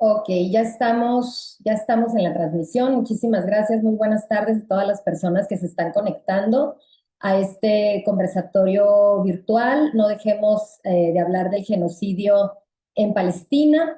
Ok, ya estamos en la transmisión. Muchísimas gracias. Muy buenas tardes a todas las personas que se están conectando a este conversatorio virtual. No dejemos de hablar del genocidio en Palestina.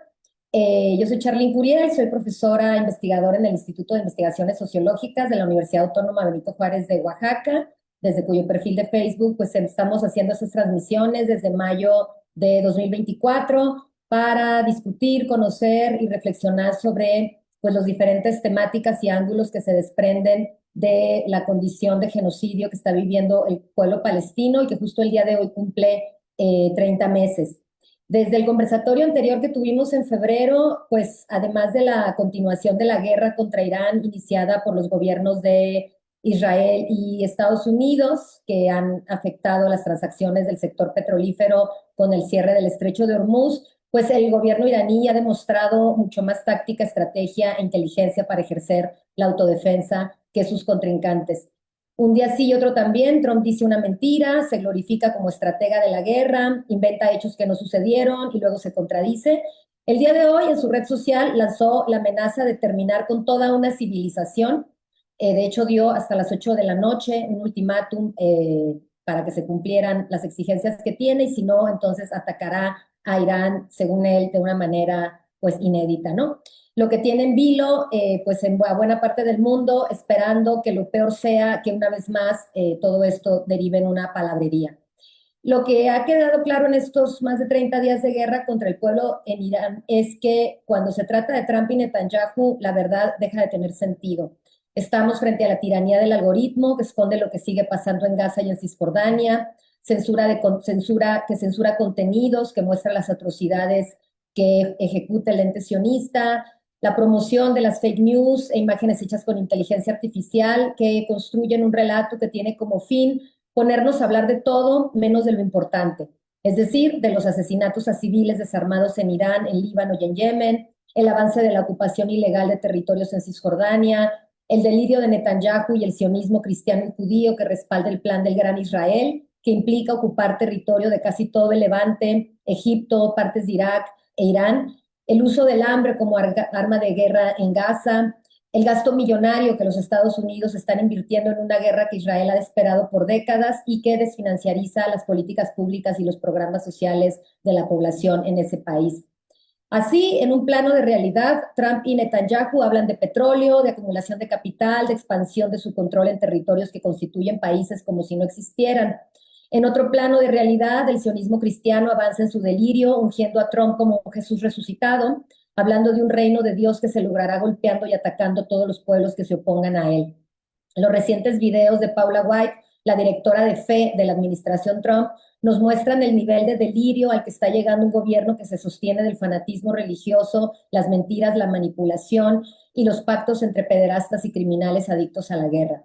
Yo soy Charlene Curiel, soy profesora investigadora en el Instituto de Investigaciones Sociológicas de la Universidad Autónoma Benito Juárez de Oaxaca, desde cuyo perfil de Facebook pues estamos haciendo esas transmisiones desde mayo de 2024 para discutir, conocer y reflexionar sobre pues, las diferentes temáticas y ángulos que se desprenden de la condición de genocidio que está viviendo el pueblo palestino y que justo el día de hoy cumple 30 meses. Desde el conversatorio anterior que tuvimos en febrero, pues además de la continuación de la guerra contra Irán iniciada por los gobiernos de Israel y Estados Unidos, que han afectado las transacciones del sector petrolífero con el cierre del estrecho de Hormuz, pues el gobierno iraní ha demostrado mucho más táctica, estrategia e inteligencia para ejercer la autodefensa que sus contrincantes. Un día sí y otro también, Trump dice una mentira, se glorifica como estratega de la guerra, inventa hechos que no sucedieron y luego se contradice. El día de hoy en su red social lanzó la amenaza de terminar con toda una civilización. De hecho, dio hasta las 8 de la noche un ultimátum para que se cumplieran las exigencias que tiene y si no, entonces atacará a Irán, según él, de una manera pues inédita, ¿no? Lo que tiene en vilo, pues en buena parte del mundo, esperando que lo peor sea que una vez más todo esto derive en una palabrería. Lo que ha quedado claro en estos más de 30 días de guerra contra el pueblo en Irán es que cuando se trata de Trump y Netanyahu, la verdad deja de tener sentido. Estamos frente a la tiranía del algoritmo que esconde lo que sigue pasando en Gaza y en Cisjordania, que censura contenidos, que muestra las atrocidades que ejecuta el ente sionista, la promoción de las fake news e imágenes hechas con inteligencia artificial que construyen un relato que tiene como fin ponernos a hablar de todo menos de lo importante, es decir, de los asesinatos a civiles desarmados en Irán, en Líbano y en Yemen, el avance de la ocupación ilegal de territorios en Cisjordania, el delirio de Netanyahu y el sionismo cristiano y judío que respalda el plan del Gran Israel, que implica ocupar territorio de casi todo el Levante, Egipto, partes de Irak e Irán, el uso del hambre como arma de guerra en Gaza, el gasto millonario que los Estados Unidos están invirtiendo en una guerra que Israel ha esperado por décadas y que desfinanciariza las políticas públicas y los programas sociales de la población en ese país. Así, en un plano de realidad, Trump y Netanyahu hablan de petróleo, de acumulación de capital, de expansión de su control en territorios que constituyen países como si no existieran. En otro plano de realidad, el sionismo cristiano avanza en su delirio, ungiendo a Trump como un Jesús resucitado, hablando de un reino de Dios que se logrará golpeando y atacando todos los pueblos que se opongan a él. Los recientes videos de Paula White, la directora de fe de la administración Trump, nos muestran el nivel de delirio al que está llegando un gobierno que se sostiene del fanatismo religioso, las mentiras, la manipulación y los pactos entre pederastas y criminales adictos a la guerra.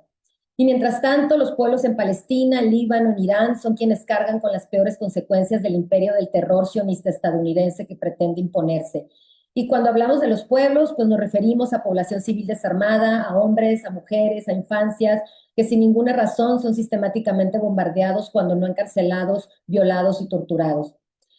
Y mientras tanto, los pueblos en Palestina, en Líbano, en Irán, son quienes cargan con las peores consecuencias del imperio del terror sionista estadounidense que pretende imponerse. Y cuando hablamos de los pueblos, pues nos referimos a población civil desarmada, a hombres, a mujeres, a infancias, que sin ninguna razón son sistemáticamente bombardeados cuando no encarcelados, violados y torturados.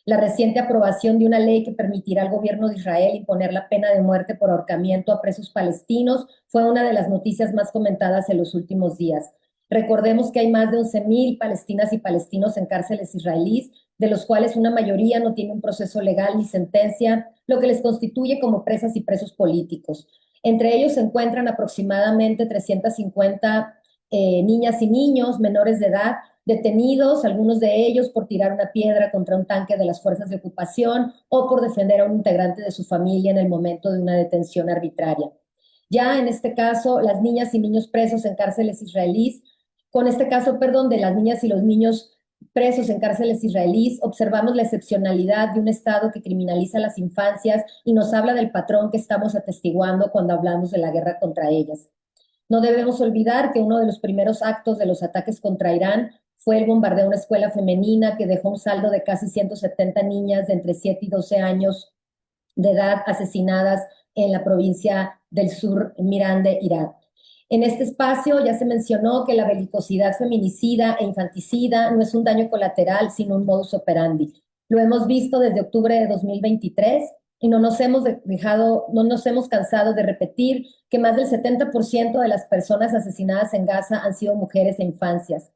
La reciente aprobación de una ley que permitirá al gobierno de Israel imponer la pena de muerte por ahorcamiento a presos palestinos fue una de las noticias más comentadas en los últimos días. Recordemos que hay más de 11,000 palestinas y palestinos en cárceles israelíes, de los cuales una mayoría no tiene un proceso legal ni sentencia, lo que les constituye como presas y presos políticos. Entre ellos se encuentran aproximadamente 350 niñas y niños menores de edad detenidos, algunos de ellos por tirar una piedra contra un tanque de las fuerzas de ocupación o por defender a un integrante de su familia en el momento de una detención arbitraria. Ya en este caso, las niñas y niños presos en cárceles israelíes, con este caso, perdón, de las niñas y los niños presos en cárceles israelíes, observamos la excepcionalidad de un Estado que criminaliza a las infancias y nos habla del patrón que estamos atestiguando cuando hablamos de la guerra contra ellas. No debemos olvidar que uno de los primeros actos de los ataques contra Irán fue el bombardeo a una escuela femenina que dejó un saldo de casi 170 niñas de entre 7 y 12 años de edad asesinadas en la provincia del sur Mirande, Irak. En este espacio ya se mencionó que la belicosidad feminicida e infanticida no es un daño colateral, sino un modus operandi. Lo hemos visto desde octubre de 2023, y no nos hemos cansado de repetir que más del 70% de las personas asesinadas en Gaza han sido mujeres e infancias.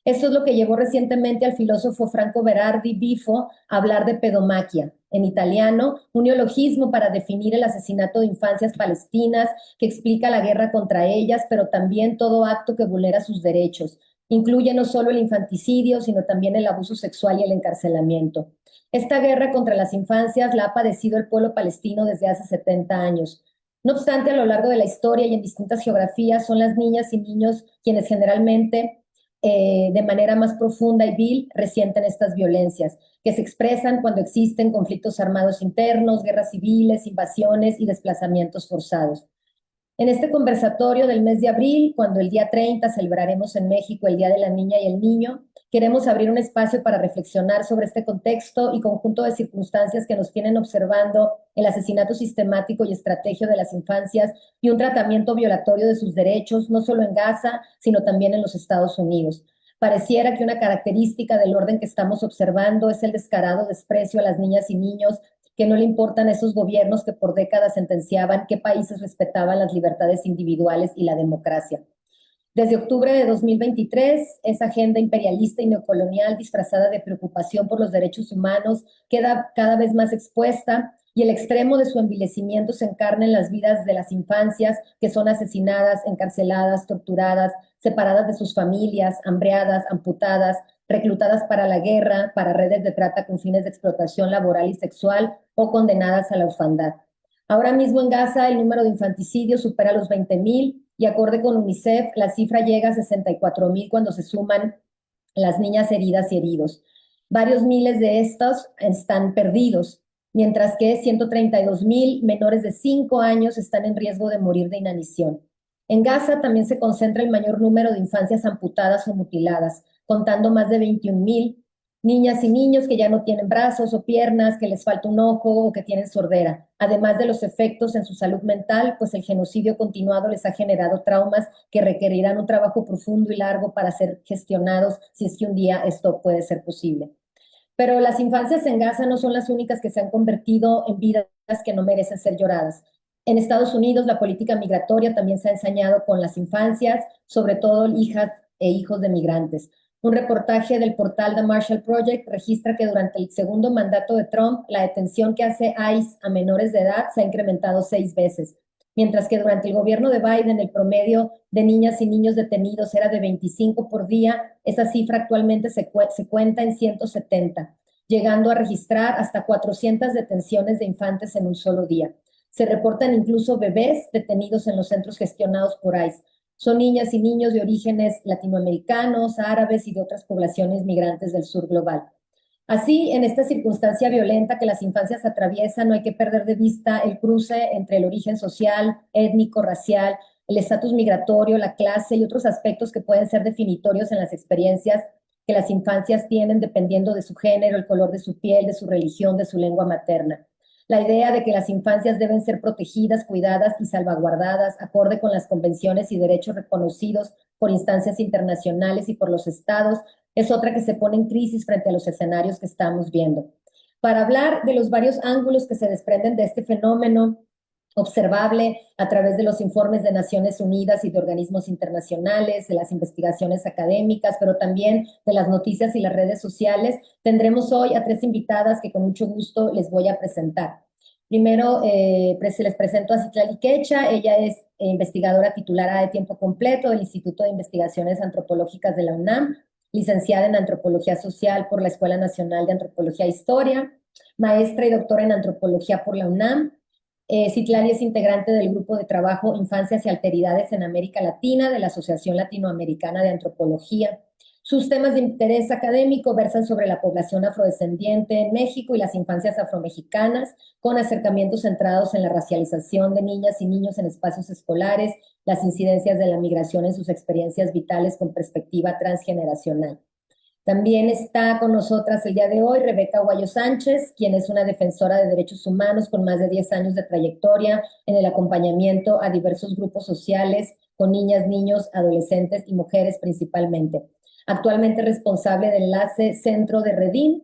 Esto es lo que llevó recientemente al filósofo Franco Berardi Bifo a hablar de pedomaquia, en italiano, un neologismo para definir el asesinato de infancias palestinas que explica la guerra contra ellas, pero también todo acto que vulnera sus derechos. Incluye no solo el infanticidio, sino también el abuso sexual y el encarcelamiento. Esta guerra contra las infancias la ha padecido el pueblo palestino desde hace 70 años. No obstante, a lo largo de la historia y en distintas geografías son las niñas y niños quienes generalmente de manera más profunda y vil resienten estas violencias, que se expresan cuando existen conflictos armados internos, guerras civiles, invasiones y desplazamientos forzados. En este conversatorio del mes de abril, cuando el día 30 celebraremos en México el Día de la Niña y el Niño, queremos abrir un espacio para reflexionar sobre este contexto y conjunto de circunstancias que nos tienen observando el asesinato sistemático y estratégico de las infancias y un tratamiento violatorio de sus derechos, no solo en Gaza, sino también en los Estados Unidos. Pareciera que una característica del orden que estamos observando es el descarado desprecio a las niñas y niños que no le importan a esos gobiernos que por décadas sentenciaban qué países respetaban las libertades individuales y la democracia. Desde octubre de 2023, esa agenda imperialista y neocolonial disfrazada de preocupación por los derechos humanos queda cada vez más expuesta y el extremo de su envilecimiento se encarna en las vidas de las infancias que son asesinadas, encarceladas, torturadas, separadas de sus familias, hambreadas, amputadas, reclutadas para la guerra, para redes de trata con fines de explotación laboral y sexual o condenadas a la orfandad. Ahora mismo en Gaza el número de infanticidios supera los 20,000 y acorde con UNICEF la cifra llega a 64,000 cuando se suman las niñas heridas y heridos. Varios miles de estos están perdidos, mientras que 132,000 menores de 5 años están en riesgo de morir de inanición. En Gaza también se concentra el mayor número de infancias amputadas o mutiladas, contando más de 21,000 niñas y niños que ya no tienen brazos o piernas, que les falta un ojo o que tienen sordera, además de los efectos en su salud mental, pues el genocidio continuado les ha generado traumas que requerirán un trabajo profundo y largo para ser gestionados si es que un día esto puede ser posible. Pero las infancias en Gaza no son las únicas que se han convertido en vidas que no merecen ser lloradas. En Estados Unidos, la política migratoria también se ha ensañado con las infancias, sobre todo hijas e hijos de migrantes. Un reportaje del portal The Marshall Project registra que durante el segundo mandato de Trump, la detención que hace ICE a menores de edad se ha incrementado 6 veces, mientras que durante el gobierno de Biden el promedio de niñas y niños detenidos era de 25 por día, esa cifra actualmente se cuenta en 170, llegando a registrar hasta 400 detenciones de infantes en un solo día. Se reportan incluso bebés detenidos en los centros gestionados por ICE. Son niñas y niños de orígenes latinoamericanos, árabes y de otras poblaciones migrantes del sur global. Así, en esta circunstancia violenta que las infancias atraviesan, no hay que perder de vista el cruce entre el origen social, étnico, racial, el estatus migratorio, la clase y otros aspectos que pueden ser definitorios en las experiencias que las infancias tienen dependiendo de su género, el color de su piel, de su religión, de su lengua materna. La idea de que las infancias deben ser protegidas, cuidadas y salvaguardadas acorde con las convenciones y derechos reconocidos por instancias internacionales y por los estados es otra que se pone en crisis frente a los escenarios que estamos viendo. Para hablar de los varios ángulos que se desprenden de este fenómeno observable a través de los informes de Naciones Unidas y de organismos internacionales, de las investigaciones académicas, pero también de las noticias y las redes sociales, tendremos hoy a 3 invitadas que con mucho gusto les voy a presentar. Primero, les presento a Citlali Quecha. Ella es investigadora titular de tiempo completo del Instituto de Investigaciones Antropológicas de la UNAM, licenciada en Antropología Social por la Escuela Nacional de Antropología e Historia, maestra y doctora en Antropología por la UNAM. Citlali es integrante del Grupo de Trabajo Infancias y Alteridades en América Latina de la Asociación Latinoamericana de Antropología. Sus temas de interés académico versan sobre la población afrodescendiente en México y las infancias afromexicanas, con acercamientos centrados en la racialización de niñas y niños en espacios escolares, las incidencias de la migración en sus experiencias vitales con perspectiva transgeneracional. También está con nosotras el día de hoy Rebeca Guayo Sánchez, quien es una defensora de derechos humanos con más de 10 años de trayectoria en el acompañamiento a diversos grupos sociales con niñas, niños, adolescentes y mujeres principalmente. Actualmente responsable del enlace Centro de Redim,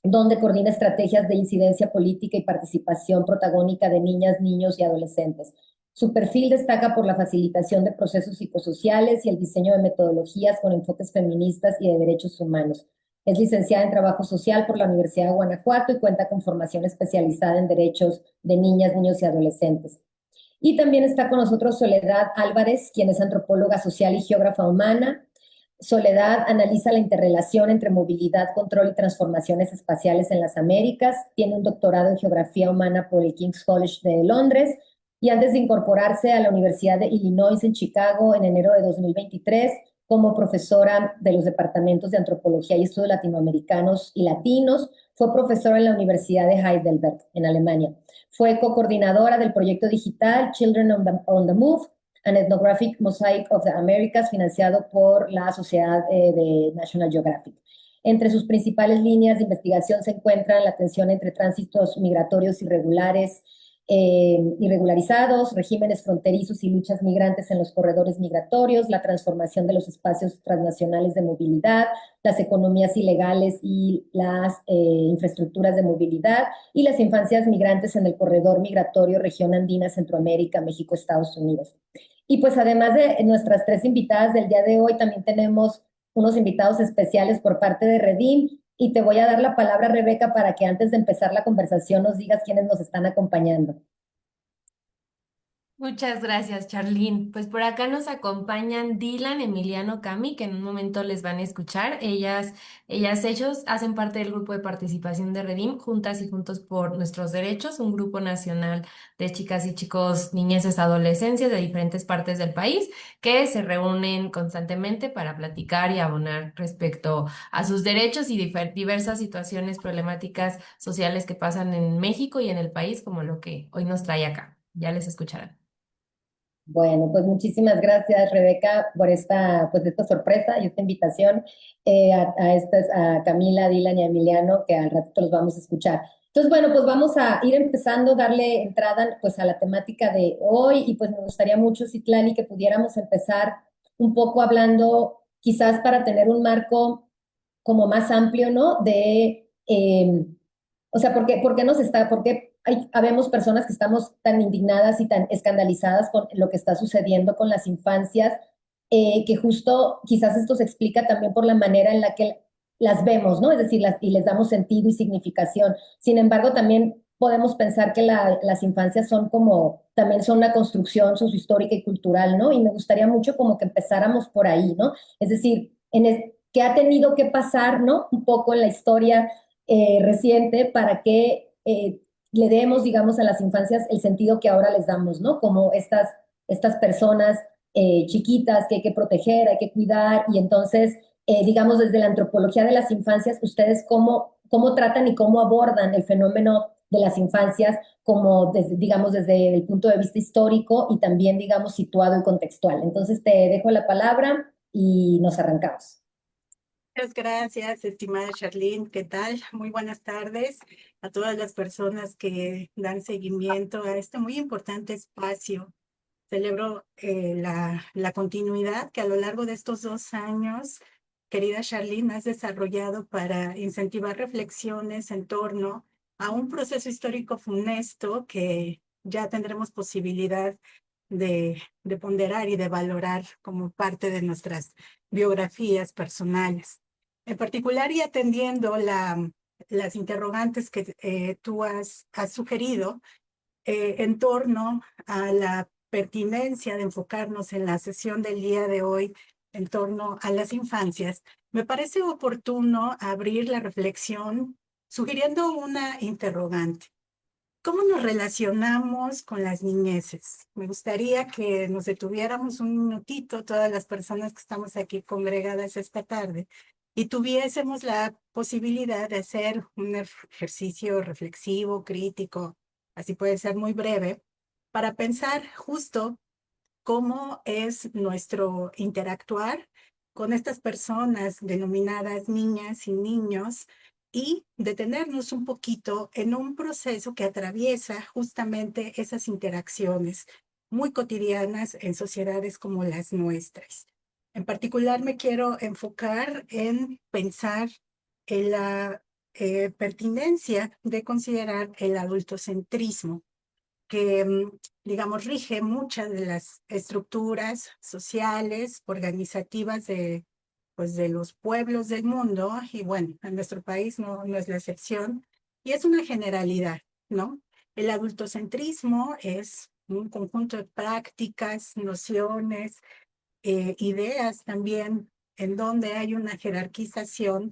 donde coordina estrategias de incidencia política y participación protagónica de niñas, niños y adolescentes. Su perfil destaca por la facilitación de procesos psicosociales y el diseño de metodologías con enfoques feministas y de derechos humanos. Es licenciada en Trabajo Social por la Universidad de Guanajuato y cuenta con formación especializada en derechos de niñas, niños y adolescentes. Y también está con nosotros Soledad Álvarez, quien es antropóloga social y geógrafa humana. Soledad analiza la interrelación entre movilidad, control y transformaciones espaciales en las Américas. Tiene un doctorado en geografía humana por el King's College de Londres y antes de incorporarse a la Universidad de Illinois en Chicago en enero de 2023 como profesora de los departamentos de antropología y estudios latinoamericanos y latinos, fue profesora en la Universidad de Heidelberg en Alemania. Fue co-coordinadora del proyecto digital Children on the Move, An Ethnographic Mosaic of the Americas, financiado por la Sociedad de National Geographic. Entre sus principales líneas de investigación se encuentran la tensión entre tránsitos migratorios irregularizados, regímenes fronterizos y luchas migrantes en los corredores migratorios, la transformación de los espacios transnacionales de movilidad, las economías ilegales y las infraestructuras de movilidad, y las infancias migrantes en el corredor migratorio región andina, Centroamérica, México, Estados Unidos. Y pues además de nuestras tres invitadas del día de hoy, también tenemos unos invitados especiales por parte de Redim. Y te voy a dar la palabra, Rebeca, para que antes de empezar la conversación nos digas quiénes nos están acompañando. Muchas gracias, Charlene. Pues por acá nos acompañan Dylan, Emiliano, Cami, que en un momento les van a escuchar. Ellos hacen parte del grupo de participación de Redim, Juntas y Juntos por Nuestros Derechos, un grupo nacional de chicas y chicos, niñeces, adolescencias de diferentes partes del país que se reúnen constantemente para platicar y abonar respecto a sus derechos y diversas situaciones problemáticas sociales que pasan en México y en el país, como lo que hoy nos trae acá. Ya les escucharán. Bueno, pues muchísimas gracias, Rebeca, por esta sorpresa y esta invitación a Camila, Dylan y a Emiliano, que al ratito los vamos a escuchar. Entonces, bueno, pues vamos a ir empezando, darle entrada pues a la temática de hoy y pues me gustaría mucho, Citlali, que pudiéramos empezar un poco hablando, quizás para tener un marco como más amplio, ¿no? O sea, por qué habemos personas que estamos tan indignadas y tan escandalizadas con lo que está sucediendo con las infancias, que justo quizás esto se explica también por la manera en la que las vemos, ¿no? Es decir, y les damos sentido y significación. Sin embargo, también podemos pensar que las infancias también son una construcción sociohistórica y cultural, ¿no? Y me gustaría mucho como que empezáramos por ahí, ¿no? Es decir, qué ha tenido que pasar, ¿no? Un poco en la historia reciente para que le demos, digamos, a las infancias el sentido que ahora les damos, ¿no? Como estas personas chiquitas que hay que proteger, hay que cuidar, y entonces, digamos, desde la antropología de las infancias, ustedes cómo tratan y cómo abordan el fenómeno de las infancias, como desde, digamos, desde el punto de vista histórico y también, digamos, situado y contextual. Entonces, te dejo la palabra y nos arrancamos. Muchas gracias, estimada Charlene. ¿Qué tal? Muy buenas tardes a todas las personas que dan seguimiento a este muy importante espacio. Celebro la continuidad que a lo largo de estos 2 años, querida Charlene, has desarrollado para incentivar reflexiones en torno a un proceso histórico funesto que ya tendremos posibilidad de ponderar y de valorar como parte de nuestras biografías personales. En particular, y atendiendo las interrogantes que tú has sugerido en torno a la pertinencia de enfocarnos en la sesión del día de hoy en torno a las infancias, me parece oportuno abrir la reflexión sugiriendo una interrogante. ¿Cómo nos relacionamos con las niñeces? Me gustaría que nos detuviéramos un minutito, todas las personas que estamos aquí congregadas esta tarde, y tuviésemos la posibilidad de hacer un ejercicio reflexivo, crítico, así puede ser muy breve, para pensar justo cómo es nuestro interactuar con estas personas denominadas niñas y niños y detenernos un poquito en un proceso que atraviesa justamente esas interacciones muy cotidianas en sociedades como las nuestras. En particular me quiero enfocar en pensar en pertinencia de considerar el adultocentrismo, que, digamos, rige muchas de las estructuras sociales, organizativas pues, de los pueblos del mundo, y bueno, en nuestro país no es la excepción, y es una generalidad, ¿no? El adultocentrismo es un conjunto de prácticas, nociones, ideas también, en donde hay una jerarquización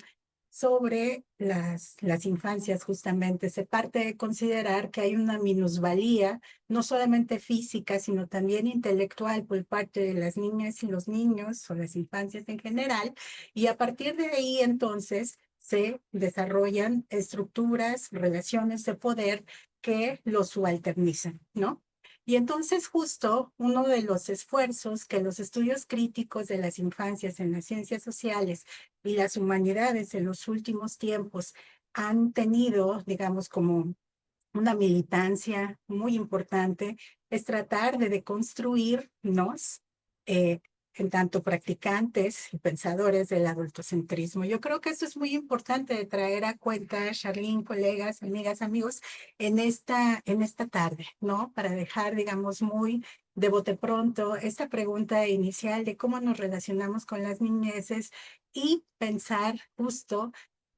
sobre las infancias justamente. Se parte de considerar que hay una minusvalía, no solamente física, sino también intelectual por parte de las niñas y los niños, o las infancias en general, y a partir de ahí entonces se desarrollan estructuras, relaciones de poder que los subalternizan, ¿no? Y entonces justo uno de los esfuerzos que los estudios críticos de las infancias en las ciencias sociales y las humanidades en los últimos tiempos han tenido, digamos, como una militancia muy importante, es tratar de deconstruirnos en tanto practicantes y pensadores del adultocentrismo. Yo creo que eso es muy importante de traer a cuenta, Charlene, colegas, amigas, amigos, en esta tarde, ¿no? Para dejar, digamos, muy de bote pronto esta pregunta inicial de cómo nos relacionamos con las niñeces y pensar justo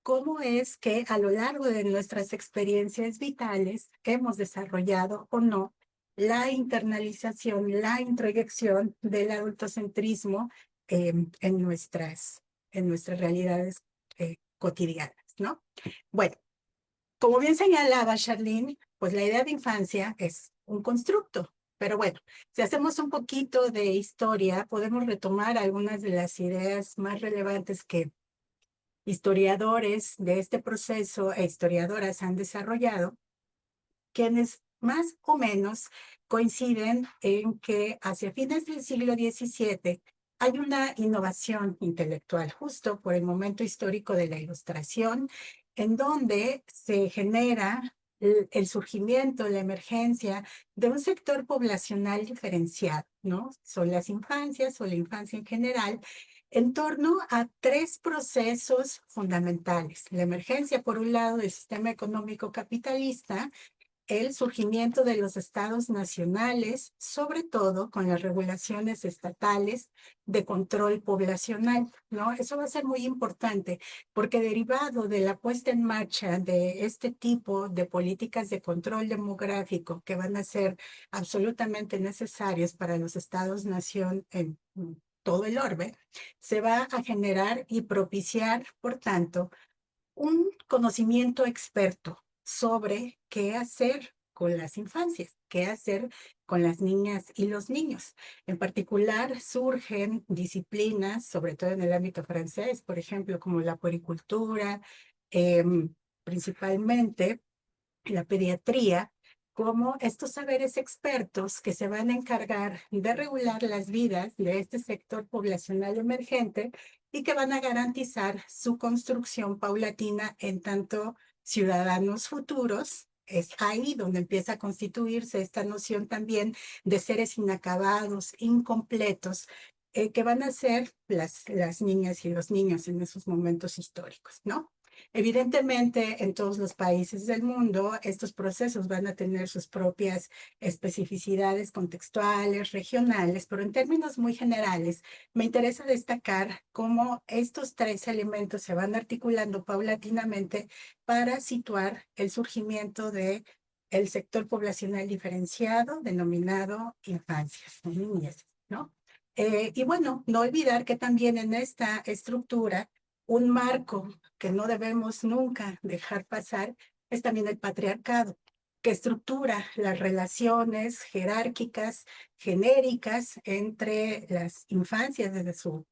cómo es que a lo largo de nuestras experiencias vitales hemos desarrollado o no la internalización, la introyección del adultocentrismo en nuestras realidades cotidianas, ¿no? Bueno, como bien señalaba Charlene, pues la idea de infancia es un constructo, pero bueno, si hacemos un poquito de historia, podemos retomar algunas de las ideas más relevantes que historiadores de este proceso e historiadoras han desarrollado, quienes más o menos coinciden en que hacia fines del siglo XVII hay una innovación intelectual, justo por el momento histórico de la Ilustración, en donde se genera el surgimiento, la emergencia de un sector poblacional diferenciado, ¿no? Son las infancias o la infancia en general, en torno a tres procesos fundamentales. La emergencia, por un lado, del sistema económico capitalista, el surgimiento de los estados nacionales, sobre todo con las regulaciones estatales de control poblacional, ¿no? Eso va a ser muy importante, porque derivado de la puesta en marcha de este tipo de políticas de control demográfico que van a ser absolutamente necesarias para los estados-nación en todo el orbe, se va a generar y propiciar, por tanto, un conocimiento experto sobre qué hacer con las infancias, qué hacer con las niñas y los niños. En particular, surgen disciplinas, sobre todo en el ámbito francés, por ejemplo, como la puericultura, eh, principalmente la pediatría, como estos saberes expertos que se van a encargar de regular las vidas de este sector poblacional emergente y que van a garantizar su construcción paulatina en tanto ciudadanos futuros. Es ahí donde empieza a constituirse esta noción también de seres inacabados, incompletos, que van a ser las niñas y los niños en esos momentos históricos, ¿no? Evidentemente, en todos los países del mundo, estos procesos van a tener sus propias especificidades contextuales, regionales, pero en términos muy generales, me interesa destacar cómo estos tres elementos se van articulando paulatinamente para situar el surgimiento de el sector poblacional diferenciado denominado infancias, niñez, ¿no? Y bueno, no olvidar que también en esta estructura un marco que no debemos nunca dejar pasar es también el patriarcado, que estructura las relaciones jerárquicas, genéricas entre las infancias desde su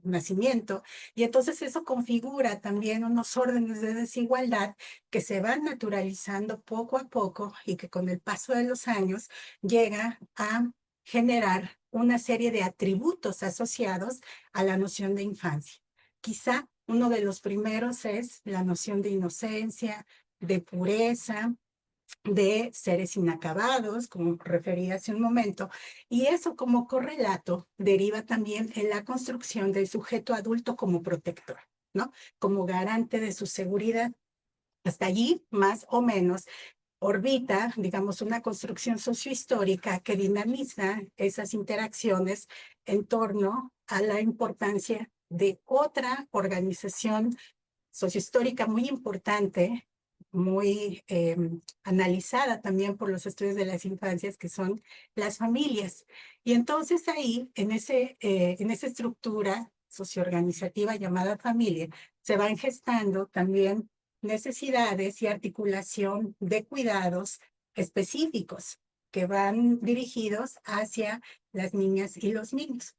nacimiento. Y entonces eso configura también unos órdenes de desigualdad que se van naturalizando poco a poco y que con el paso de los años llega a generar una serie de atributos asociados a la noción de infancia. Quizá uno de los primeros es la noción de inocencia, de pureza, de seres inacabados, como referí hace un momento, y eso como correlato deriva también en la construcción del sujeto adulto como protector, ¿no? Como garante de su seguridad. Hasta allí, más o menos, orbita, digamos, una construcción sociohistórica que dinamiza esas interacciones en torno a la importancia de otra organización sociohistórica muy importante, muy analizada también por los estudios de las infancias, que son las familias. Y entonces ahí, en esa estructura socioorganizativa llamada familia, se van gestando también necesidades y articulación de cuidados específicos que van dirigidos hacia las niñas y los niños.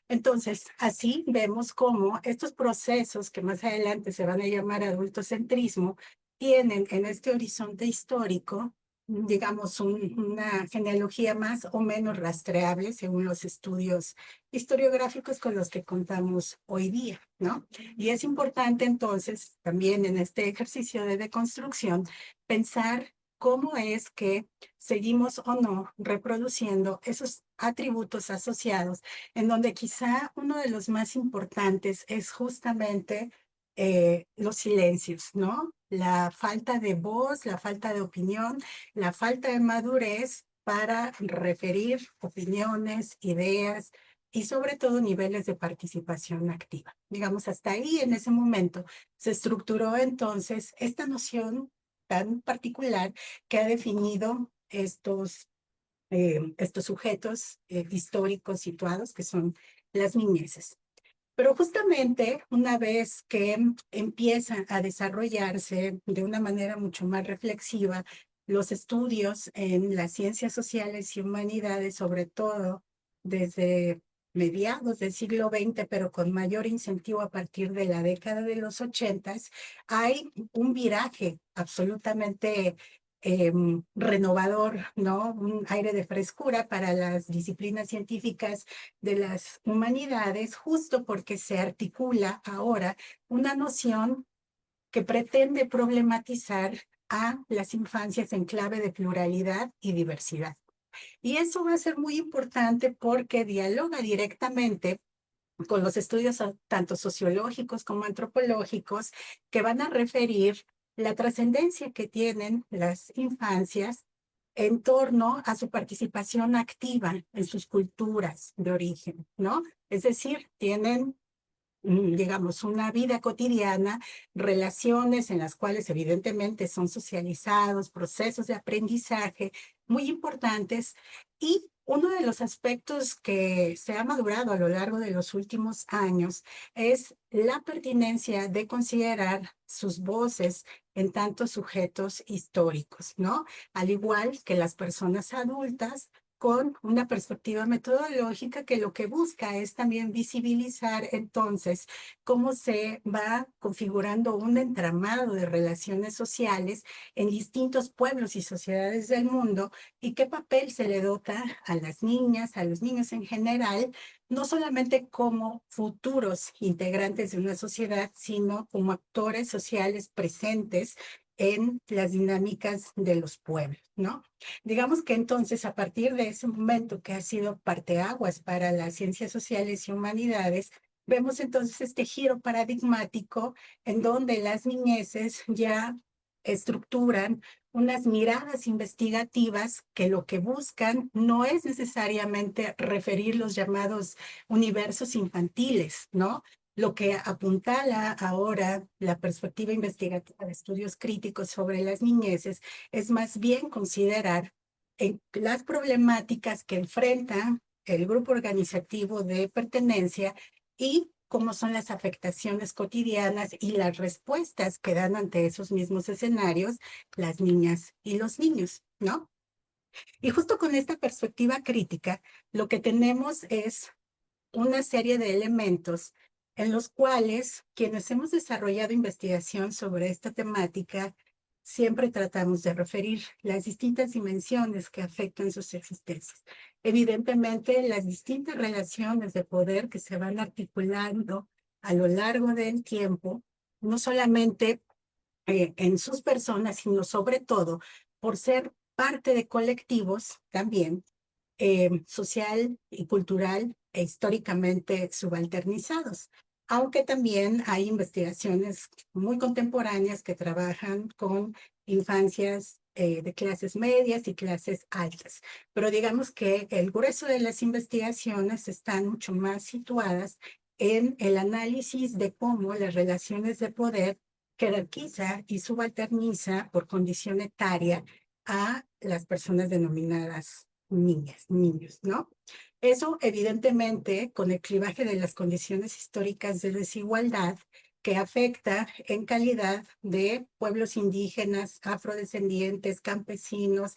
Entonces, así vemos cómo estos procesos que más adelante se van a llamar adultocentrismo tienen en este horizonte histórico, digamos, una genealogía más o menos rastreable según los estudios historiográficos con los que contamos hoy día, ¿no? Y es importante entonces también en este ejercicio de deconstrucción pensar cómo es que seguimos o no reproduciendo esos atributos asociados en donde quizá uno de los más importantes es justamente los silencios, ¿no? La falta de voz, la falta de opinión, la falta de madurez para referir opiniones, ideas y sobre todo niveles de participación activa. Digamos, hasta ahí en ese momento se estructuró entonces esta noción tan particular que ha definido estos sujetos históricos situados, que son las niñeces. Pero justamente una vez que empiezan a desarrollarse de una manera mucho más reflexiva los estudios en las ciencias sociales y humanidades, sobre todo desde mediados del siglo XX, pero con mayor incentivo a partir de la década de los 80, hay un viraje absolutamente renovador, ¿no? Un aire de frescura para las disciplinas científicas de las humanidades, justo porque se articula ahora una noción que pretende problematizar a las infancias en clave de pluralidad y diversidad. Y eso va a ser muy importante porque dialoga directamente con los estudios tanto sociológicos como antropológicos que van a referir la trascendencia que tienen las infancias en torno a su participación activa en sus culturas de origen, ¿no? Es decir, tienen digamos, una vida cotidiana, relaciones en las cuales evidentemente son socializados, procesos de aprendizaje muy importantes. Y uno de los aspectos que se ha madurado a lo largo de los últimos años es la pertinencia de considerar sus voces en tantos sujetos históricos, ¿no? Al igual que las personas adultas, con una perspectiva metodológica que lo que busca es también visibilizar entonces cómo se va configurando un entramado de relaciones sociales en distintos pueblos y sociedades del mundo y qué papel se le dota a las niñas, a los niños en general, no solamente como futuros integrantes de una sociedad, sino como actores sociales presentes en las dinámicas de los pueblos, ¿no? Digamos que entonces, a partir de ese momento que ha sido parteaguas para las ciencias sociales y humanidades, vemos entonces este giro paradigmático en donde las niñeces ya estructuran unas miradas investigativas que lo que buscan no es necesariamente referir los llamados universos infantiles, ¿no? Lo que apuntala ahora la perspectiva investigativa de estudios críticos sobre las niñeces es más bien considerar las problemáticas que enfrenta el grupo organizativo de pertenencia y cómo son las afectaciones cotidianas y las respuestas que dan ante esos mismos escenarios las niñas y los niños, ¿no? Y justo con esta perspectiva crítica, lo que tenemos es una serie de elementos en los cuales quienes hemos desarrollado investigación sobre esta temática siempre tratamos de referir las distintas dimensiones que afectan sus existencias. Evidentemente, las distintas relaciones de poder que se van articulando a lo largo del tiempo, no solamente en sus personas, sino sobre todo por ser parte de colectivos también social y cultural e históricamente subalternizados. aunque también hay investigaciones muy contemporáneas que trabajan con infancias de clases medias y clases altas. Pero digamos que el grueso de las investigaciones están mucho más situadas en el análisis de cómo las relaciones de poder jerarquiza y subalterniza por condición etaria a las personas denominadas niñas, niños, ¿no? Eso, evidentemente, con el clivaje de las condiciones históricas de desigualdad que afecta en calidad de pueblos indígenas, afrodescendientes, campesinos,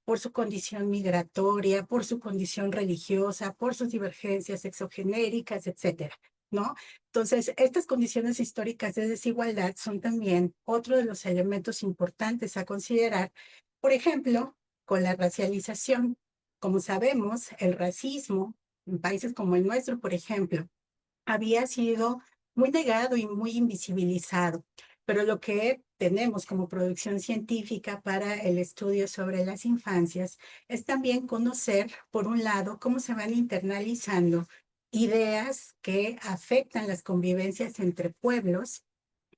por su condición migratoria, por su condición religiosa, por sus divergencias exogenéricas, etcétera, ¿no? Entonces, estas condiciones históricas de desigualdad son también otro de los elementos importantes a considerar, por ejemplo, con la racialización. Como sabemos, el racismo en países como el nuestro, por ejemplo, había sido muy negado y muy invisibilizado, pero lo que tenemos como producción científica para el estudio sobre las infancias es también conocer, por un lado, cómo se van internalizando ideas que afectan las convivencias entre pueblos,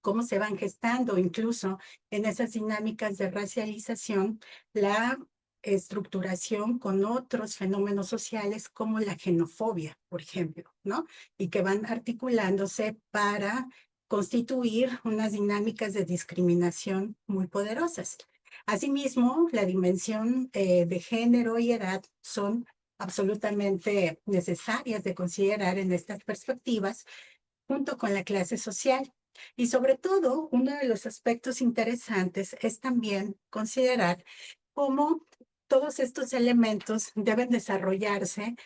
cómo se van gestando incluso en esas dinámicas de racialización, la estructuración con otros fenómenos sociales como la xenofobia, por ejemplo, ¿no? Y que van articulándose para constituir unas dinámicas de discriminación muy poderosas. Asimismo, la dimensión de género y edad son absolutamente necesarias de considerar en estas perspectivas, junto con la clase social. Y sobre todo, uno de los aspectos interesantes es también considerar cómo todos estos elementos deben desarrollarse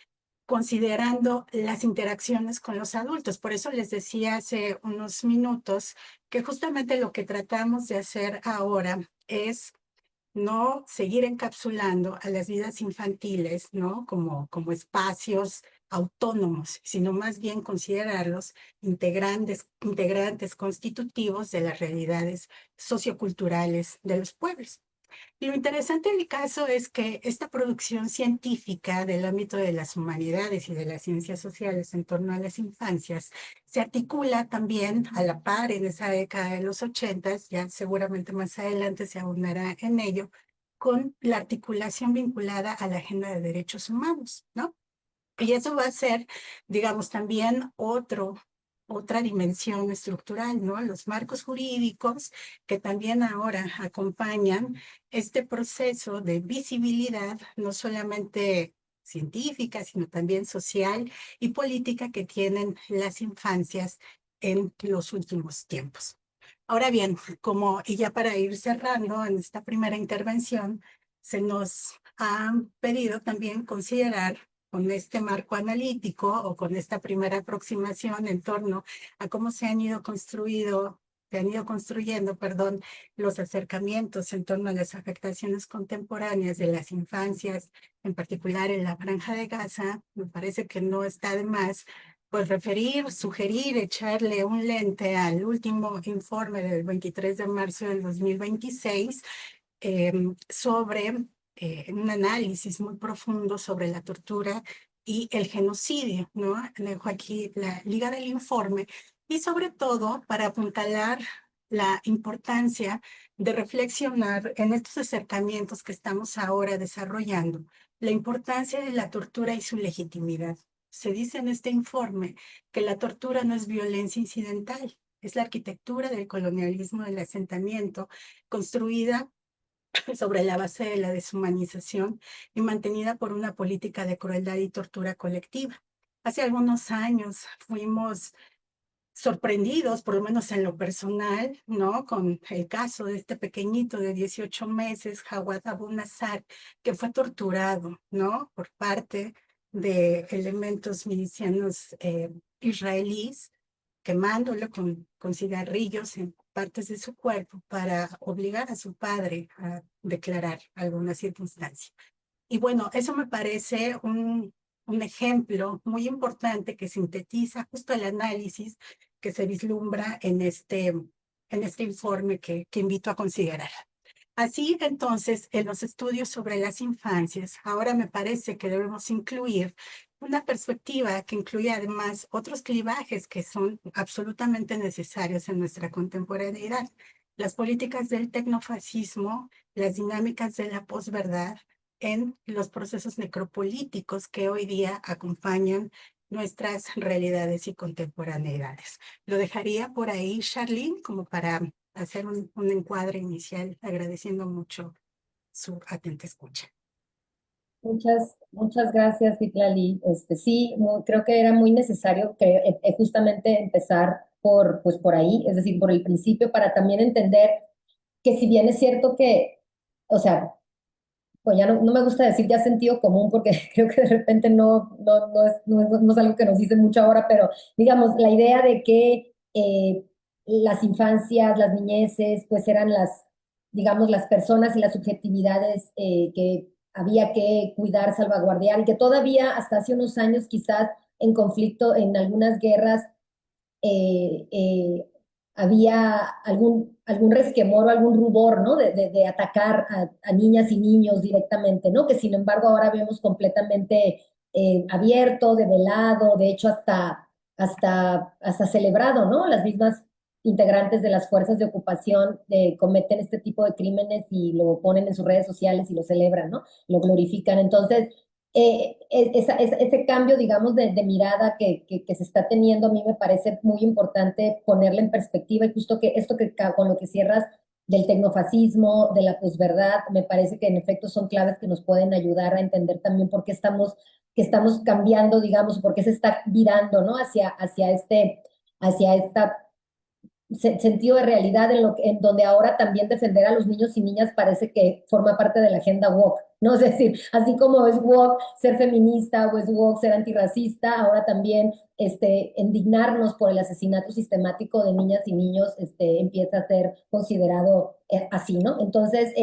considerando las interacciones con los adultos. Por eso les decía hace unos minutos que justamente lo que tratamos de hacer ahora es no seguir encapsulando a las vidas infantiles, ¿no? Como espacios autónomos, sino más bien considerarlos integrantes constitutivos de las realidades socioculturales de los pueblos. Y lo interesante del caso es que esta producción científica del ámbito de las humanidades y de las ciencias sociales en torno a las infancias se articula también a la par en esa década de los 80, ya seguramente más adelante se abundará en ello, con la articulación vinculada a la agenda de derechos humanos, ¿no? Y eso va a ser, digamos, también otra dimensión estructural, ¿no? Los marcos jurídicos que también ahora acompañan este proceso de visibilidad, no solamente científica, sino también social y política que tienen las infancias en los últimos tiempos. Ahora bien, y ya para ir cerrando en esta primera intervención, se nos ha pedido también considerar con este marco analítico o con esta primera aproximación en torno a cómo se han ido construyendo, perdón, los acercamientos en torno a las afectaciones contemporáneas de las infancias, en particular en la Franja de Gaza. Me parece que no está de más pues sugerir, echarle un lente al último informe del 23 de marzo del 2026 sobre un análisis muy profundo sobre la tortura y el genocidio, ¿no? Dejo aquí la liga del informe y sobre todo para apuntalar la importancia de reflexionar en estos acercamientos que estamos ahora desarrollando, la importancia de la tortura y su legitimidad. Se dice en este informe que la tortura no es violencia incidental, es la arquitectura del colonialismo del asentamiento construida sobre la base de la deshumanización y mantenida por una política de crueldad y tortura colectiva. Hace algunos años fuimos sorprendidos, por lo menos en lo personal, ¿no? Con el caso de este pequeñito de 18 meses, Jawad Abu Nassar, que fue torturado, ¿no? Por parte de elementos milicianos israelíes, quemándolo con cigarrillos en partes de su cuerpo para obligar a su padre a declarar alguna circunstancia. Y bueno, eso me parece un ejemplo muy importante que sintetiza justo el análisis que se vislumbra en este informe que invito a considerar. Así, entonces, en los estudios sobre las infancias, ahora me parece que debemos incluir una perspectiva que incluye además otros clivajes que son absolutamente necesarios en nuestra contemporaneidad. Las políticas del tecnofascismo, las dinámicas de la posverdad en los procesos necropolíticos que hoy día acompañan nuestras realidades y contemporaneidades. Lo dejaría por ahí, Charlene, como para hacer un encuadre inicial, agradeciendo mucho su atenta escucha. Muchas gracias, Citlali. Sí, creo que era muy necesario que justamente empezar pues por ahí, es decir, por el principio, para también entender que si bien es cierto que, o sea, pues ya no me gusta decir ya sentido común porque creo que de repente no es algo que nos dicen mucho ahora, pero digamos, la idea de que las infancias, las niñeces, pues eran digamos, las personas y las subjetividades que había que cuidar, salvaguardar, y que todavía hasta hace unos años quizás en conflicto, en algunas guerras, eh, eh, había algún resquemor o algún rubor, ¿no? De atacar a niñas y niños directamente, ¿no? Que sin embargo ahora vemos completamente abierto, develado, de hecho hasta celebrado, ¿no? Las mismas integrantes de las fuerzas de ocupación cometen este tipo de crímenes y lo ponen en sus redes sociales y lo celebran, ¿no? Lo glorifican. Entonces, ese cambio, digamos, de mirada que se está teniendo, a mí me parece muy importante ponerla en perspectiva y justo que esto con lo que cierras del tecnofascismo, de la posverdad, me parece que en efecto son claves que nos pueden ayudar a entender también por qué que estamos cambiando, digamos, por qué se está virando, ¿no? Hacia esta sentido de realidad en donde ahora también defender a los niños y niñas parece que forma parte de la agenda woke, ¿no? Es decir, así como es woke ser feminista o es woke ser antirracista, ahora también indignarnos por el asesinato sistemático de niñas y niños empieza a ser considerado así, ¿no? Entonces,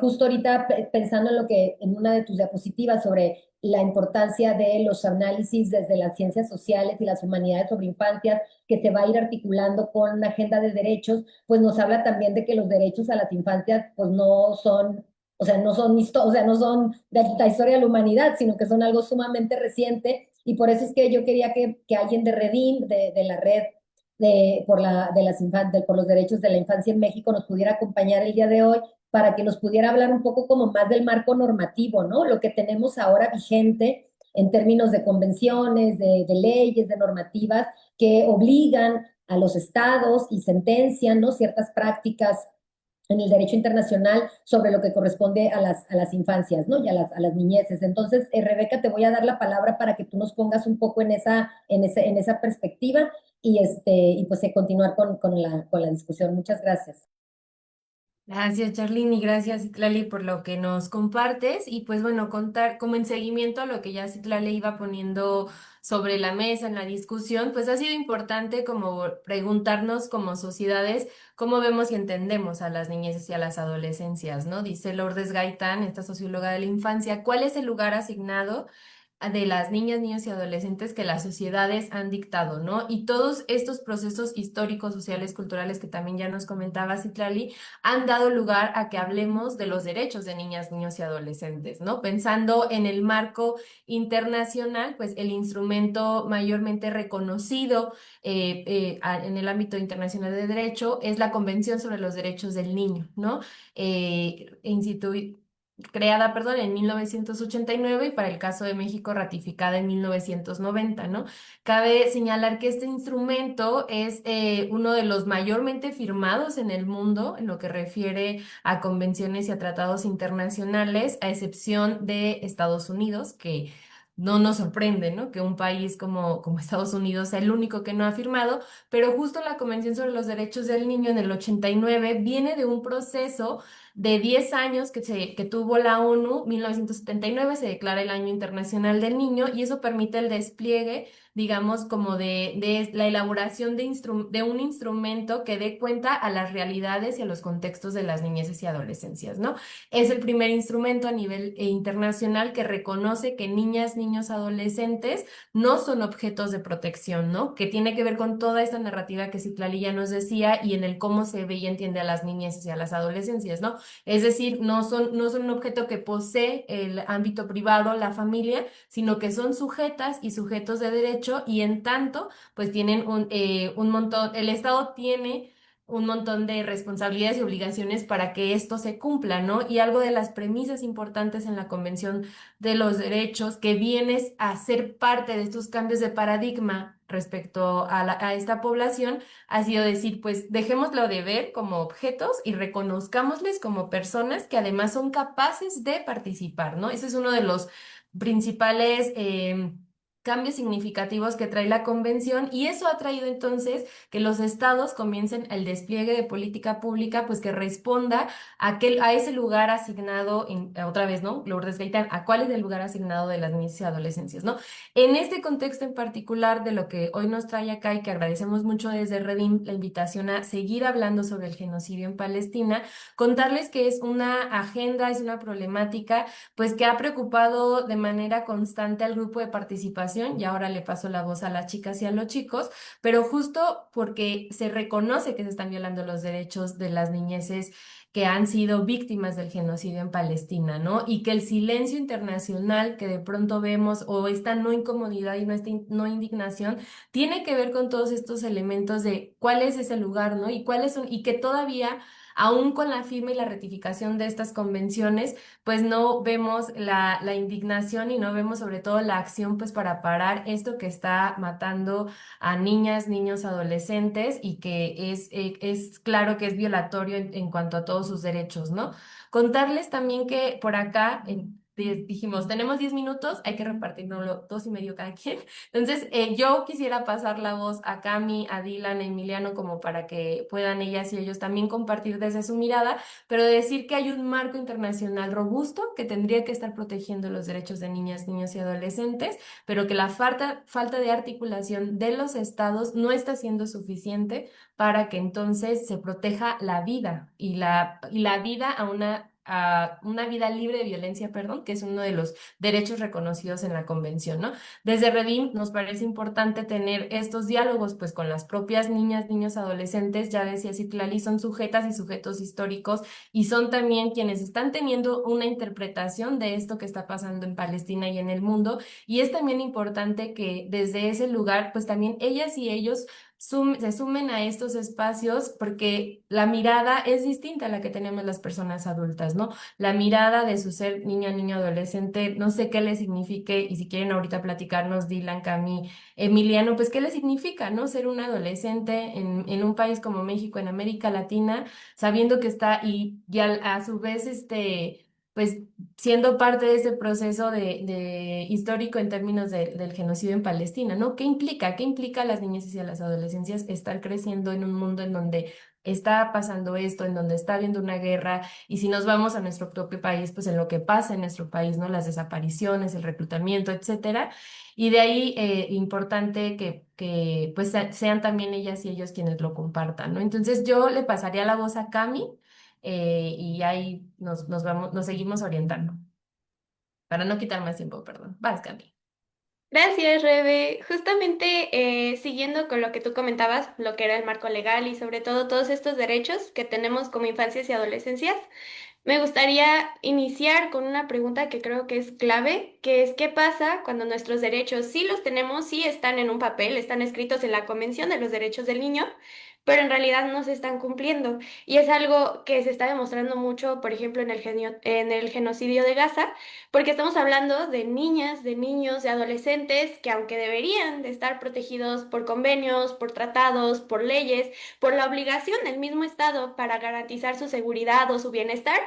justo ahorita pensando en una de tus diapositivas sobre la importancia de los análisis desde las ciencias sociales y las humanidades sobre infancia, que se va a ir articulando con una agenda de derechos, pues nos habla también de que los derechos a las infancias pues no son, o sea, no son de la historia de la humanidad, sino que son algo sumamente reciente, y por eso es que yo quería que alguien de Redim, de la red por los derechos de la infancia en México, nos pudiera acompañar el día de hoy para que nos pudiera hablar un poco como más del marco normativo, ¿no? Lo que tenemos ahora vigente en términos de convenciones, de leyes, de normativas que obligan a los estados y sentencian, ¿no? Ciertas prácticas en el derecho internacional sobre lo que corresponde a las infancias, ¿no? Y a las niñeces. Entonces, Rebeca, te voy a dar la palabra para que tú nos pongas un poco en esa perspectiva y pues continuar con la discusión. Muchas gracias. Gracias, Charlene, y gracias, Citlali, por lo que nos compartes. Y pues bueno, contar como en seguimiento a lo que ya Citlali iba poniendo sobre la mesa en la discusión, pues ha sido importante como preguntarnos como sociedades cómo vemos y entendemos a las niñeces y a las adolescencias, ¿no? Dice Lourdes Gaitán, esta socióloga de la infancia, ¿cuál es el lugar asignado de las niñas, niños y adolescentes que las sociedades han dictado, ¿no? Y todos estos procesos históricos, sociales, culturales que también ya nos comentaba Citlali, han dado lugar a que hablemos de los derechos de niñas, niños y adolescentes, ¿no? Pensando en el marco internacional, pues el instrumento mayormente reconocido en el ámbito internacional de derecho es la Convención sobre los Derechos del Niño, ¿no? Creada, perdón, en 1989 y para el caso de México ratificada en 1990, ¿no? Cabe señalar que este instrumento es uno de los mayormente firmados en el mundo en lo que refiere a convenciones y a tratados internacionales, a excepción de Estados Unidos, que no nos sorprende, ¿no? Que un país como Estados Unidos sea el único que no ha firmado, pero justo la Convención sobre los Derechos del Niño en el 89 viene de un proceso de 10 años que tuvo la ONU. 1979 se declara el Año Internacional del Niño y eso permite el despliegue digamos, como de la elaboración de un instrumento que dé cuenta a las realidades y a los contextos de las niñeces y adolescencias, ¿no? Es el primer instrumento a nivel internacional que reconoce que niñas, niños, adolescentes no son objetos de protección, ¿no? Que tiene que ver con toda esta narrativa que Citlali ya nos decía y en el cómo se ve y entiende a las niñeces y a las adolescencias, ¿no? Es decir, no son un objeto que posee el ámbito privado, la familia, sino que son sujetas y sujetos de derecho y en tanto, pues tienen un montón, el Estado tiene un montón de responsabilidades y obligaciones para que esto se cumpla, ¿no? Y algo de las premisas importantes en la Convención de los Derechos que vienes a ser parte de estos cambios de paradigma respecto a, a esta población ha sido decir, pues dejémoslo de ver como objetos y reconozcámosles como personas que además son capaces de participar, ¿no? Ese es uno de los principales cambios significativos que trae la convención y eso ha traído entonces que los estados comiencen el despliegue de política pública, pues que responda a, a ese lugar asignado, otra vez, ¿no? Lourdes Gaitán, ¿a cuál es el lugar asignado de las niñas y adolescencias, ¿no? En este contexto en particular de lo que hoy nos trae acá y que agradecemos mucho desde Redim la invitación a seguir hablando sobre el genocidio en Palestina, contarles que es una agenda, es una problemática pues que ha preocupado de manera constante al grupo de participación y ahora le paso la voz a las chicas y a los chicos, pero justo porque se reconoce que se están violando los derechos de las niñeces que han sido víctimas del genocidio en Palestina, ¿no? Y que el silencio internacional que de pronto vemos o esta no incomodidad y no esta no indignación tiene que ver con todos estos elementos de cuál es ese lugar, ¿no? Y cuáles son, y que todavía, aún con la firma y la ratificación de estas convenciones, pues no vemos la indignación y no vemos sobre todo la acción pues para parar esto que está matando a niñas, niños, adolescentes y que es claro que es violatorio en cuanto a todos sus derechos, ¿no? Contarles también que por acá dijimos, tenemos 10 minutos, hay que repartirnoslo 2 y medio cada quien. Entonces, yo quisiera pasar la voz a Cami, a Dylan, a Emiliano, como para que puedan ellas y ellos también compartir desde su mirada, pero decir que hay un marco internacional robusto que tendría que estar protegiendo los derechos de niñas, niños y adolescentes, pero que la falta de articulación de los estados no está siendo suficiente para que entonces se proteja la vida y la vida a una vida libre de violencia, perdón, que es uno de los derechos reconocidos en la convención, ¿no? Desde Redim nos parece importante tener estos diálogos pues con las propias niñas, niños, adolescentes, ya decía Citlali, son sujetas y sujetos históricos y son también quienes están teniendo una interpretación de esto que está pasando en Palestina y en el mundo y es también importante que desde ese lugar pues también ellas y ellos se sumen a estos espacios porque la mirada es distinta a la que tenemos las personas adultas, ¿no? La mirada de su ser niña, niño, adolescente, no sé qué le signifique, y si quieren ahorita platicarnos, Dylan, Cami, Emiliano, pues qué le significa, ¿no? Ser un adolescente en un país como México, en América Latina, sabiendo que está y a su vez, pues siendo parte de ese proceso de histórico en términos del genocidio en Palestina, ¿no? ¿Qué implica? ¿Qué implica a las niñas y a las adolescencias estar creciendo en un mundo en donde está pasando esto, en donde está habiendo una guerra? Y si nos vamos a nuestro propio país, pues en lo que pasa en nuestro país, ¿no? Las desapariciones, el reclutamiento, etcétera. Y de ahí importante que pues sean también ellas y ellos quienes lo compartan, ¿no? Entonces yo le pasaría la voz a Cami y ahí nos vamos, nos seguimos orientando. Para no quitar más tiempo, perdón. Vas, Cami. Gracias, Rebe. Justamente siguiendo con lo que tú comentabas, lo que era el marco legal y sobre todo todos estos derechos que tenemos como infancias y adolescencias, me gustaría iniciar con una pregunta que creo que es clave, que es ¿qué pasa cuando nuestros derechos sí los tenemos, sí están en un papel, están escritos en la Convención de los Derechos del Niño, pero en realidad no se están cumpliendo? Y es algo que se está demostrando mucho, por ejemplo, en en el genocidio de Gaza, porque estamos hablando de niñas, de niños, de adolescentes que aunque deberían de estar protegidos por convenios, por tratados, por leyes, por la obligación del mismo Estado para garantizar su seguridad o su bienestar,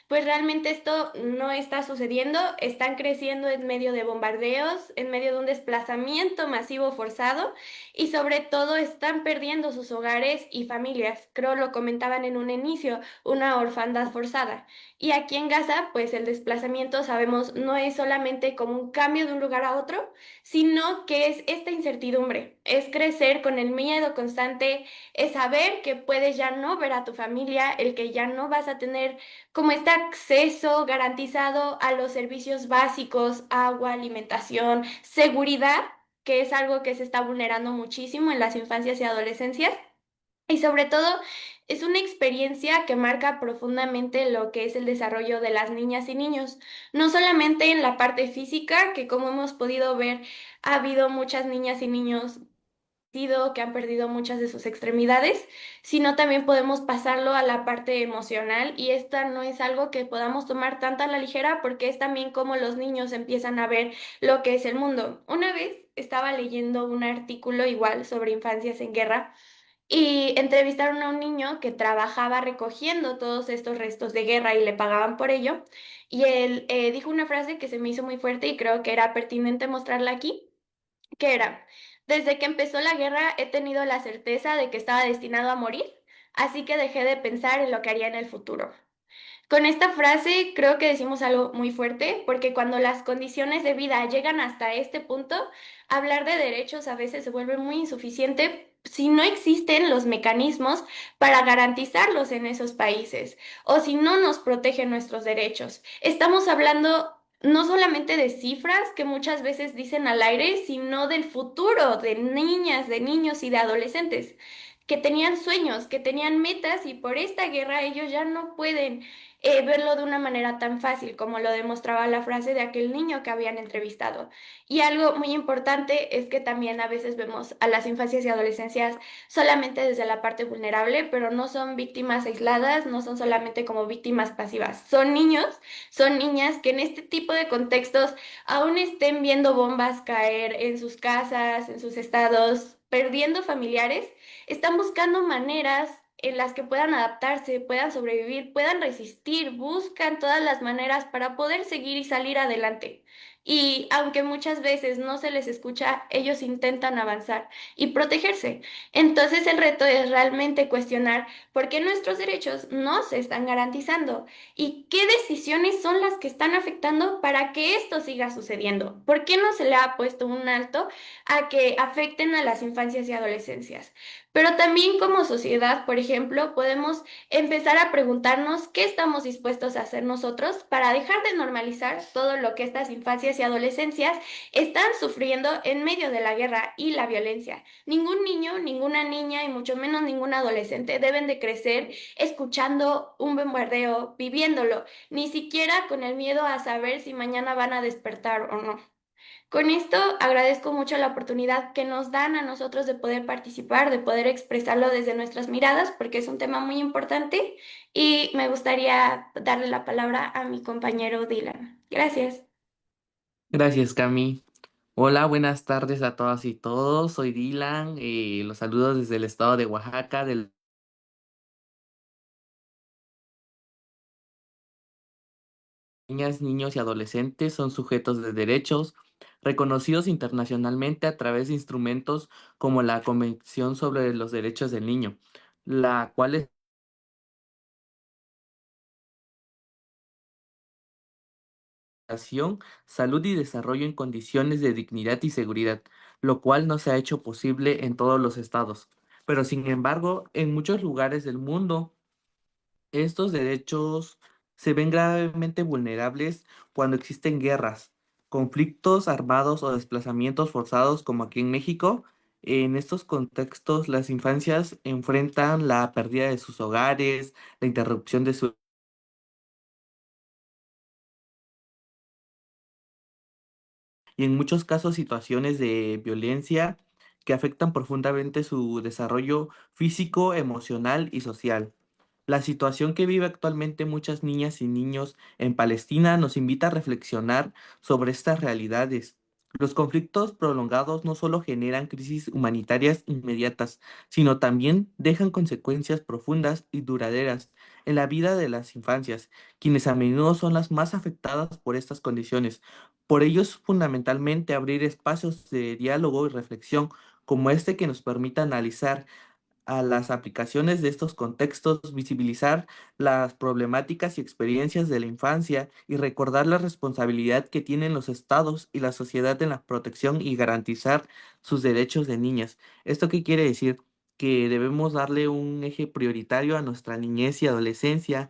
pues realmente esto no está sucediendo, están creciendo en medio de bombardeos, en medio de un desplazamiento masivo forzado y sobre todo están perdiendo sus hogares y familias. Creo lo comentaban en un inicio, una orfandad forzada. Y aquí en Gaza, pues el desplazamiento, sabemos, no es solamente como un cambio de un lugar a otro, sino que es esta incertidumbre, es crecer con el miedo constante, es saber que puedes ya no ver a tu familia, el que ya no vas a tener como este acceso garantizado a los servicios básicos, agua, alimentación, seguridad, que es algo que se está vulnerando muchísimo en las infancias y adolescencias. Y sobre todo, es una experiencia que marca profundamente lo que es el desarrollo de las niñas y niños, no solamente en la parte física, que como hemos podido ver, ha habido muchas niñas y niños que han perdido muchas de sus extremidades, sino también podemos pasarlo a la parte emocional y esta no es algo que podamos tomar tanto a la ligera porque es también como los niños empiezan a ver lo que es el mundo. Una vez estaba leyendo un artículo igual sobre infancias en guerra y entrevistaron a un niño que trabajaba recogiendo todos estos restos de guerra y le pagaban por ello y él dijo una frase que se me hizo muy fuerte y creo que era pertinente mostrarla aquí que era, desde que empezó la guerra he tenido la certeza de que estaba destinado a morir, así que dejé de pensar en lo que haría en el futuro. Con esta frase creo que decimos algo muy fuerte, porque cuando las condiciones de vida llegan hasta este punto, hablar de derechos a veces se vuelve muy insuficiente si no existen los mecanismos para garantizarlos en esos países o si no nos protegen nuestros derechos. Estamos hablando no solamente de cifras que muchas veces dicen al aire, sino del futuro de niñas, de niños y de adolescentes que tenían sueños, que tenían metas y por esta guerra ellos ya no pueden verlo de una manera tan fácil como lo demostraba la frase de aquel niño que habían entrevistado. Y algo muy importante es que también a veces vemos a las infancias y adolescencias solamente desde la parte vulnerable, pero no son víctimas aisladas, no son solamente como víctimas pasivas. Son niños, son niñas que en este tipo de contextos aún estén viendo bombas caer en sus casas, en sus estados, perdiendo familiares, están buscando maneras en las que puedan adaptarse, puedan sobrevivir, puedan resistir, buscan todas las maneras para poder seguir y salir adelante. Y aunque muchas veces no se les escucha, ellos intentan avanzar y protegerse. Entonces el reto es realmente cuestionar por qué nuestros derechos no se están garantizando y qué decisiones son las que están afectando para que esto siga sucediendo. ¿Por qué no se le ha puesto un alto a que afecten a las infancias y adolescencias? Pero también como sociedad, por ejemplo, podemos empezar a preguntarnos qué estamos dispuestos a hacer nosotros para dejar de normalizar todo lo que estas infancias y adolescencias están sufriendo en medio de la guerra y la violencia. Ningún niño, ninguna niña y mucho menos ningún adolescente deben de crecer escuchando un bombardeo, viviéndolo, ni siquiera con el miedo a saber si mañana van a despertar o no. Con esto agradezco mucho la oportunidad que nos dan a nosotros de poder participar, de poder expresarlo desde nuestras miradas, porque es un tema muy importante y me gustaría darle la palabra a mi compañero Dylan. Gracias. Gracias, Cami. Hola, buenas tardes a todas y todos. Soy Dylan. Los saludos desde el estado de Oaxaca. De niñas, niños y adolescentes son sujetos de derechos reconocidos internacionalmente a través de instrumentos como la Convención sobre los Derechos del Niño, la cual es educación, salud y desarrollo en condiciones de dignidad y seguridad, lo cual no se ha hecho posible en todos los estados. Pero sin embargo, en muchos lugares del mundo, estos derechos se ven gravemente vulnerables cuando existen guerras, conflictos armados o desplazamientos forzados como aquí en México. En estos contextos, las infancias enfrentan la pérdida de sus hogares, la interrupción de su y en muchos casos situaciones de violencia que afectan profundamente su desarrollo físico, emocional y social. La situación que vive actualmente muchas niñas y niños en Palestina nos invita a reflexionar sobre estas realidades. Los conflictos prolongados no solo generan crisis humanitarias inmediatas, sino también dejan consecuencias profundas y duraderas en la vida de las infancias, quienes a menudo son las más afectadas por estas condiciones. Por ello es fundamentalmente abrir espacios de diálogo y reflexión como este que nos permita analizar a las aplicaciones de estos contextos, visibilizar las problemáticas y experiencias de la infancia y recordar la responsabilidad que tienen los estados y la sociedad en la protección y garantizar sus derechos de niñas. ¿Esto qué quiere decir? Que debemos darle un eje prioritario a nuestra niñez y adolescencia.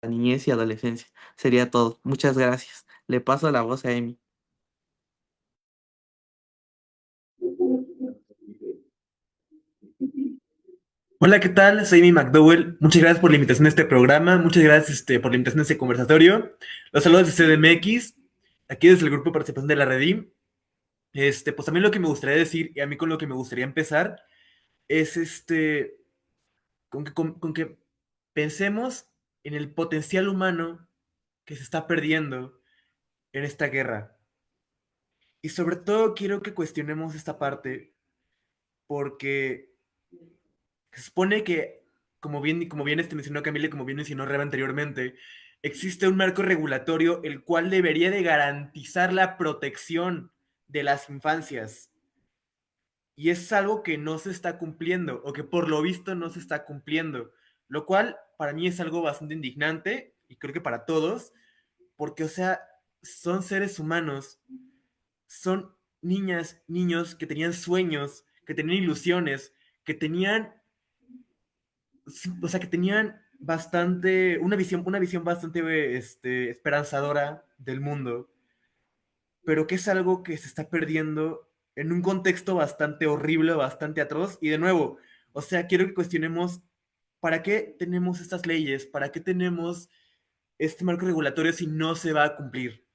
La niñez y adolescencia. Sería todo. Muchas gracias. Le paso la voz a Emi. Hola, ¿qué tal? Soy Amy McDowell. Muchas gracias por la invitación a este programa. Muchas gracias por la invitación a este conversatorio. Los saludos de CDMX, aquí desde el grupo de participación de la Redim. Pues también lo que me gustaría decir, y a mí con lo que me gustaría empezar, es con que pensemos en el potencial humano que se está perdiendo en esta guerra. Y sobre todo quiero que cuestionemos esta parte, porque se supone que, como bien mencionó Camila y como bien mencionó Reba anteriormente, existe un marco regulatorio el cual debería de garantizar la protección de las infancias. Y es algo que no se está cumpliendo, o que por lo visto no se está cumpliendo, lo cual para mí es algo bastante indignante, y creo que para todos, porque, o sea, son seres humanos, son niñas, niños que tenían sueños, que tenían ilusiones, que tenían sí, o sea, que tenían una visión bastante esperanzadora del mundo, pero que es algo que se está perdiendo en un contexto bastante horrible, bastante atroz. Y de nuevo, o sea, quiero que cuestionemos para qué tenemos estas leyes, para qué tenemos este marco regulatorio si no se va a cumplir.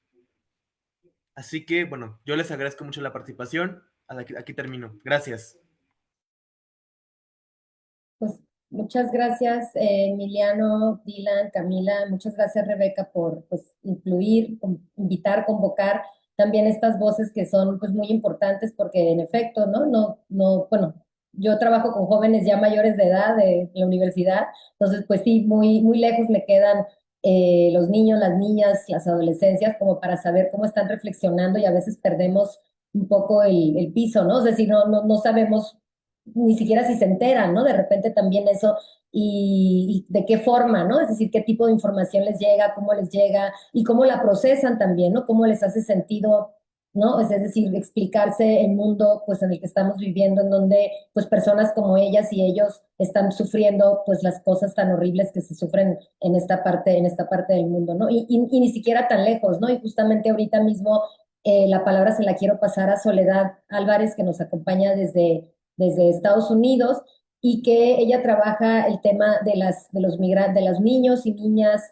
Así que, bueno, yo les agradezco mucho la participación. Aquí termino. Gracias. Pues muchas gracias, Emiliano, Dylan, Camila, muchas gracias, Rebeca, por pues, incluir, invitar, convocar también estas voces que son pues muy importantes porque en efecto, ¿no? Bueno, yo trabajo con jóvenes ya mayores de edad de la universidad, entonces pues sí, muy lejos me quedan los niños, las niñas, las adolescencias, como para saber cómo están reflexionando y a veces perdemos un poco el piso, ¿no? Es decir, no sabemos ni siquiera si se enteran, ¿no? De repente también eso, y de qué forma, ¿no? Es decir, qué tipo de información les llega y cómo la procesan también, ¿no? Cómo les hace sentido, ¿no? Es decir, explicarse el mundo, pues, en el que estamos viviendo, en donde, pues, personas como ellas y ellos están sufriendo, pues, las cosas tan horribles que se sufren en esta parte del mundo, ¿no? Y ni siquiera tan lejos, ¿no? Y justamente ahorita mismo la palabra se la quiero pasar a Soledad Álvarez, que nos acompaña desde Estados Unidos y que ella trabaja el tema de los niños y niñas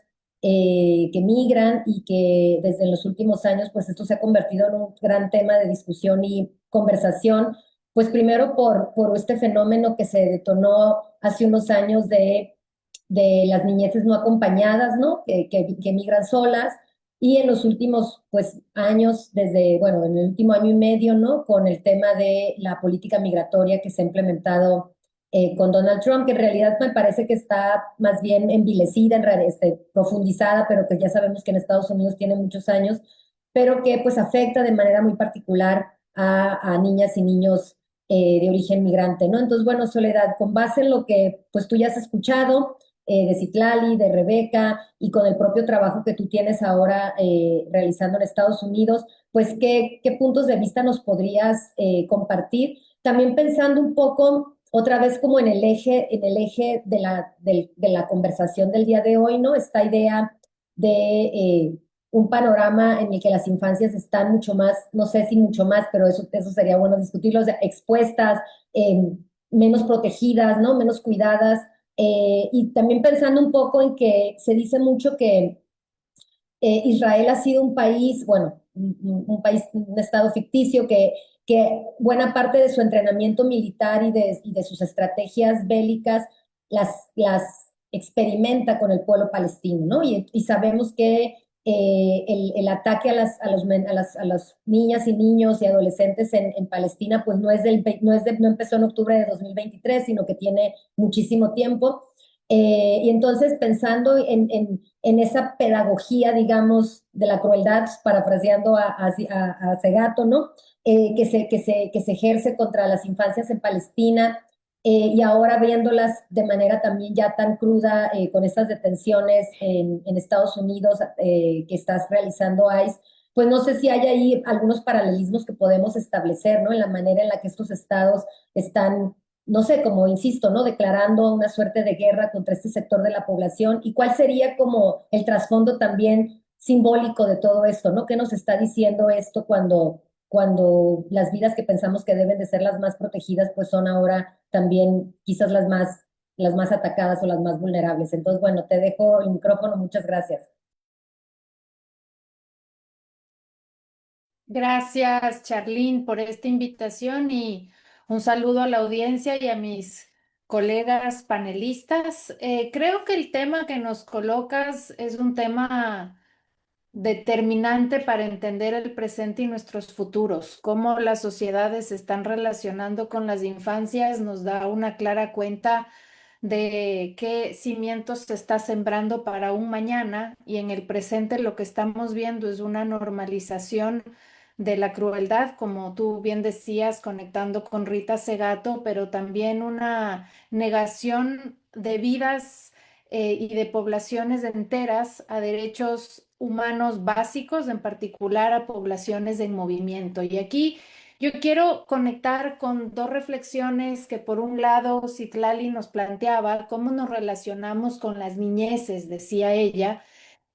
que migran y que desde los últimos años, pues esto se ha convertido en un gran tema de discusión y conversación, pues primero por este fenómeno que se detonó hace unos años de las niñeces no acompañadas, ¿no? Que migran solas, y en los últimos, pues, años, bueno, en el último año y medio, ¿no? Con el tema de la política migratoria que se ha implementado con Donald Trump, que en realidad me parece que está más bien envilecida, profundizada, pero que ya sabemos que en Estados Unidos tiene muchos años, pero que pues afecta de manera muy particular a niñas y niños de origen migrante, ¿no? Entonces, bueno, Soledad, con base en lo que pues tú ya has escuchado, de Citlali, de Rebeca, y con el propio trabajo que tú tienes ahora realizando en Estados Unidos, pues qué puntos de vista nos podrías compartir. También pensando un poco otra vez como en el eje de la conversación del día de hoy, ¿no? Esta idea de un panorama en el que las infancias están mucho más, no sé si mucho más, pero eso sería bueno discutirlo, o sea, expuestas, menos protegidas, ¿no? Menos cuidadas, y también pensando un poco en que se dice mucho que Israel ha sido un país, bueno, un país, un estado ficticio que buena parte de su entrenamiento militar y de sus estrategias bélicas las experimenta con el pueblo palestino, ¿no? Y sabemos que el ataque a las niñas y niños y adolescentes en Palestina, pues no empezó en octubre de 2023, sino que tiene muchísimo tiempo. Y entonces pensando en esa pedagogía, digamos, de la crueldad, parafraseando a Segato, ¿no? Que se ejerce contra las infancias en Palestina, y ahora viéndolas de manera también ya tan cruda, con estas detenciones en Estados Unidos, que estás realizando, ICE, pues no sé si hay ahí algunos paralelismos que podemos establecer, ¿no? En la manera en la que estos estados están, no sé, como insisto, ¿no? Declarando una suerte de guerra contra este sector de la población, y cuál sería como el trasfondo también simbólico de todo esto, ¿no? ¿Qué nos está diciendo esto cuando las vidas que pensamos que deben de ser las más protegidas, pues son ahora también quizás las más atacadas o las más vulnerables? Entonces, bueno, te dejo el micrófono. Muchas gracias. Gracias, Charlene, por esta invitación y un saludo a la audiencia y a mis colegas panelistas. Creo que el tema que nos colocas es un tema determinante para entender el presente y nuestros futuros. Cómo las sociedades se están relacionando con las infancias nos da una clara cuenta de qué cimientos se está sembrando para un mañana, y en el presente lo que estamos viendo es una normalización de la crueldad, como tú bien decías, conectando con Rita Segato, pero también una negación de vidas y de poblaciones enteras a derechos humanos básicos, en particular a poblaciones en movimiento. Y aquí yo quiero conectar con dos reflexiones que, por un lado, Citlali nos planteaba: cómo nos relacionamos con las niñeces, decía ella,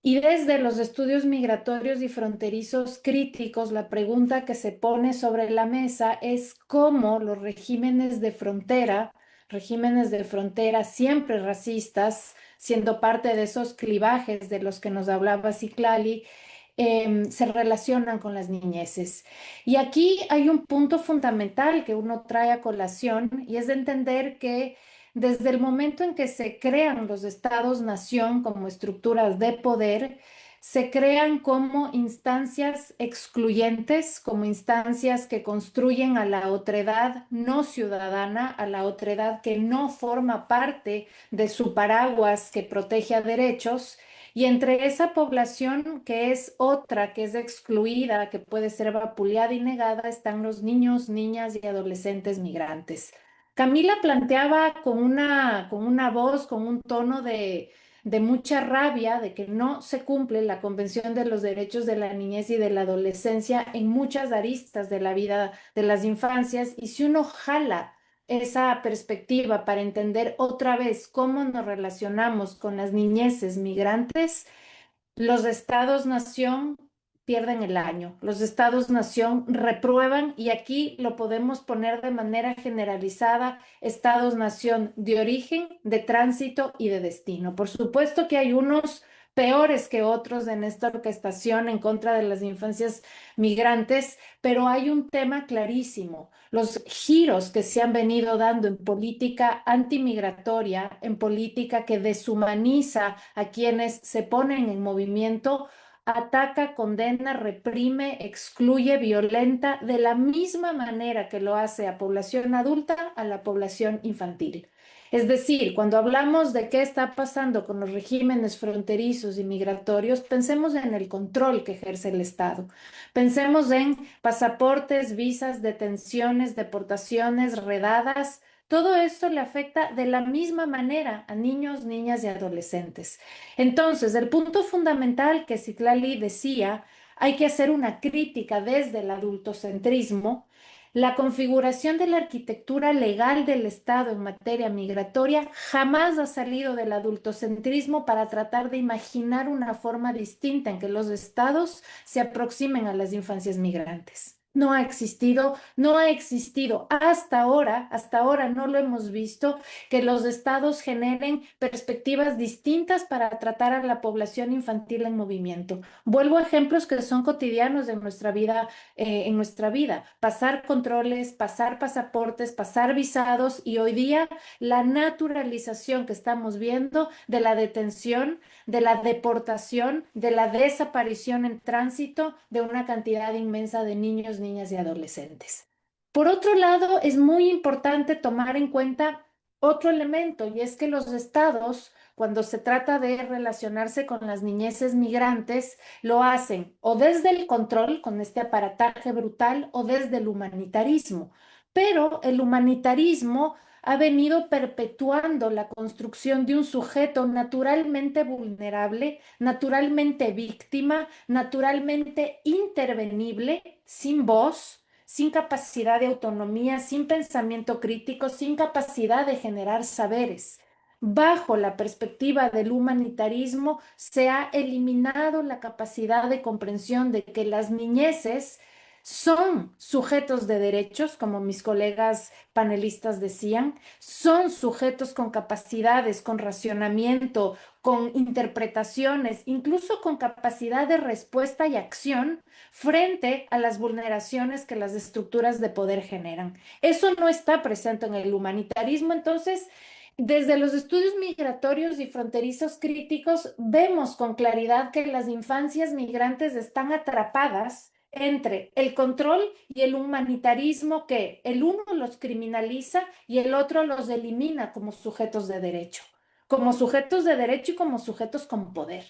y desde los estudios migratorios y fronterizos críticos, la pregunta que se pone sobre la mesa es cómo los regímenes de frontera siempre racistas, siendo parte de esos clivajes de los que nos hablaba Citlali, se relacionan con las niñeces. Y aquí hay un punto fundamental que uno trae a colación, y es de entender que desde el momento en que se crean los estados-nación como estructuras de poder, se crean como instancias excluyentes, como instancias que construyen a la otredad no ciudadana, a la otredad que no forma parte de su paraguas que protege a derechos. Y entre esa población que es otra, que es excluida, que puede ser vapuleada y negada, están los niños, niñas y adolescentes migrantes. Camila planteaba con una voz, con un tono de mucha rabia de que no se cumple la Convención de los Derechos de la Niñez y de la Adolescencia en muchas aristas de la vida de las infancias. Y si uno jala esa perspectiva para entender otra vez cómo nos relacionamos con las niñeces migrantes, los estados-nación pierden el año, los estados-nación reprueban, y aquí lo podemos poner de manera generalizada: estados-nación de origen, de tránsito y de destino. Por supuesto que hay unos peores que otros en esta orquestación en contra de las infancias migrantes, pero hay un tema clarísimo: los giros que se han venido dando en política antimigratoria, en política que deshumaniza a quienes se ponen en movimiento, ataca, condena, reprime, excluye, violenta, de la misma manera que lo hace a población adulta, a la población infantil. Es decir, cuando hablamos de qué está pasando con los regímenes fronterizos y migratorios, pensemos en el control que ejerce el Estado. Pensemos en pasaportes, visas, detenciones, deportaciones, redadas. Todo esto le afecta de la misma manera a niños, niñas y adolescentes. Entonces, el punto fundamental que Citlali decía: hay que hacer una crítica desde el adultocentrismo. La configuración de la arquitectura legal del Estado en materia migratoria jamás ha salido del adultocentrismo para tratar de imaginar una forma distinta en que los estados se aproximen a las infancias migrantes. No ha existido, no ha existido hasta ahora no lo hemos visto, que los estados generen perspectivas distintas para tratar a la población infantil en movimiento. Vuelvo a ejemplos que son cotidianos de nuestra vida, en nuestra vida. Pasar controles, pasar pasaportes, pasar visados y hoy día la naturalización que estamos viendo de la detención, de la deportación, de la desaparición en tránsito de una cantidad inmensa de niños, niñas y adolescentes. Por otro lado, es muy importante tomar en cuenta otro elemento, y es que los estados, cuando se trata de relacionarse con las niñeces migrantes, lo hacen o desde el control, con este aparataje brutal, o desde el humanitarismo. Pero el humanitarismo ha venido perpetuando la construcción de un sujeto naturalmente vulnerable, naturalmente víctima, naturalmente intervenible, sin voz, sin capacidad de autonomía, sin pensamiento crítico, sin capacidad de generar saberes. Bajo la perspectiva del humanitarismo, se ha eliminado la capacidad de comprensión de que las niñeces son sujetos de derechos, como mis colegas panelistas decían, son sujetos con capacidades, con racionamiento, con interpretaciones, incluso con capacidad de respuesta y acción frente a las vulneraciones que las estructuras de poder generan. Eso no está presente en el humanitarismo, entonces. Desde los estudios migratorios y fronterizos críticos, vemos con claridad que las infancias migrantes están atrapadas entre el control y el humanitarismo, que el uno los criminaliza y el otro los elimina como sujetos de derecho, y como sujetos con poder.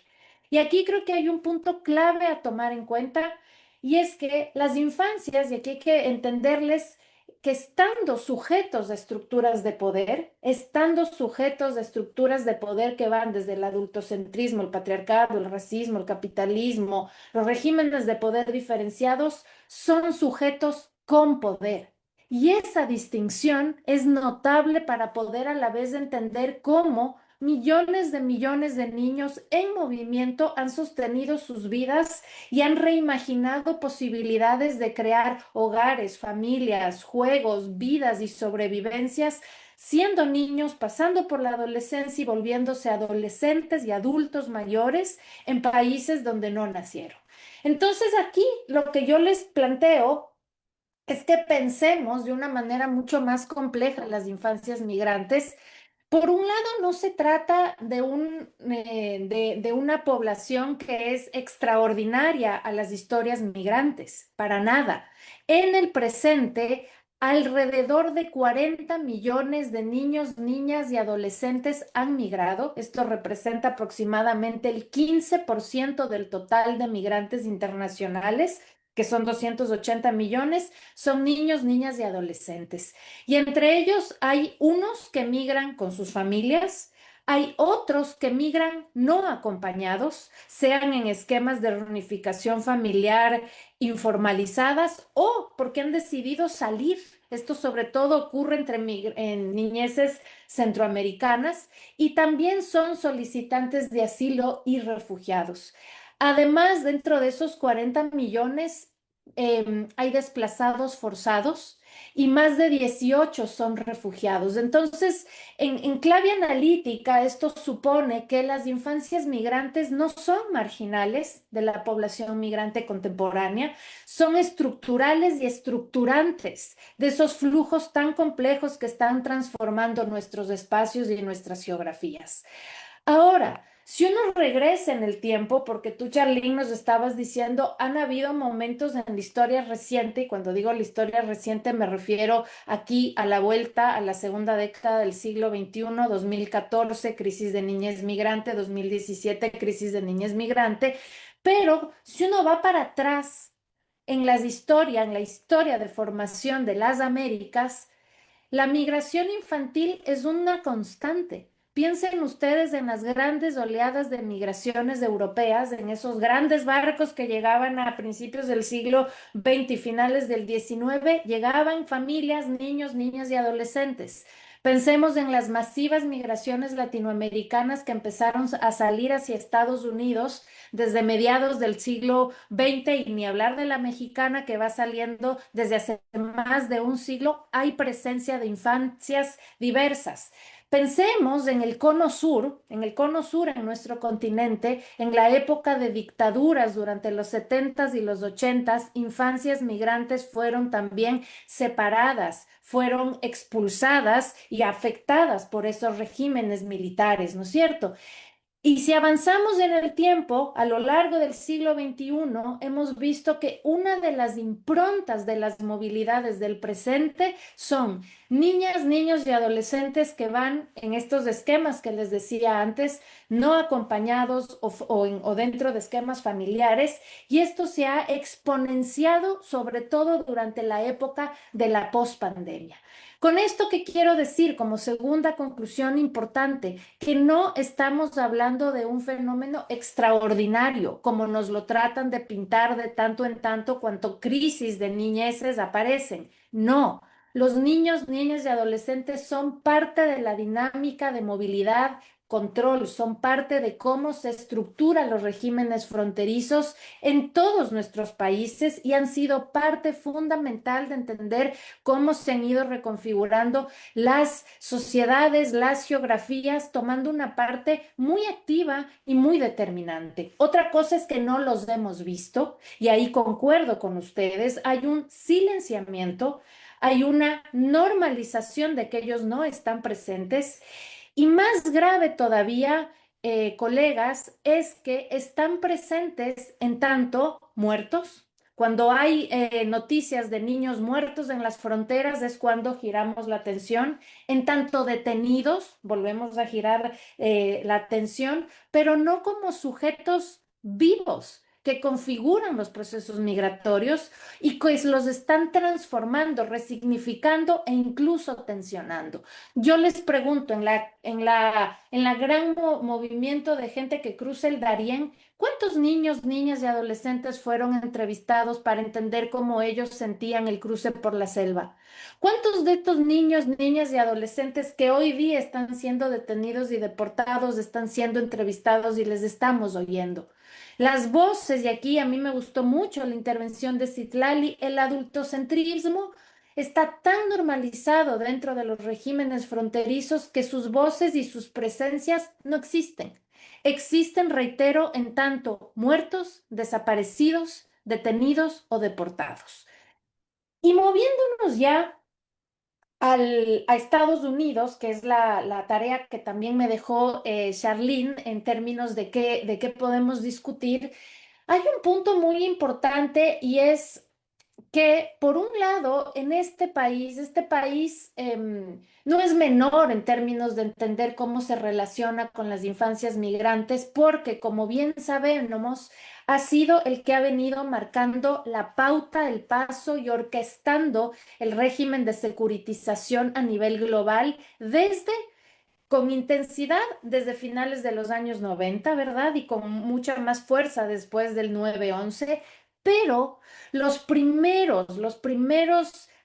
Y aquí creo que hay un punto clave a tomar en cuenta, y es que las infancias, y aquí hay que entenderles que estando sujetos a estructuras de poder, estando sujetos a estructuras de poder que van desde el adultocentrismo, el patriarcado, el racismo, el capitalismo, los regímenes de poder diferenciados, son sujetos con poder. Y esa distinción es notable para poder a la vez entender cómo millones de niños en movimiento han sostenido sus vidas y han reimaginado posibilidades de crear hogares, familias, juegos, vidas y sobrevivencias, siendo niños, pasando por la adolescencia y volviéndose adolescentes y adultos mayores en países donde no nacieron. Entonces aquí lo que yo les planteo es que pensemos de una manera mucho más compleja las infancias migrantes. Por un lado, no se trata de una población que es extraordinaria a las historias migrantes, para nada. En el presente, alrededor de 40 millones de niños, niñas y adolescentes han migrado. Esto representa aproximadamente el 15% del total de migrantes internacionales, que son 280 millones, son niños, niñas y adolescentes. Y entre ellos hay unos que migran con sus familias, hay otros que migran no acompañados, sean en esquemas de reunificación familiar informalizadas o porque han decidido salir. Esto sobre todo ocurre en niñeces centroamericanas, y también son solicitantes de asilo y refugiados. Además, dentro de esos 40 millones, hay desplazados forzados y más de 18 son refugiados. Entonces, en clave analítica, esto supone que las infancias migrantes no son marginales de la población migrante contemporánea, son estructurales y estructurantes de esos flujos tan complejos que están transformando nuestros espacios y nuestras geografías. Ahora, si uno regresa en el tiempo, porque tú, Charlene, nos estabas diciendo, han habido momentos en la historia reciente, y cuando digo la historia reciente me refiero aquí a la vuelta a la segunda década del siglo XXI, 2014, crisis de niñez migrante, 2017, crisis de niñez migrante, pero si uno va para atrás en la historia de formación de las Américas, la migración infantil es una constante. Piensen ustedes en las grandes oleadas de migraciones europeas, en esos grandes barcos que llegaban a principios del siglo XX y finales del XIX, llegaban familias, niños, niñas y adolescentes. Pensemos en las masivas migraciones latinoamericanas que empezaron a salir hacia Estados Unidos desde mediados del siglo XX y ni hablar de la mexicana que va saliendo desde hace más de un siglo. Hay presencia de infancias diversas. Pensemos en el cono sur, en nuestro continente, en la época de dictaduras durante los 70s y los 80s, infancias migrantes fueron también separadas, fueron expulsadas y afectadas por esos regímenes militares, ¿no es cierto? Y si avanzamos en el tiempo, a lo largo del siglo XXI, hemos visto que una de las improntas de las movilidades del presente son niñas, niños y adolescentes que van en estos esquemas que les decía antes, no acompañados o dentro de esquemas familiares, y esto se ha exponenciado sobre todo durante la época de la pospandemia. Con esto, ¿qué quiero decir como segunda conclusión importante? Que no estamos hablando de un fenómeno extraordinario, como nos lo tratan de pintar de tanto en tanto cuando crisis de niñeces aparecen. No, los niños, niñas y adolescentes son parte de la dinámica de movilidad, control, son parte de cómo se estructuran los regímenes fronterizos en todos nuestros países y han sido parte fundamental de entender cómo se han ido reconfigurando las sociedades, las geografías, tomando una parte muy activa y muy determinante. Otra cosa es que no los hemos visto, y ahí concuerdo con ustedes, hay un silenciamiento, hay una normalización de que ellos no están presentes, y más grave todavía, colegas, es que están presentes en tanto muertos. Cuando hay noticias de niños muertos en las fronteras es cuando giramos la atención. En tanto detenidos, volvemos a girar la atención, pero no como sujetos vivos que configuran los procesos migratorios y que los están transformando, resignificando e incluso tensionando. Yo les pregunto, en la gran movimiento de gente que cruza el Darién, ¿cuántos niños, niñas y adolescentes fueron entrevistados para entender cómo ellos sentían el cruce por la selva? ¿Cuántos de estos niños, niñas y adolescentes que hoy día están siendo detenidos y deportados, están siendo entrevistados y les estamos oyendo? Las voces, y aquí a mí me gustó mucho la intervención de Citlali, el adultocentrismo está tan normalizado dentro de los regímenes fronterizos que sus voces y sus presencias no existen. Existen, reitero, en tanto muertos, desaparecidos, detenidos o deportados. Y moviéndonos ya a Estados Unidos, que es la tarea que también me dejó Charlene en términos de qué podemos discutir, hay un punto muy importante y es que por un lado, en este país no es menor en términos de entender cómo se relaciona con las infancias migrantes, porque como bien sabemos, ha sido el que ha venido marcando la pauta, el paso y orquestando el régimen de securitización a nivel global con intensidad desde finales de los años 90, ¿verdad? Y con mucha más fuerza después del 9/11, pero los primeros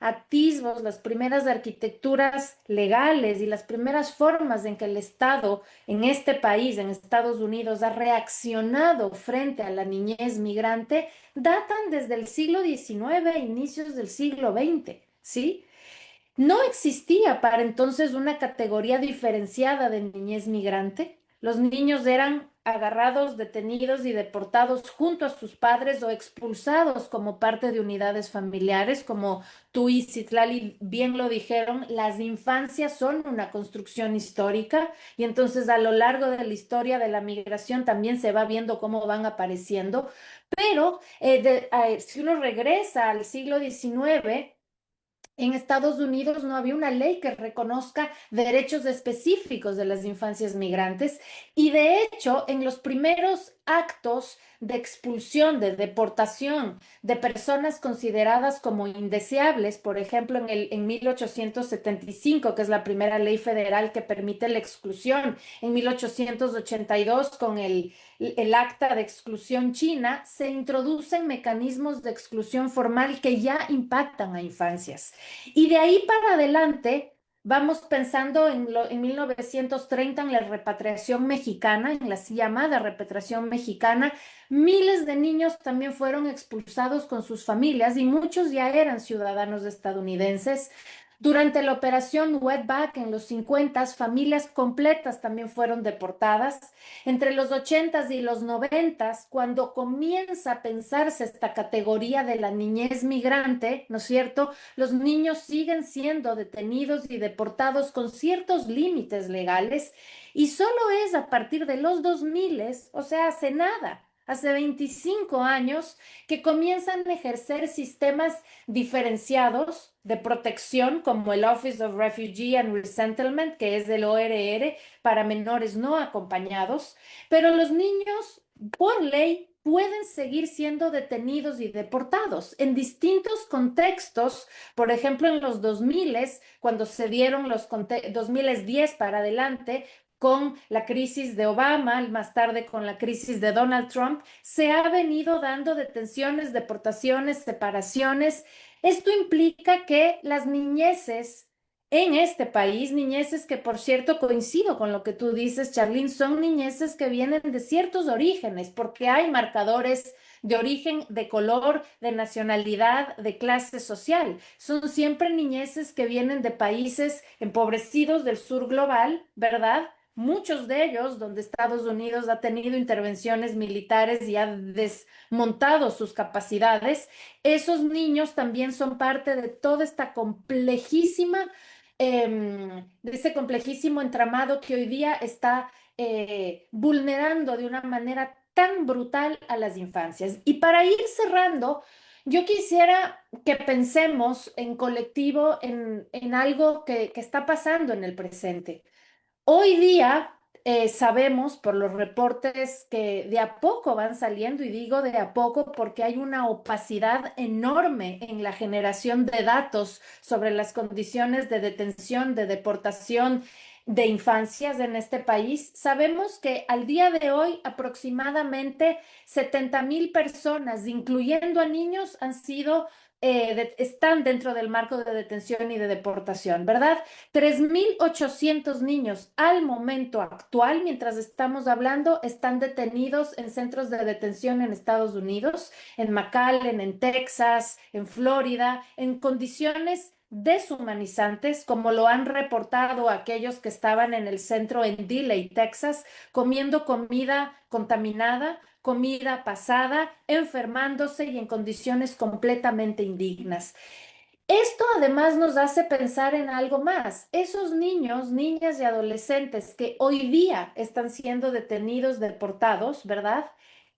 atisbos, las primeras arquitecturas legales y las primeras formas en que el Estado en este país, en Estados Unidos, ha reaccionado frente a la niñez migrante, datan desde el siglo XIX e inicios del siglo XX, ¿sí? No existía para entonces una categoría diferenciada de niñez migrante. Los niños eran agarrados, detenidos y deportados junto a sus padres o expulsados como parte de unidades familiares, como tú y Citlali bien lo dijeron, las infancias son una construcción histórica y entonces a lo largo de la historia de la migración también se va viendo cómo van apareciendo, pero si uno regresa al siglo XIX, en Estados Unidos no había una ley que reconozca derechos específicos de las infancias migrantes y de hecho en los primeros actos de expulsión, de deportación de personas consideradas como indeseables, por ejemplo en 1875, que es la primera ley federal que permite la exclusión, en 1882 con el acta de exclusión china, se introducen mecanismos de exclusión formal que ya impactan a infancias. Y de ahí para adelante Vamos pensando en 1930 en la repatriación mexicana, en la así llamada repatriación mexicana. Miles de niños también fueron expulsados con sus familias y muchos ya eran ciudadanos estadounidenses. Durante la operación Wetback en los 50, familias completas también fueron deportadas. Entre los 80 y los 90, cuando comienza a pensarse esta categoría de la niñez migrante, ¿no es cierto? Los niños siguen siendo detenidos y deportados con ciertos límites legales y solo es a partir de los 2000, o sea, hace nada, hace 25 años, que comienzan a ejercer sistemas diferenciados de protección como el Office of Refugee and Resettlement, que es del ORR, para menores no acompañados, pero los niños, por ley, pueden seguir siendo detenidos y deportados en distintos contextos. Por ejemplo, en los 2000, cuando se dieron los 2010 para adelante, con la crisis de Obama, más tarde con la crisis de Donald Trump, se ha venido dando detenciones, deportaciones, separaciones. Esto implica que las niñeces en este país, niñeces que por cierto coincido con lo que tú dices, Charlene, son niñeces que vienen de ciertos orígenes, porque hay marcadores de origen, de color, de nacionalidad, de clase social. Son siempre niñeces que vienen de países empobrecidos del sur global, ¿verdad? Muchos de ellos donde Estados Unidos ha tenido intervenciones militares y ha desmontado sus capacidades. Esos niños también son parte de toda esta complejísima, de ese complejísimo entramado que hoy día está vulnerando de una manera tan brutal a las infancias. Y para ir cerrando, yo quisiera que pensemos en colectivo en algo que está pasando en el presente. Hoy día sabemos por los reportes que de a poco van saliendo, y digo de a poco porque hay una opacidad enorme en la generación de datos sobre las condiciones de detención, de deportación de infancias en este país. Sabemos que al día de hoy aproximadamente 70,000 personas, incluyendo a niños, están dentro del marco de detención y de deportación, ¿verdad? 3,800 niños al momento actual, mientras estamos hablando, están detenidos en centros de detención en Estados Unidos, en McAllen, en Texas, en Florida, en condiciones deshumanizantes, como lo han reportado aquellos que estaban en el centro en Dilley, Texas, comiendo comida contaminada, comida pasada, enfermándose y en condiciones completamente indignas. Esto además nos hace pensar en algo más. Esos niños, niñas y adolescentes que hoy día están siendo detenidos, deportados, ¿verdad?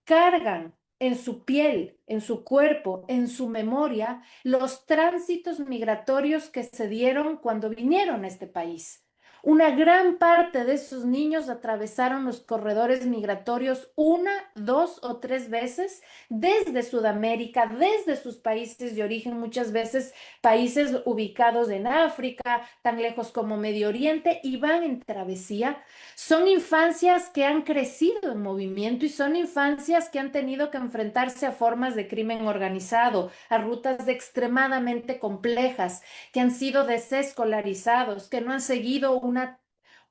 Cargan en su piel, en su cuerpo, en su memoria, los tránsitos migratorios que se dieron cuando vinieron a este país. Una gran parte de esos niños atravesaron los corredores migratorios una, dos o tres veces desde Sudamérica, desde sus países de origen, muchas veces países ubicados en África, tan lejos como Medio Oriente, y van en travesía. Son infancias que han crecido en movimiento y son infancias que han tenido que enfrentarse a formas de crimen organizado, a rutas extremadamente complejas, que han sido desescolarizados, que no han seguido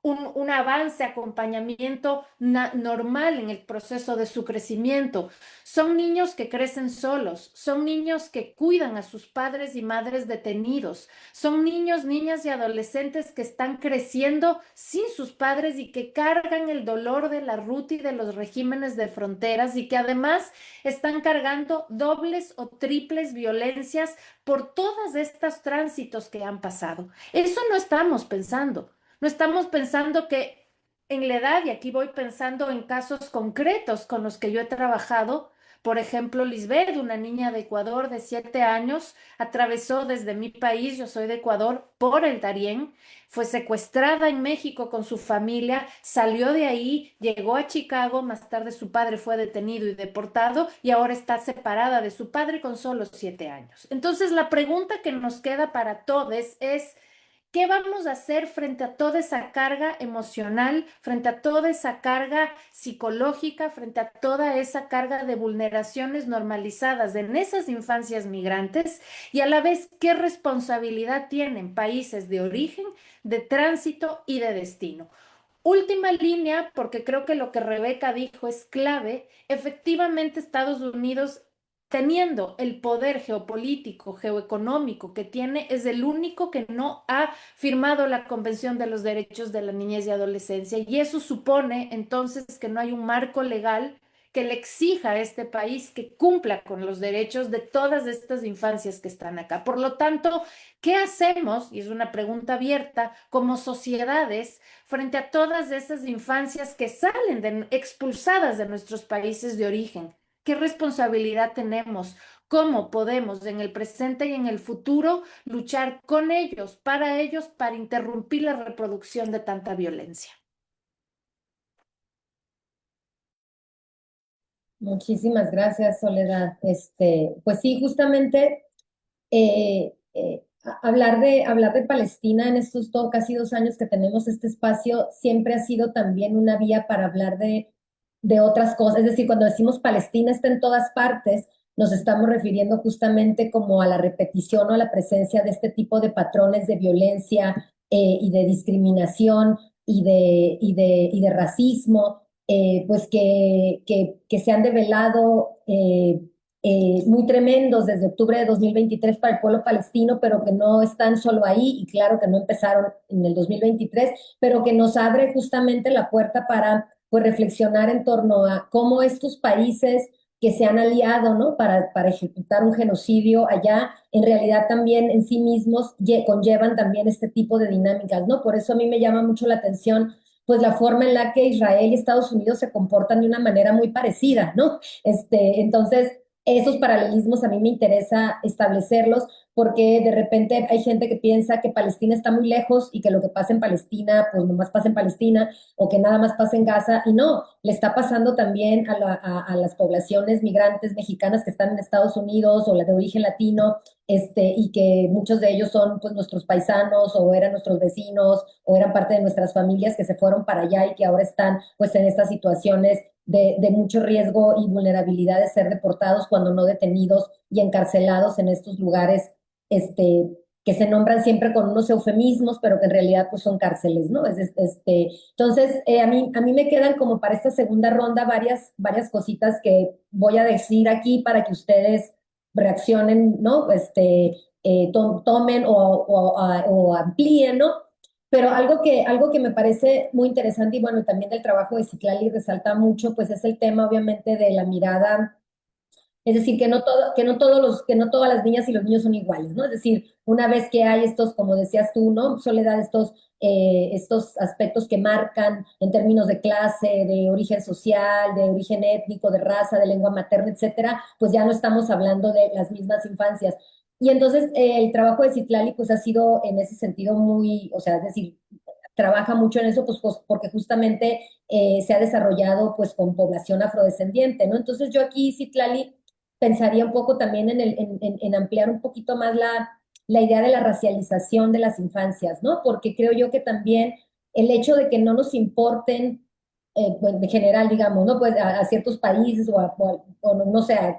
un avance, acompañamiento normal en el proceso de su crecimiento. Son niños que crecen solos, son niños que cuidan a sus padres y madres detenidos, son niños, niñas y adolescentes que están creciendo sin sus padres y que cargan el dolor de la ruta y de los regímenes de fronteras y que además están cargando dobles o triples violencias por todos estos tránsitos que han pasado. Eso no estamos pensando. No estamos pensando que en la edad, y aquí voy pensando en casos concretos con los que yo he trabajado, por ejemplo, Lisbeth, una niña de Ecuador de 7 años, atravesó desde mi país, yo soy de Ecuador, por el Darién, fue secuestrada en México con su familia, salió de ahí, llegó a Chicago, más tarde su padre fue detenido y deportado y ahora está separada de su padre con solo 7 años. Entonces, la pregunta que nos queda para todos es, ¿Qué vamos a hacer frente a toda esa carga emocional, frente a toda esa carga psicológica, frente a toda esa carga de vulneraciones normalizadas en esas infancias migrantes? Y a la vez, ¿qué responsabilidad tienen países de origen, de tránsito y de destino? Última línea, porque creo que lo que Rebeca dijo es clave. Efectivamente, Estados Unidos, teniendo el poder geopolítico, geoeconómico que tiene, es el único que no ha firmado la Convención de los Derechos de la Niñez y Adolescencia. Y eso supone entonces que no hay un marco legal que le exija a este país que cumpla con los derechos de todas estas infancias que están acá. Por lo tanto, ¿qué hacemos? Y es una pregunta abierta, como sociedades frente a todas esas infancias que salen expulsadas de nuestros países de origen. ¿Qué responsabilidad tenemos? ¿Cómo podemos en el presente y en el futuro luchar con ellos, para interrumpir la reproducción de tanta violencia? Muchísimas gracias, Soledad. Pues sí, justamente hablar de Palestina en estos casi 2 años que tenemos este espacio siempre ha sido también una vía para hablar de otras cosas. Es decir, cuando decimos Palestina está en todas partes, nos estamos refiriendo justamente como a la repetición o a la presencia de este tipo de patrones de violencia y de discriminación y de racismo, pues que se han develado muy tremendos desde octubre de 2023 para el pueblo palestino, pero que no están solo ahí, y claro que no empezaron en el 2023, pero que nos abre justamente la puerta para pues, reflexionar en torno a cómo estos países que se han aliado, ¿no? Para ejecutar un genocidio allá, en realidad también en sí mismos conllevan también este tipo de dinámicas, ¿no? Por eso a mí me llama mucho la atención pues la forma en la que Israel y Estados Unidos se comportan de una manera muy parecida, ¿no? Entonces, esos paralelismos a mí me interesa establecerlos porque de repente hay gente que piensa que Palestina está muy lejos y que lo que pasa en Palestina, pues nomás pasa en Palestina o que nada más pasa en Gaza. Y no, le está pasando también a las poblaciones migrantes mexicanas que están en Estados Unidos o la de origen latino, y que muchos de ellos son pues nuestros paisanos o eran nuestros vecinos o eran parte de nuestras familias que se fueron para allá y que ahora están pues en estas situaciones de mucho riesgo y vulnerabilidad de ser deportados cuando no detenidos y encarcelados en estos lugares que se nombran siempre con unos eufemismos, pero que en realidad pues son cárceles, ¿no? Entonces, a mí me quedan como para esta segunda ronda varias cositas que voy a decir aquí para que ustedes reaccionen, ¿no? Tomen o amplíen, ¿no? Pero algo que me parece muy interesante y bueno, también del trabajo de Citlali resalta mucho, pues es el tema obviamente de la mirada, es decir, que no todas las niñas y los niños son iguales, ¿no? Es decir, una vez que hay estos, como decías tú, ¿no? Soledad, estos aspectos que marcan en términos de clase, de origen social, de origen étnico, de raza, de lengua materna, etcétera, pues ya no estamos hablando de las mismas infancias. Y entonces el trabajo de Citlali pues ha sido en ese sentido muy, o sea, es decir, trabaja mucho en eso pues porque justamente se ha desarrollado pues con población afrodescendiente, ¿no? Entonces yo aquí, Citlali, pensaría un poco también en ampliar un poquito más la idea de la racialización de las infancias, ¿no? Porque creo yo que también el hecho de que no nos importen, pues, en general, digamos, ¿no? Pues a ciertos países o no sé, a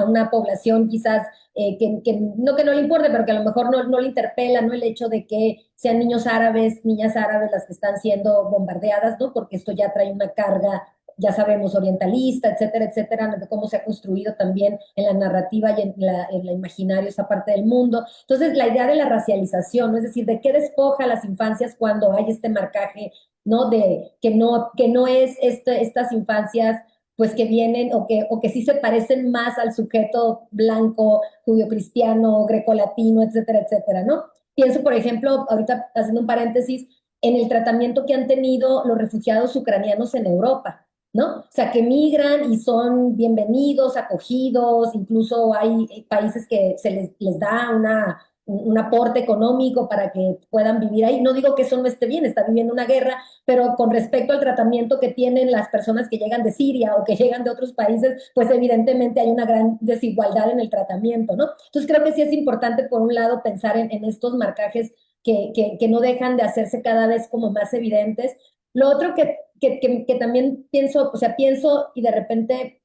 una población quizás que no le importe, pero que a lo mejor no le interpela, ¿no? El hecho de que sean niños árabes, niñas árabes las que están siendo bombardeadas, ¿no? Porque esto ya trae una carga, ya sabemos, orientalista, etcétera, de cómo se ha construido también en la narrativa y en la imaginario esa parte del mundo. Entonces, la idea de la racialización, ¿no? Es decir, de qué despoja las infancias cuando hay este marcaje, ¿no? De que no es estas infancias pues que vienen o que sí se parecen más al sujeto blanco, judio-cristiano, grecolatino, etcétera, ¿no? Pienso, por ejemplo, ahorita haciendo un paréntesis, en el tratamiento que han tenido los refugiados ucranianos en Europa, ¿no? O sea, que migran y son bienvenidos, acogidos, incluso hay países que les da un aporte económico para que puedan vivir ahí. No digo que eso no esté bien, está viviendo una guerra, pero con respecto al tratamiento que tienen las personas que llegan de Siria o que llegan de otros países, pues evidentemente hay una gran desigualdad en el tratamiento, ¿no? Entonces creo que sí es importante, por un lado, pensar en estos marcajes que no dejan de hacerse cada vez como más evidentes. Lo otro que también pienso, o sea, pienso y de repente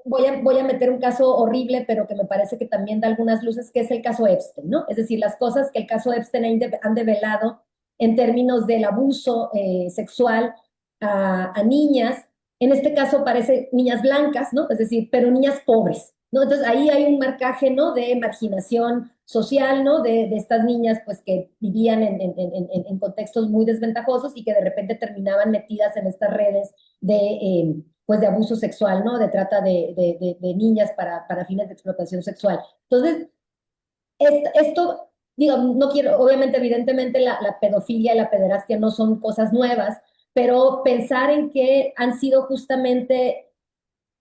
voy a meter un caso horrible, pero que me parece que también da algunas luces, que es el caso Epstein, ¿no? Es decir, las cosas que el caso Epstein han develado en términos del abuso sexual a niñas, en este caso parece niñas blancas, ¿no? Es decir, pero niñas pobres, ¿no? Entonces ahí hay un marcaje, ¿no? De marginación social, ¿no? De estas niñas, pues, que vivían en contextos muy desventajosos y que de repente terminaban metidas en estas redes pues de abuso sexual, ¿no? De trata de niñas para fines de explotación sexual. Entonces, esto, digo, no quiero, obviamente, evidentemente, la pedofilia y la pederastia no son cosas nuevas, pero pensar en que han sido justamente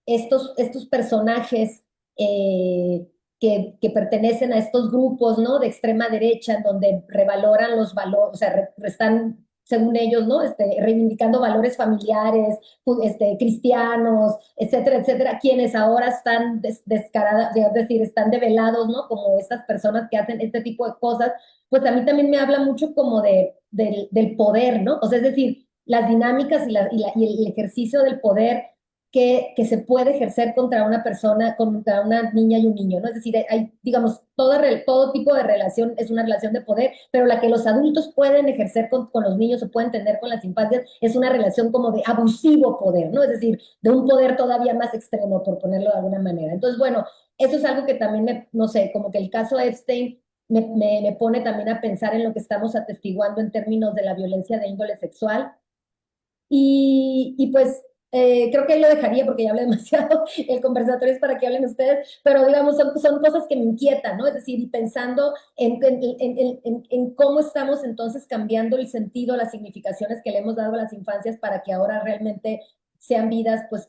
estos personajes que pertenecen a estos grupos, ¿no? De extrema derecha, en donde revaloran los valores, o sea, están, según ellos, ¿no? Reivindicando valores familiares, cristianos, etcétera, etcétera, quienes ahora están descaradas, es decir, están develados, ¿no? Como estas personas que hacen este tipo de cosas, pues a mí también me habla mucho como del poder, ¿no? O sea, es decir, las dinámicas y el ejercicio del poder que se puede ejercer contra una persona, contra una niña y un niño, ¿no? Es decir, hay, digamos, todo tipo de relación es una relación de poder, pero la que los adultos pueden ejercer con los niños o pueden tener con las infancias es una relación como de abusivo poder, ¿no? Es decir, de un poder todavía más extremo, por ponerlo de alguna manera. Entonces, bueno, eso es algo que también no sé, como que el caso Epstein me pone también a pensar en lo que estamos atestiguando en términos de la violencia de índole sexual. Y pues creo que ahí lo dejaría porque ya hablé demasiado. El conversatorio es para que hablen ustedes, pero digamos, son cosas que me inquietan, ¿no? Es decir, y pensando en cómo estamos entonces cambiando el sentido, las significaciones que le hemos dado a las infancias para que ahora realmente sean vidas, pues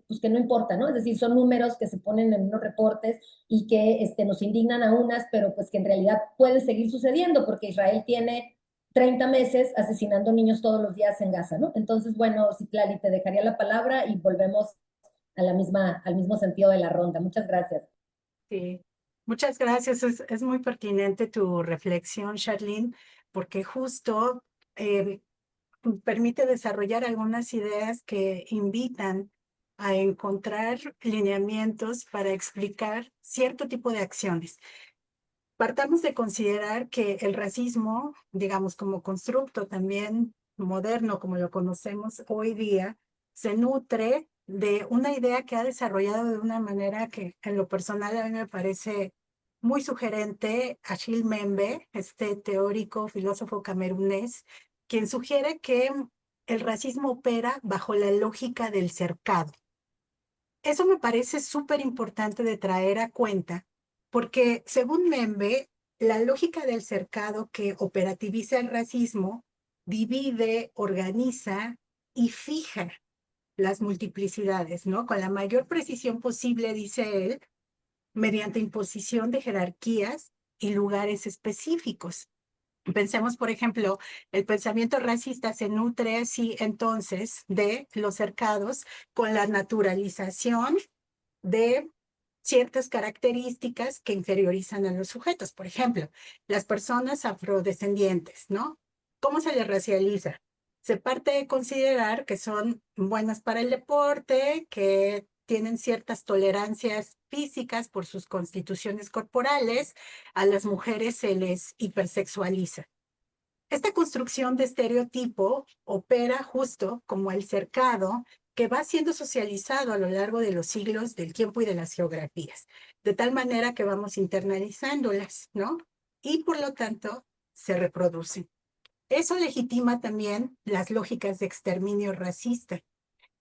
pues que no importa, ¿no? Es decir, son números que se ponen en unos reportes y que nos indignan a unas, pero pues que en realidad pueden seguir sucediendo porque Israel tiene 30 meses asesinando niños todos los días en Gaza, ¿no? Entonces, bueno, Citlali, te dejaría la palabra y volvemos a al mismo sentido de la ronda. Muchas gracias. Sí, muchas gracias. Es muy pertinente tu reflexión, Charlene, porque justo permite desarrollar algunas ideas que invitan a encontrar lineamientos para explicar cierto tipo de acciones. Partamos de considerar que el racismo, digamos, como constructo también moderno, como lo conocemos hoy día, se nutre de una idea que ha desarrollado de una manera que en lo personal a mí me parece muy sugerente, Achille Mbembe, este teórico, filósofo camerunés, quien sugiere que el racismo opera bajo la lógica del cercado. Eso me parece súper importante de traer a cuenta, porque según Membe, la lógica del cercado que operativiza el racismo divide, organiza y fija las multiplicidades, ¿no? Con la mayor precisión posible, dice él, mediante imposición de jerarquías y lugares específicos. Pensemos, por ejemplo, el pensamiento racista se nutre así entonces de los cercados con la naturalización de ciertas características que inferiorizan a los sujetos. Por ejemplo, las personas afrodescendientes, ¿no? ¿Cómo se les racializa? Se parte de considerar que son buenas para el deporte, que tienen ciertas tolerancias físicas por sus constituciones corporales, a las mujeres se les hipersexualiza. Esta construcción de estereotipo opera justo como el cercado que va siendo socializado a lo largo de los siglos del tiempo y de las geografías, de tal manera que vamos internalizándolas, ¿no? Y por lo tanto se reproducen. Eso legitima también las lógicas de exterminio racista.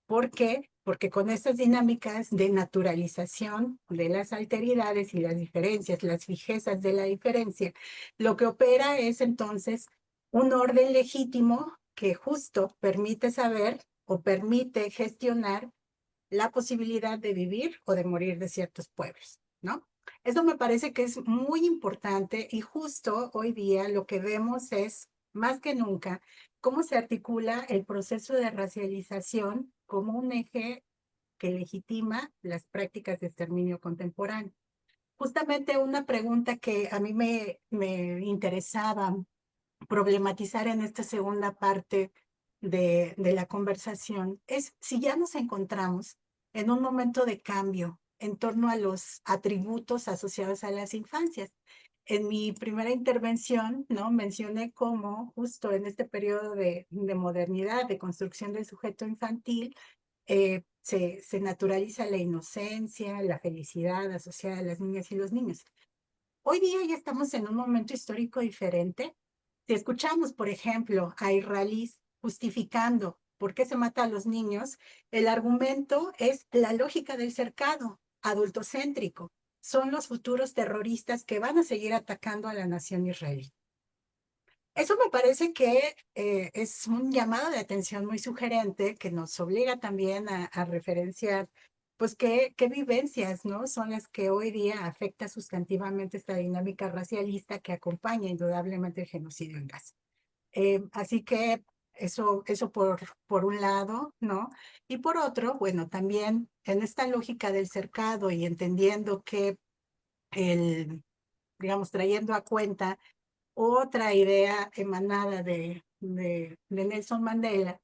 ¿Por qué? Porque con estas dinámicas de naturalización de las alteridades y las diferencias, las fijezas de la diferencia, lo que opera es entonces un orden legítimo que justo permite saber o permite gestionar la posibilidad de vivir o de morir de ciertos pueblos, ¿no? Eso me parece que es muy importante y justo hoy día lo que vemos es, más que nunca, cómo se articula el proceso de racialización como un eje que legitima las prácticas de exterminio contemporáneo. Justamente una pregunta que a mí me interesaba problematizar en esta segunda parte de la conversación es si ya nos encontramos en un momento de cambio en torno a los atributos asociados a las infancias. En mi primera intervención, ¿no? Mencioné cómo justo en este periodo de modernidad, de construcción del sujeto infantil, se naturaliza la inocencia, la felicidad asociada a las niñas y los niños. Hoy día ya estamos en un momento histórico diferente. Si escuchamos, por ejemplo, a israelíes justificando por qué se mata a los niños, el argumento es la lógica del cercado, adultocéntrico. Son los futuros terroristas que van a seguir atacando a la nación israelí. Eso me parece que es un llamado de atención muy sugerente que nos obliga también a referenciar, pues, qué vivencias, ¿no? Son las que hoy día afecta sustantivamente esta dinámica racialista que acompaña indudablemente el genocidio en Gaza. Así que eso por un lado, ¿no? Y por otro, bueno, también en esta lógica del cercado y entendiendo que digamos, trayendo a cuenta otra idea emanada de Nelson Mandela,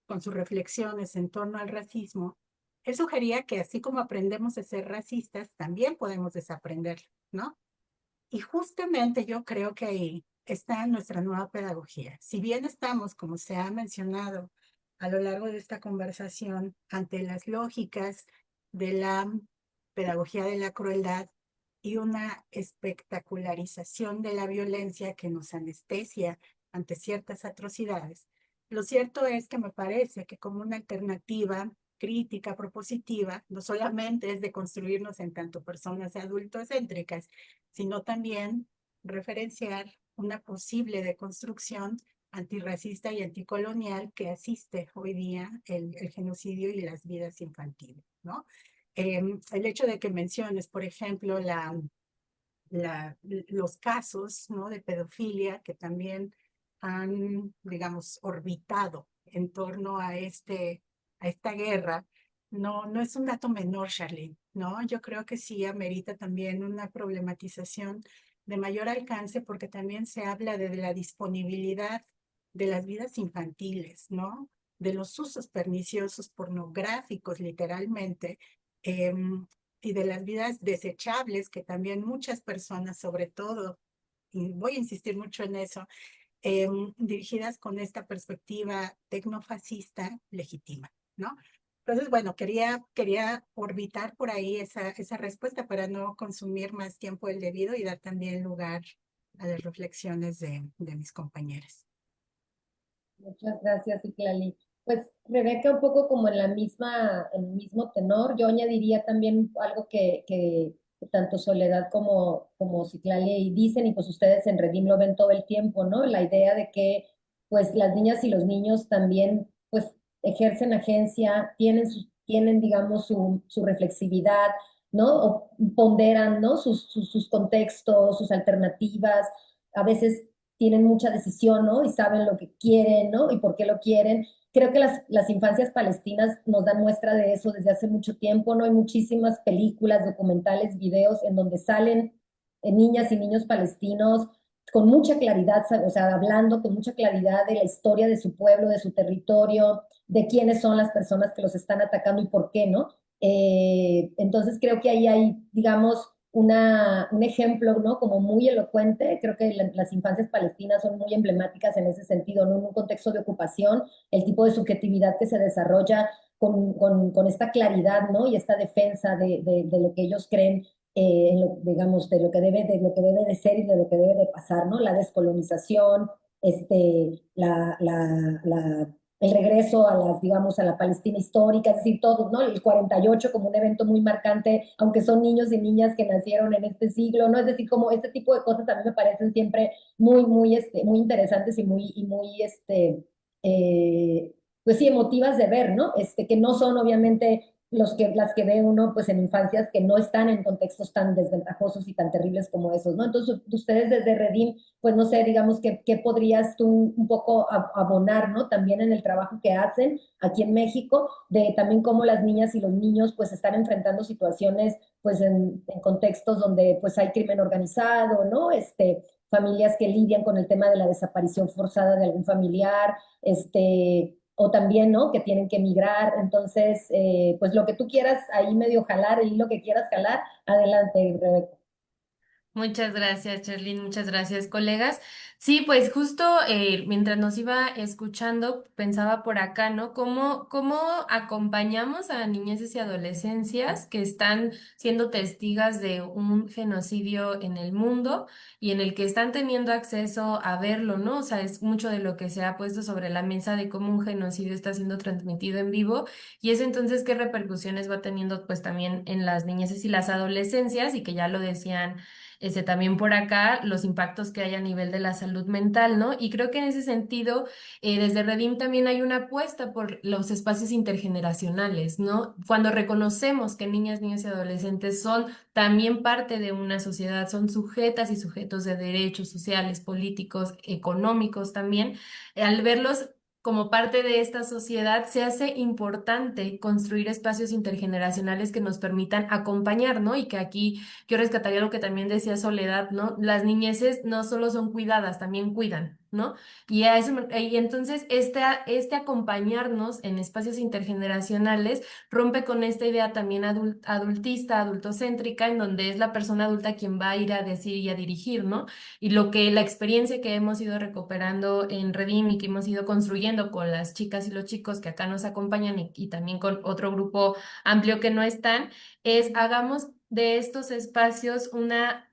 con sus reflexiones en torno al racismo, él sugería que así como aprendemos a ser racistas, también podemos desaprenderlo, ¿no? Y justamente yo creo que ahí está nuestra nueva pedagogía. Si bien estamos, como se ha mencionado a lo largo de esta conversación, ante las lógicas de la pedagogía de la crueldad y una espectacularización de la violencia que nos anestesia ante ciertas atrocidades, lo cierto es que me parece que como una alternativa crítica, propositiva, no solamente es de construirnos en tanto personas adultocéntricas, sino también referenciar una posible deconstrucción antirracista y anticolonial que asiste hoy día el genocidio y las vidas infantiles, ¿no? El hecho de que menciones, por ejemplo, los casos, ¿no? de pedofilia que también han, digamos, orbitado en torno a esta guerra, no es un dato menor, Charlene, ¿no? Yo creo que sí amerita también una problematización de mayor alcance porque también se habla de la disponibilidad de las vidas infantiles, ¿no? De los usos perniciosos pornográficos, literalmente, y de las vidas desechables que también muchas personas, sobre todo, y voy a insistir mucho en eso, dirigidas con esta perspectiva tecnofascista legítima, ¿no? Entonces, bueno, quería orbitar por ahí esa respuesta para no consumir más tiempo del debido y dar también lugar a las reflexiones de mis compañeras. Muchas gracias, Itlali. Pues Rebeca, un poco como en en el mismo tenor, yo añadiría también algo que tanto Soledad como Citlali dicen, y pues ustedes en Redim lo ven todo el tiempo, ¿no? La idea de que pues las niñas y los niños también pues ejercen agencia, tienen digamos, su reflexividad, ¿no? O ponderan, ¿no? Sus contextos, sus alternativas, a veces tienen mucha decisión, ¿no? Y saben lo que quieren, ¿no? Y por qué lo quieren. Creo que las infancias palestinas nos dan muestra de eso desde hace mucho tiempo, ¿no? Hay muchísimas películas, documentales, videos en donde salen niñas y niños palestinos con mucha claridad, o sea, hablando con mucha claridad de la historia de su pueblo, de su territorio, de quiénes son las personas que los están atacando y por qué, ¿no? Entonces creo que ahí hay, digamos, un ejemplo, ¿no? Como muy elocuente. Creo que las infancias palestinas son muy emblemáticas en ese sentido, ¿no? En un contexto de ocupación, el tipo de subjetividad que se desarrolla con esta claridad, ¿no? Y esta defensa de lo que ellos creen, digamos, de lo que debe de ser y de lo que debe de pasar, ¿no? La descolonización, el regreso digamos, a la Palestina histórica, es decir, todo, ¿no? El 48 como un evento muy marcante, aunque son niños y niñas que nacieron en este siglo, ¿no? Es decir, como este tipo de cosas a mí me parecen siempre muy interesantes pues sí, emotivas de ver, ¿no? Que no son obviamente las que ve uno pues en infancias que no están en contextos tan desventajosos y tan terribles como esos, ¿no? Entonces, ustedes desde Redim, pues no sé, digamos que podrías tú un poco abonar, ¿no? También en el trabajo que hacen aquí en México, de también cómo las niñas y los niños pues están enfrentando situaciones pues en contextos donde pues hay crimen organizado, ¿no? Familias que lidian con el tema de la desaparición forzada de algún familiar, o también, ¿no? Que tienen que emigrar. Entonces, pues lo que tú quieras ahí medio jalar, el hilo que quieras jalar, adelante, Rebeca. Muchas gracias, Cherlyn, muchas gracias, colegas. Sí, pues justo mientras nos iba escuchando, pensaba por acá, ¿no? ¿Cómo acompañamos a niñeces y adolescencias que están siendo testigas de un genocidio en el mundo y en el que están teniendo acceso a verlo, ¿no? O sea, es mucho de lo que se ha puesto sobre la mesa de cómo un genocidio está siendo transmitido en vivo y es entonces qué repercusiones va teniendo pues también en las niñeces y las adolescencias y que ya lo decían también por acá los impactos que hay a nivel de la salud mental, ¿no? Y creo que en ese sentido, desde Redim también hay una apuesta por los espacios intergeneracionales, ¿no? Cuando reconocemos que niñas, niños y adolescentes son también parte de una sociedad, son sujetas y sujetos de derechos sociales, políticos, económicos también, al verlos como parte de esta sociedad, se hace importante construir espacios intergeneracionales que nos permitan acompañar, ¿no? Y que aquí yo rescataría lo que también decía Soledad, ¿no? Las niñeces no solo son cuidadas, también cuidan, ¿no? Y, y entonces este acompañarnos en espacios intergeneracionales rompe con esta idea también adultista, adultocéntrica, en donde es la persona adulta quien va a ir a decir y a dirigir, ¿no? Y la experiencia que hemos ido recuperando en Redim y que hemos ido construyendo con las chicas y los chicos que acá nos acompañan y también con otro grupo amplio que no están, es hagamos de estos espacios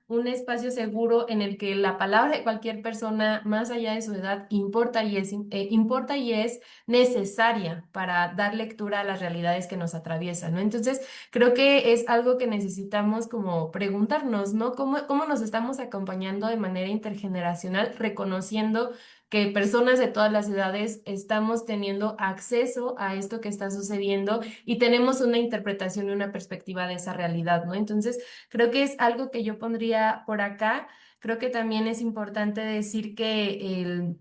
un espacio seguro en el que la palabra de cualquier persona, más allá de su edad, importa y es necesaria para dar lectura a las realidades que nos atraviesan, ¿no? Entonces, creo que es algo que necesitamos como preguntarnos, ¿no? ¿Cómo nos estamos acompañando de manera intergeneracional, reconociendo que personas de todas las edades estamos teniendo acceso a esto que está sucediendo y tenemos una interpretación y una perspectiva de esa realidad, ¿no? Entonces, creo que es algo que yo pondría por acá. Creo que también es importante decir que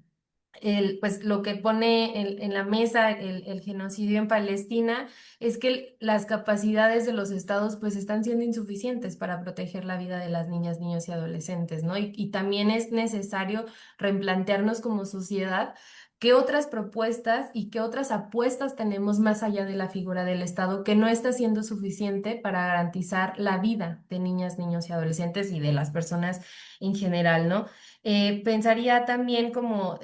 pues lo que pone en la mesa el genocidio en Palestina es que las capacidades de los estados pues están siendo insuficientes para proteger la vida de las niñas, niños y adolescentes, ¿no? Y también es necesario replantearnos como sociedad qué otras propuestas y qué otras apuestas tenemos más allá de la figura del Estado que no está siendo suficiente para garantizar la vida de niñas, niños y adolescentes y de las personas en general, ¿no? Pensaría también como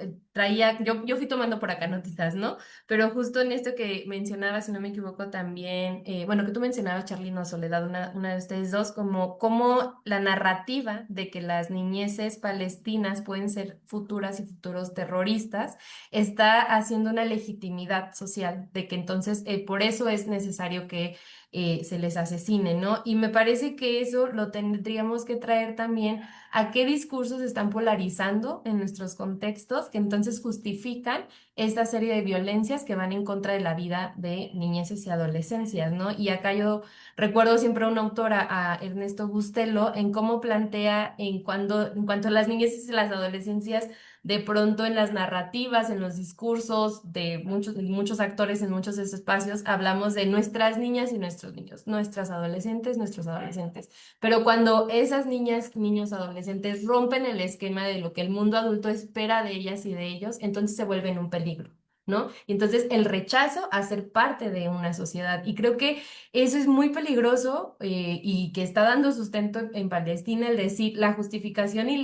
yo fui tomando por acá notitas, ¿no? Pero justo en esto que mencionabas, si no me equivoco, también, bueno, que tú mencionabas, Charlene o Soledad, una de ustedes dos, como la narrativa de que las niñeces palestinas pueden ser futuras y futuros terroristas, está haciendo una legitimidad social, de que entonces por eso es necesario que se les asesine, ¿no? Y me parece que eso lo tendríamos que traer también a qué discursos están polarizando en nuestros contextos que entonces justifican esta serie de violencias que van en contra de la vida de niñeces y adolescencias, ¿no? Y acá yo recuerdo siempre a una autora, a Ernesto Bustelo, en cómo plantea en cuanto a las niñeces y las adolescencias, de pronto en las narrativas, en los discursos de muchos actores en muchos espacios, hablamos de nuestras niñas y nuestros niños, nuestras adolescentes, nuestros adolescentes. Pero cuando esas niñas, niños, adolescentes rompen el esquema de lo que el mundo adulto espera de ellas y de ellos, entonces se vuelven un peligro, ¿no? Y entonces el rechazo a ser parte de una sociedad. Y creo que eso es muy peligroso y que está dando sustento en Palestina el decir la justificación y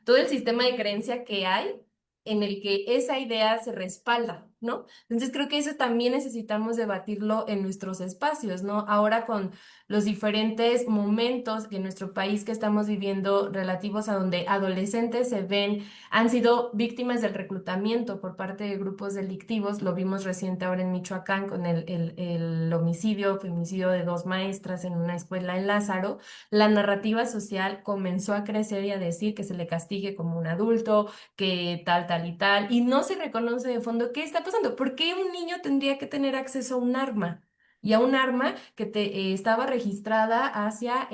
todo el sistema de creencia que hay en el que esa idea se respalda, ¿no? Entonces creo que eso también necesitamos debatirlo en nuestros espacios, ¿no? Ahora con los diferentes momentos en nuestro país que estamos viviendo relativos a donde adolescentes han sido víctimas del reclutamiento por parte de grupos delictivos, lo vimos reciente ahora en Michoacán con el homicidio, feminicidio de dos maestras en una escuela en Lázaro, la narrativa social comenzó a crecer y a decir que se le castigue como un adulto, que tal, tal y tal, y no se reconoce de fondo qué está pasando. ¿Por qué un niño tendría que tener acceso a un arma? y a un arma que estaba registrada hacia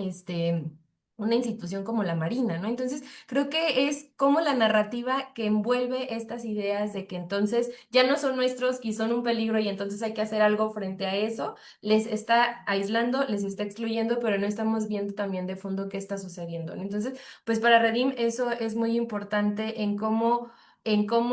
una institución como la Marina, ¿no? Entonces, creo que es como la narrativa que envuelve estas ideas de que entonces ya no son nuestros y son un peligro y entonces hay que hacer algo frente a eso, les está aislando, les está excluyendo, pero no estamos viendo también de fondo qué está sucediendo, ¿no? Entonces, pues para Redim eso es muy importante en cómo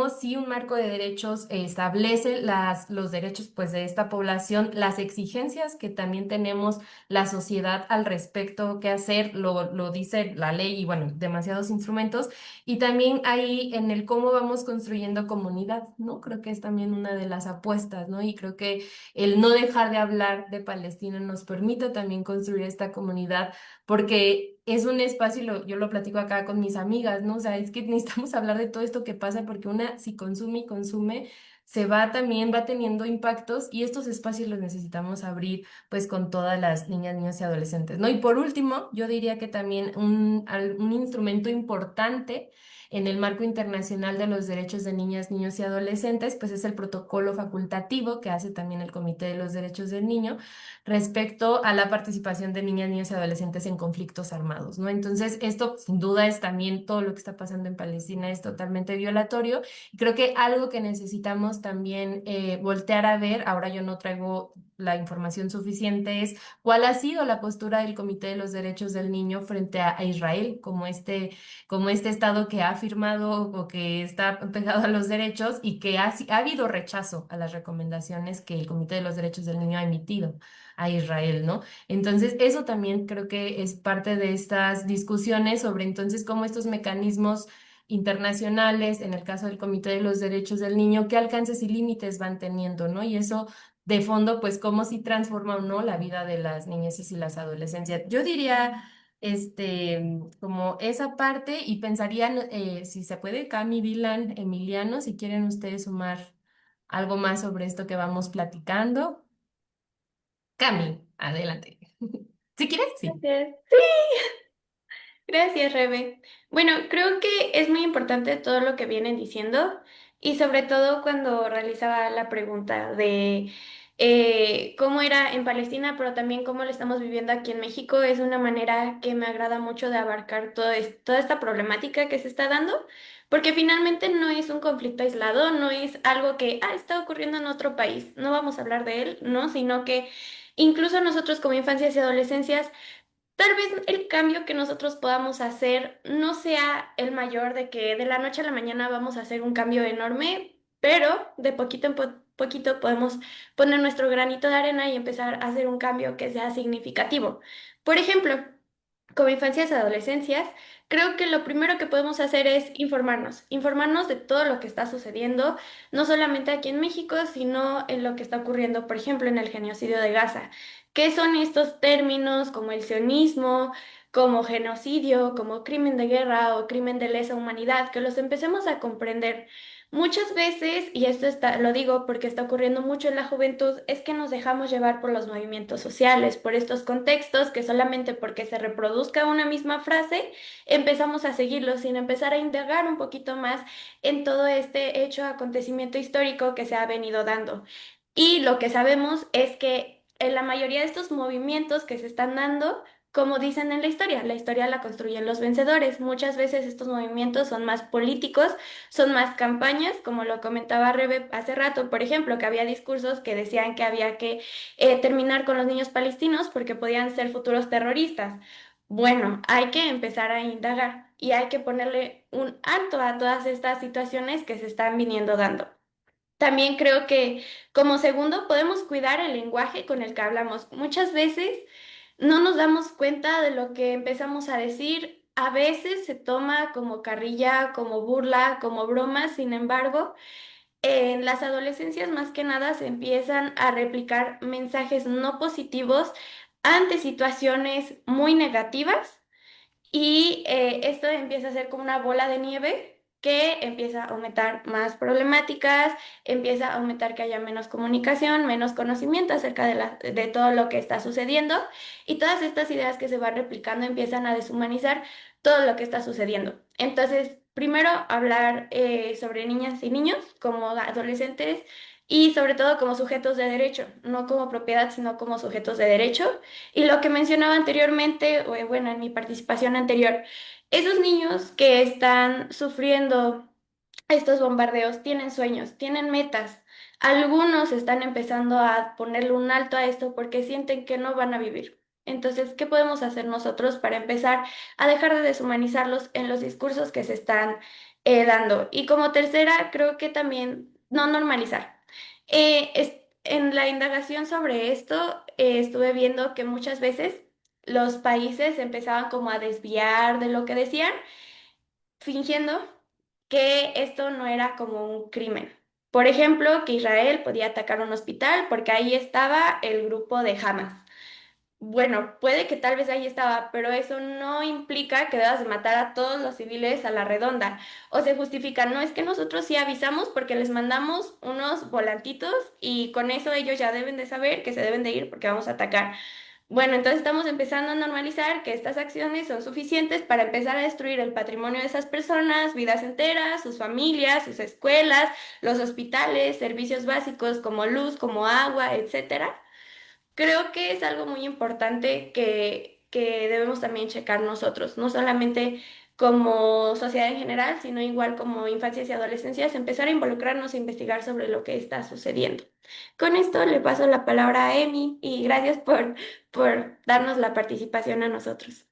si un marco de derechos establece los derechos pues de esta población, las exigencias que también tenemos la sociedad al respecto, qué hacer, lo dice la ley y bueno, demasiados instrumentos, y también ahí en el cómo vamos construyendo comunidad, ¿no? Creo que es también una de las apuestas, ¿no? Y creo que el no dejar de hablar de Palestina nos permite también construir esta comunidad porque es un espacio, y yo lo platico acá con mis amigas, ¿no? O sea, es que necesitamos hablar de todo esto que pasa porque una, si consume y consume, se va también, va teniendo impactos y estos espacios los necesitamos abrir pues con todas las niñas, niños y adolescentes, ¿no? Y por último, yo diría que también un instrumento importante en el marco internacional de los derechos de niñas, niños y adolescentes, pues es el protocolo facultativo que hace también el Comité de los Derechos del Niño respecto a la participación de niñas, niños y adolescentes en conflictos armados, ¿no? Entonces, esto sin duda es también todo lo que está pasando en Palestina es totalmente violatorio y creo que algo que necesitamos también voltear a ver, ahora yo no traigo la información suficiente, es cuál ha sido la postura del Comité de los Derechos del Niño frente a Israel como este estado que ha firmado o que está pegado a los derechos y que ha habido rechazo a las recomendaciones que el Comité de los Derechos del Niño ha emitido a Israel, ¿no? Entonces, eso también creo que es parte de estas discusiones sobre entonces cómo estos mecanismos internacionales, en el caso del Comité de los Derechos del Niño, qué alcances y límites van teniendo, ¿no? Y eso de fondo, pues, cómo si transforma o no la vida de las niñeces y las adolescencias. Yo diría, como esa parte y pensarían, si se puede, Cami, Dylan, Emiliano, si quieren ustedes sumar algo más sobre esto que vamos platicando. Cami, adelante. ¿Si quieres? Sí. Gracias. Gracias, Rebe. Bueno, creo que es muy importante todo lo que vienen diciendo y sobre todo cuando realizaba la pregunta de cómo era en Palestina, pero también cómo lo estamos viviendo aquí en México, es una manera que me agrada mucho de abarcar toda esta problemática que se está dando, porque finalmente no es un conflicto aislado, no es algo que está ocurriendo en otro país, no vamos a hablar de él, ¿no? Sino que incluso nosotros como infancias y adolescencias, tal vez el cambio que nosotros podamos hacer no sea el mayor de que de la noche a la mañana vamos a hacer un cambio enorme, pero de poquito en poquito podemos poner nuestro granito de arena y empezar a hacer un cambio que sea significativo. Por ejemplo, como infancias y adolescencias, creo que lo primero que podemos hacer es informarnos de todo lo que está sucediendo, no solamente aquí en México, sino en lo que está ocurriendo, por ejemplo, en el genocidio de Gaza. ¿Qué son estos términos como el sionismo, como genocidio, como crimen de guerra o crimen de lesa humanidad? Que los empecemos a comprender. Muchas veces, y esto lo digo porque está ocurriendo mucho en la juventud, es que nos dejamos llevar por los movimientos sociales, por estos contextos que solamente porque se reproduzca una misma frase, empezamos a seguirlo sin empezar a indagar un poquito más en todo este hecho, acontecimiento histórico que se ha venido dando. Y lo que sabemos es que en la mayoría de estos movimientos que se están dando, como dicen en la historia la construyen los vencedores. Muchas veces estos movimientos son más políticos, son más campañas, como lo comentaba Rebe hace rato, por ejemplo, que había discursos que decían que había que terminar con los niños palestinos porque podían ser futuros terroristas. Bueno, hay que empezar a indagar y hay que ponerle un alto a todas estas situaciones que se están viniendo dando. También creo que como segundo podemos cuidar el lenguaje con el que hablamos. Muchas veces no nos damos cuenta de lo que empezamos a decir. A veces se toma como carrilla, como burla, como broma. Sin embargo, en las adolescencias más que nada se empiezan a replicar mensajes no positivos ante situaciones muy negativas y esto empieza a ser como una bola de nieve que empieza a aumentar más problemáticas, empieza a aumentar que haya menos comunicación, menos conocimiento acerca de todo lo que está sucediendo y todas estas ideas que se van replicando empiezan a deshumanizar todo lo que está sucediendo. Entonces, primero hablar sobre niñas y niños como adolescentes y sobre todo como sujetos de derecho, no como propiedad, sino como sujetos de derecho. Y lo que mencionaba anteriormente, o bueno, en mi participación anterior, esos niños que están sufriendo estos bombardeos tienen sueños, tienen metas. Algunos están empezando a ponerle un alto a esto porque sienten que no van a vivir. Entonces, ¿qué podemos hacer nosotros para empezar a dejar de deshumanizarlos en los discursos que se están dando? Y como tercera, creo que también no normalizar. En la indagación sobre esto, estuve viendo que muchas veces los países empezaban como a desviar de lo que decían fingiendo que esto no era como un crimen. Por ejemplo, que Israel podía atacar un hospital porque ahí estaba el grupo de Hamas. Bueno, puede que tal vez ahí estaba, pero eso no implica que debas de matar a todos los civiles a la redonda. O se justifica, no es que nosotros sí avisamos porque les mandamos unos volantitos y con eso ellos ya deben de saber que se deben de ir porque vamos a atacar. Bueno, entonces estamos empezando a normalizar que estas acciones son suficientes para empezar a destruir el patrimonio de esas personas, vidas enteras, sus familias, sus escuelas, los hospitales, servicios básicos como luz, como agua, etcétera. Creo que es algo muy importante que debemos también checar nosotros, no solamente como sociedad en general, sino igual como infancias y adolescencias, empezar a involucrarnos e investigar sobre lo que está sucediendo. Con esto le paso la palabra a Emi y gracias por darnos la participación a nosotros.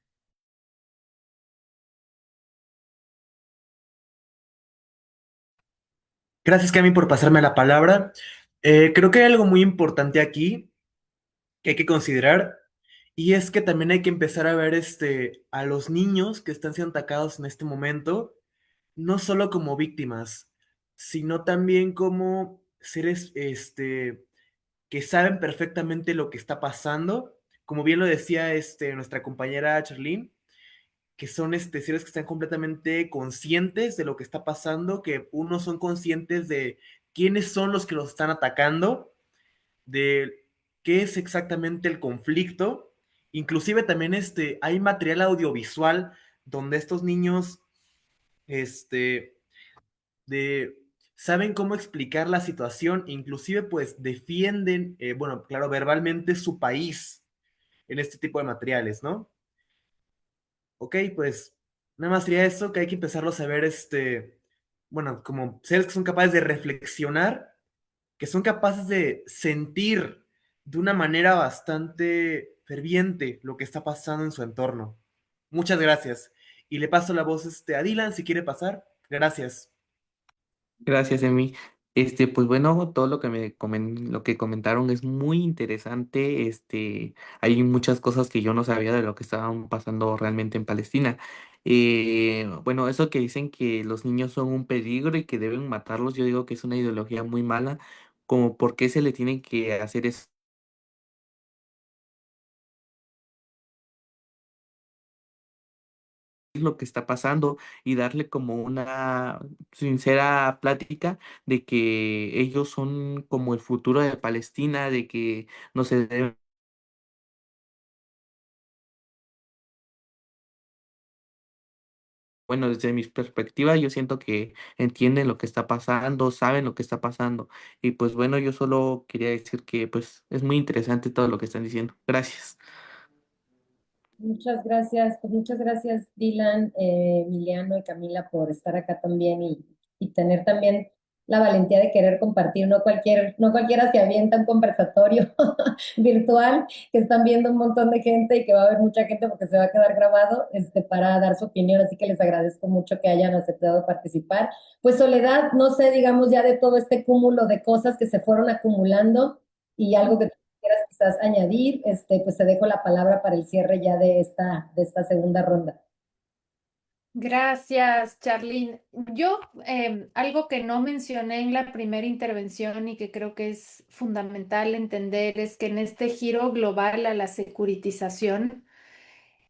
Gracias, Cami, por pasarme la palabra. Creo que hay algo muy importante aquí que hay que considerar, y es que también hay que empezar a ver a los niños que están siendo atacados en este momento, no solo como víctimas, sino también como seres que saben perfectamente lo que está pasando, como bien lo decía nuestra compañera Charlene, que son seres que están completamente conscientes de lo que está pasando, que unos son conscientes de quiénes son los que los están atacando, de qué es exactamente el conflicto. Inclusive también hay material audiovisual donde estos niños este, de, saben cómo explicar la situación, inclusive pues defienden, bueno, claro, verbalmente su país en este tipo de materiales, ¿no? Ok, pues nada más sería eso, que hay que empezarlos a ver, bueno, como seres que son capaces de reflexionar, que son capaces de sentir de una manera bastante ferviente lo que está pasando en su entorno. Muchas gracias. Y le paso la voz a Dylan si quiere pasar. Gracias. Gracias, Emi. Pues bueno, todo lo que lo que comentaron es muy interesante. Hay muchas cosas que yo no sabía de lo que estaban pasando realmente en Palestina. Bueno, eso que dicen que los niños son un peligro y que deben matarlos, yo digo que es una ideología muy mala, como por qué se le tienen que hacer eso, es lo que está pasando y darle como una sincera plática de que ellos son como el futuro de Palestina, de que no se debe. Bueno, desde mi perspectiva, yo siento que entienden lo que está pasando, saben lo que está pasando. Y pues bueno, yo solo quería decir que pues es muy interesante todo lo que están diciendo. Gracias. Muchas gracias Dylan, Emiliano y Camila por estar acá también y tener también la valentía de querer compartir. No cualquiera se avienta un conversatorio virtual que están viendo un montón de gente y que va a haber mucha gente porque se va a quedar grabado para dar su opinión, así que les agradezco mucho que hayan aceptado participar. Pues Soledad, no sé, digamos ya de todo este cúmulo de cosas que se fueron acumulando y algo que quieras quizás añadir, pues te dejo la palabra para el cierre ya de esta segunda ronda. Gracias, Charlene. Yo, algo que no mencioné en la primera intervención y que creo que es fundamental entender es que en este giro global a la securitización,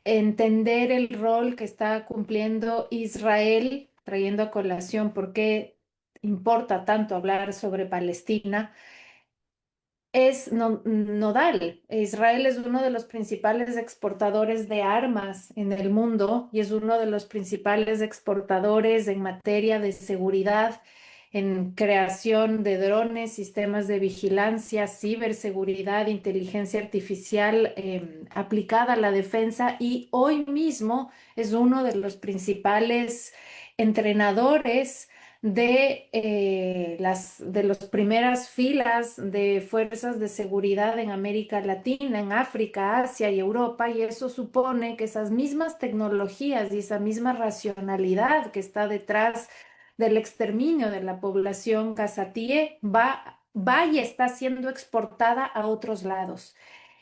entender el rol que está cumpliendo Israel, trayendo a colación por qué importa tanto hablar sobre Palestina, es nodal. Israel es uno de los principales exportadores de armas en el mundo y es uno de los principales exportadores en materia de seguridad en creación de drones, sistemas de vigilancia, ciberseguridad, inteligencia artificial aplicada a la defensa, y hoy mismo es uno de los principales entrenadores de las primeras filas de fuerzas de seguridad en América Latina, en África, Asia y Europa, y eso supone que esas mismas tecnologías y esa misma racionalidad que está detrás del exterminio de la población gazatíe va y está siendo exportada a otros lados.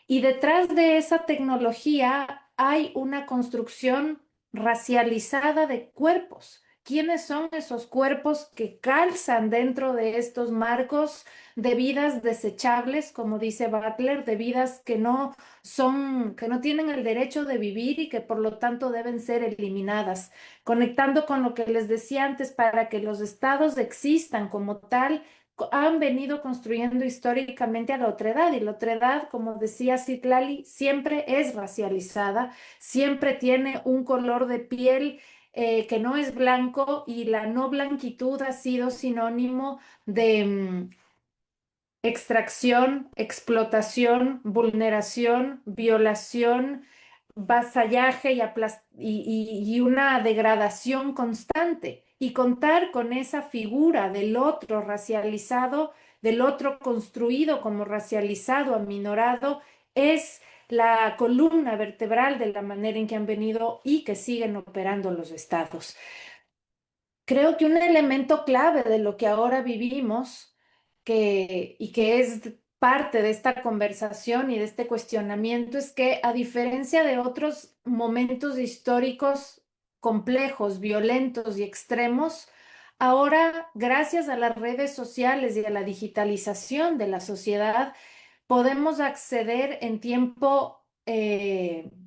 Y detrás de esa tecnología hay una construcción racializada de cuerpos. ¿Quiénes son esos cuerpos que calzan dentro de estos marcos de vidas desechables, como dice Butler, de vidas que no son, que no tienen el derecho de vivir y que por lo tanto deben ser eliminadas? Conectando con lo que les decía antes, para que los estados existan como tal, han venido construyendo históricamente a la otredad, y la otredad, como decía Citlali, siempre es racializada, siempre tiene un color de piel que no es blanco, y la no blanquitud ha sido sinónimo de extracción, explotación, vulneración, violación, vasallaje y una degradación constante. Y contar con esa figura del otro racializado, del otro construido como racializado, aminorado, es la columna vertebral de la manera en que han venido y que siguen operando los estados. Creo que un elemento clave de lo que ahora vivimos, y que es parte de esta conversación y de este cuestionamiento, es que, a diferencia de otros momentos históricos complejos, violentos y extremos, ahora, gracias a las redes sociales y a la digitalización de la sociedad, podemos acceder en tiempo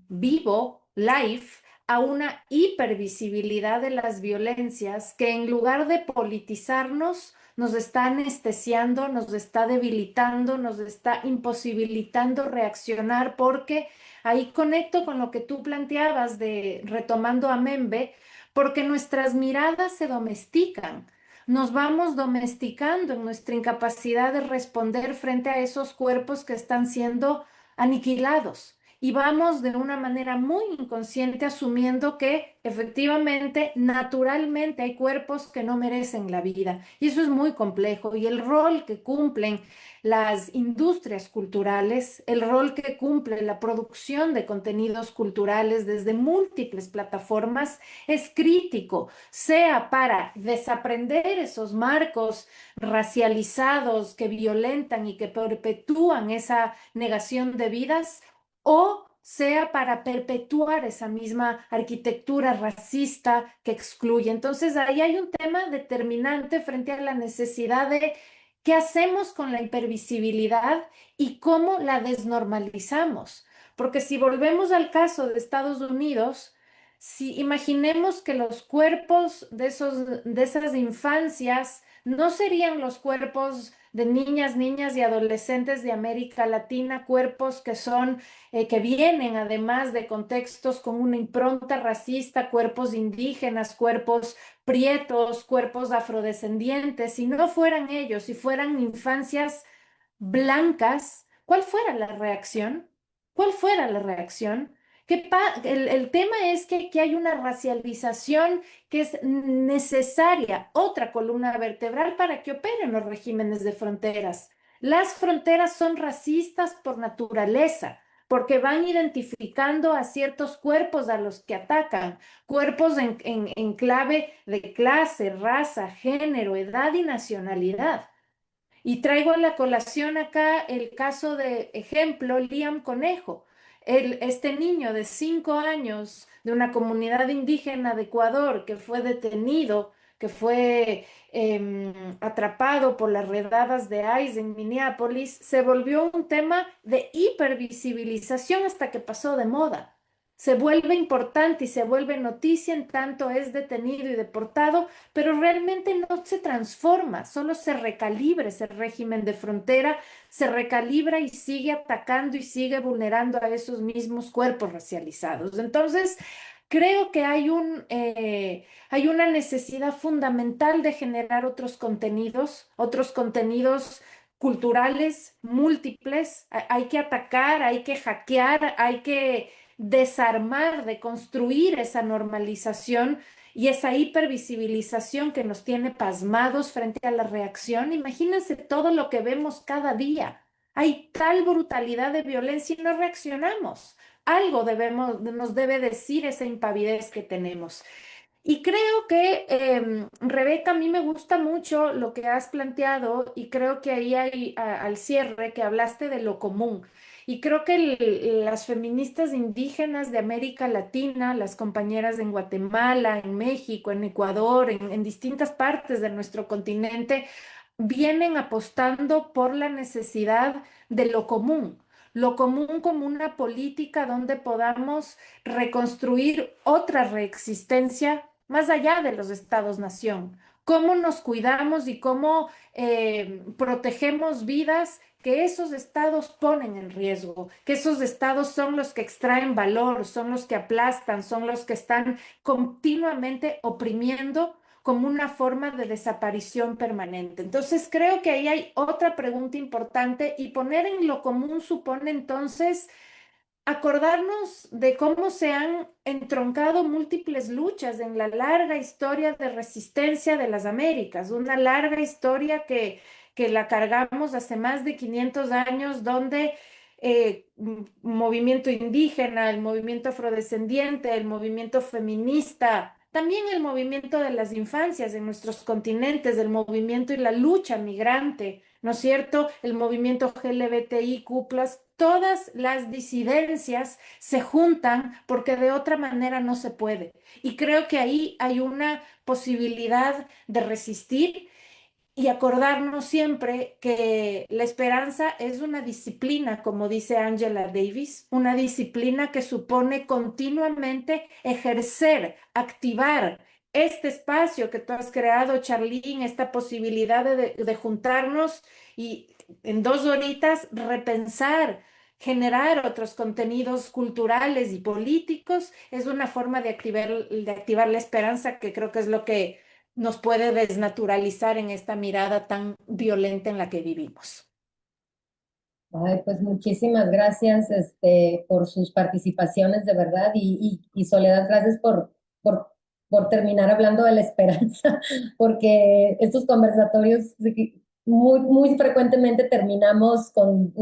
vivo, live, a una hipervisibilidad de las violencias que, en lugar de politizarnos, nos está anestesiando, nos está debilitando, nos está imposibilitando reaccionar, porque ahí conecto con lo que tú planteabas de retomando a Membe, porque nuestras miradas se domestican. Nos vamos domesticando en nuestra incapacidad de responder frente a esos cuerpos que están siendo aniquilados. Y vamos de una manera muy inconsciente asumiendo que efectivamente, naturalmente, hay cuerpos que no merecen la vida. Y eso es muy complejo. Y el rol que cumplen las industrias culturales, el rol que cumple la producción de contenidos culturales desde múltiples plataformas, es crítico, sea para desaprender esos marcos racializados que violentan y que perpetúan esa negación de vidas, o sea para perpetuar esa misma arquitectura racista que excluye. Entonces, ahí hay un tema determinante frente a la necesidad de qué hacemos con la hipervisibilidad y cómo la desnormalizamos. Porque si volvemos al caso de Estados Unidos, si imaginemos que los cuerpos de esas infancias no serían los cuerpos de niñas, niñas y adolescentes de América Latina, cuerpos que son, que vienen además de contextos con una impronta racista, cuerpos indígenas, cuerpos prietos, cuerpos afrodescendientes. Si no fueran ellos, si fueran infancias blancas, ¿cuál fuera la reacción? ¿Cuál fuera la reacción? El tema es que aquí hay una racialización que es necesaria, otra columna vertebral para que operen los regímenes de fronteras. Las fronteras son racistas por naturaleza, porque van identificando a ciertos cuerpos a los que atacan, cuerpos en clave de clase, raza, género, edad y nacionalidad. Y traigo a la colación acá el caso de ejemplo, Liam Conejo, este niño de 5 años de una comunidad indígena de Ecuador que fue detenido, que fue atrapado por las redadas de ICE en Minneapolis, se volvió un tema de hipervisibilización hasta que pasó de moda. Se vuelve importante y se vuelve noticia en tanto es detenido y deportado, pero realmente no se transforma, solo se recalibra ese régimen de frontera, se recalibra y sigue atacando y sigue vulnerando a esos mismos cuerpos racializados. Entonces, creo que hay una necesidad fundamental de generar otros contenidos culturales múltiples. Hay que atacar, hay que hackear, hay que desarmar, deconstruir esa normalización y esa hipervisibilización que nos tiene pasmados frente a la reacción. Imagínense todo lo que vemos cada día. Hay tal brutalidad de violencia y no reaccionamos. Algo nos debe decir esa impavidez que tenemos. Y creo que, Rebeca, a mí me gusta mucho lo que has planteado y creo que ahí hay, al cierre, que hablaste de lo común. Y creo que las feministas indígenas de América Latina, las compañeras en Guatemala, en México, en Ecuador, en distintas partes de nuestro continente, vienen apostando por la necesidad de lo común como una política donde podamos reconstruir otra reexistencia más allá de los estados-nación. Cómo nos cuidamos y cómo protegemos vidas que esos estados ponen en riesgo, que esos estados son los que extraen valor, son los que aplastan, son los que están continuamente oprimiendo como una forma de desaparición permanente. Entonces, creo que ahí hay otra pregunta importante y poner en lo común supone entonces acordarnos de cómo se han entroncado múltiples luchas en la larga historia de resistencia de las Américas, una larga historia que la cargamos hace más de 500 años, donde movimiento indígena, el movimiento afrodescendiente, el movimiento feminista, también el movimiento de las infancias en nuestros continentes, el movimiento y la lucha migrante, ¿no es cierto? El movimiento LGBTIQ+, todas las disidencias se juntan porque de otra manera no se puede. Y creo que ahí hay una posibilidad de resistir y acordarnos siempre que la esperanza es una disciplina, como dice Angela Davis, una disciplina que supone continuamente ejercer, activar este espacio que tú has creado, Charlene, esta posibilidad de juntarnos y en 2 horitas repensar, generar otros contenidos culturales y políticos, es una forma de activar la esperanza, que creo que es lo que nos puede desnaturalizar en esta mirada tan violenta en la que vivimos. Ay, pues muchísimas gracias por sus participaciones, de verdad. Y Soledad, gracias por, por terminar hablando de la esperanza, porque estos conversatorios muy frecuentemente terminamos con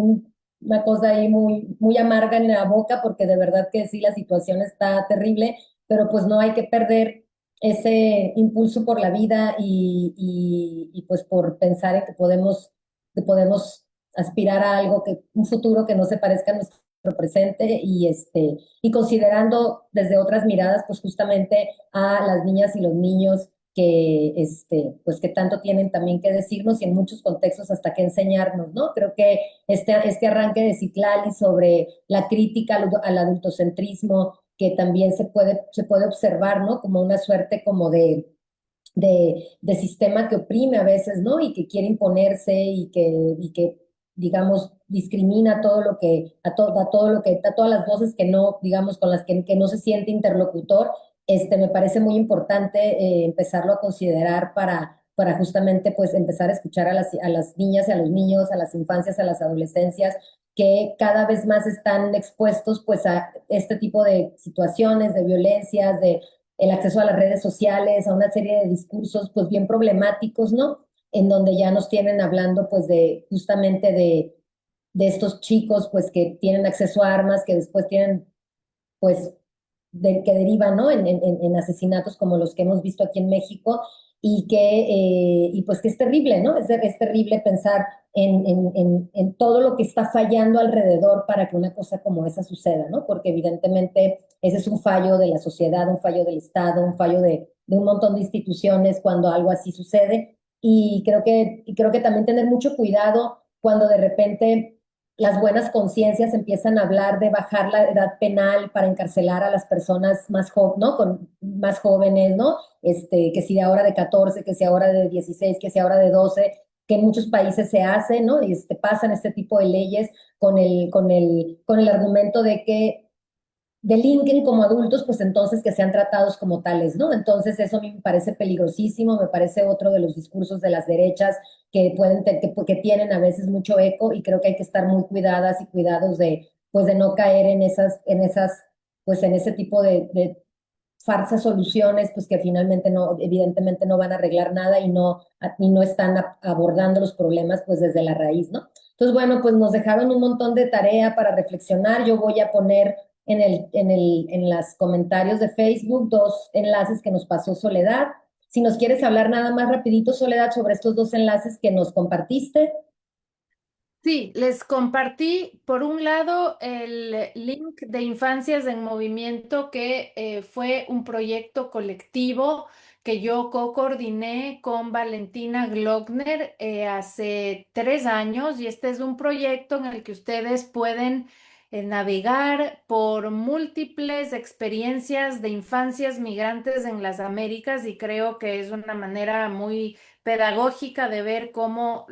una cosa ahí muy amarga en la boca, porque de verdad que sí, la situación está terrible, pero pues no hay que perder ese impulso por la vida y pues por pensar en que podemos aspirar a algo un futuro que no se parezca a nuestro presente y considerando desde otras miradas, pues justamente a las niñas y los niños pues que tanto tienen también que decirnos y en muchos contextos hasta que enseñarnos, ¿no? Creo que este arranque de Citlali sobre la crítica al adultocentrismo, que también se puede observar, ¿no? Como una suerte como de sistema que oprime a veces, ¿no? Y que quiere imponerse y que digamos, discrimina todo lo que, a todo lo que, a todas las voces que no, digamos, con las que no se siente interlocutor. Me parece muy importante empezarlo a considerar para justamente pues empezar a escuchar a las niñas y a los niños, a las infancias, a las adolescencias, que cada vez más están expuestos pues a este tipo de situaciones, de violencias, de el acceso a las redes sociales, a una serie de discursos pues bien problemáticos, ¿no? En donde ya nos tienen hablando pues de justamente de estos chicos pues que tienen acceso a armas, que después tienen pues que derivan, ¿no? En asesinatos como los que hemos visto aquí en México y pues que es terrible, ¿no? Es terrible pensar en todo lo que está fallando alrededor para que una cosa como esa suceda, ¿no? Porque evidentemente ese es un fallo de la sociedad, un fallo del Estado, un fallo de un montón de instituciones cuando algo así sucede. Y creo que también tener mucho cuidado cuando de repente las buenas conciencias empiezan a hablar de bajar la edad penal para encarcelar a las personas ¿no? Más jóvenes, ¿no? Que si ahora de 14, que si ahora de 16, que si ahora de 12, que en muchos países se hace, ¿no? Pasan este tipo de leyes con el argumento de que delinquen como adultos, pues entonces que sean tratados como tales, ¿no? Entonces eso a mí me parece peligrosísimo, me parece otro de los discursos de las derechas que pueden, que tienen a veces mucho eco y creo que hay que estar muy cuidadas y cuidados de, pues de no caer pues en ese tipo de falsas soluciones, pues que finalmente no, evidentemente no van a arreglar nada y no están abordando los problemas pues desde la raíz, ¿no? Entonces, bueno, pues nos dejaron un montón de tarea para reflexionar. Yo voy a poner en los comentarios de Facebook 2 enlaces que nos pasó Soledad. Si nos quieres hablar nada más rapidito, Soledad, sobre estos 2 enlaces que nos compartiste. Sí, les compartí por un lado el link de Infancias en Movimiento, que fue un proyecto colectivo que yo co-coordiné con Valentina Glockner hace 3 años, y este es un proyecto en el que ustedes pueden navegar por múltiples experiencias de infancias migrantes en las Américas, y creo que es una manera muy pedagógica de ver cómo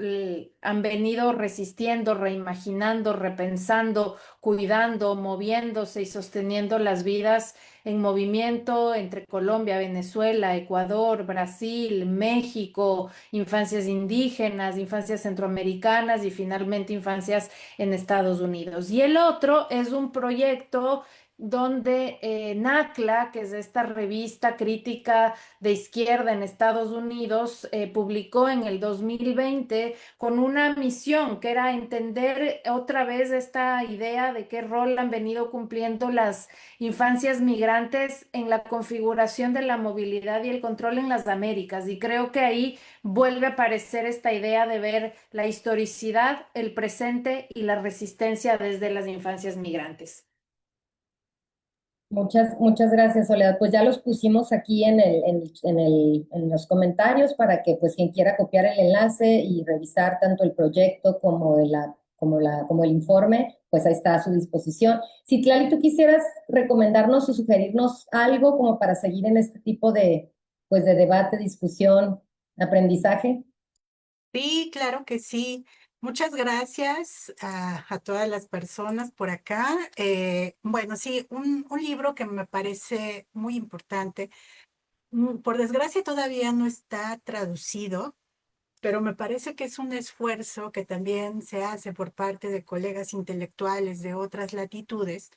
han venido resistiendo, reimaginando, repensando, cuidando, moviéndose y sosteniendo las vidas en movimiento entre Colombia, Venezuela, Ecuador, Brasil, México, infancias indígenas, infancias centroamericanas y finalmente infancias en Estados Unidos. Y el otro es un proyecto donde NACLA, que es esta revista crítica de izquierda en Estados Unidos, publicó en el 2020 con una misión que era entender otra vez esta idea de qué rol han venido cumpliendo las infancias migrantes en la configuración de la movilidad y el control en las Américas. Y creo que ahí vuelve a aparecer esta idea de ver la historicidad, el presente y la resistencia desde las infancias migrantes. Muchas gracias, Soledad. Pues ya los pusimos aquí en los comentarios para que pues quien quiera copiar el enlace y revisar tanto el proyecto como el informe, pues ahí está a su disposición. Si, Tlali, tú quisieras recomendarnos o sugerirnos algo como para seguir en este tipo pues de debate, discusión, aprendizaje. Sí, claro que sí. Muchas gracias a todas las personas por acá. Bueno, sí, un libro que me parece muy importante. Por desgracia todavía no está traducido, pero me parece que es un esfuerzo que también se hace por parte de colegas intelectuales de otras latitudes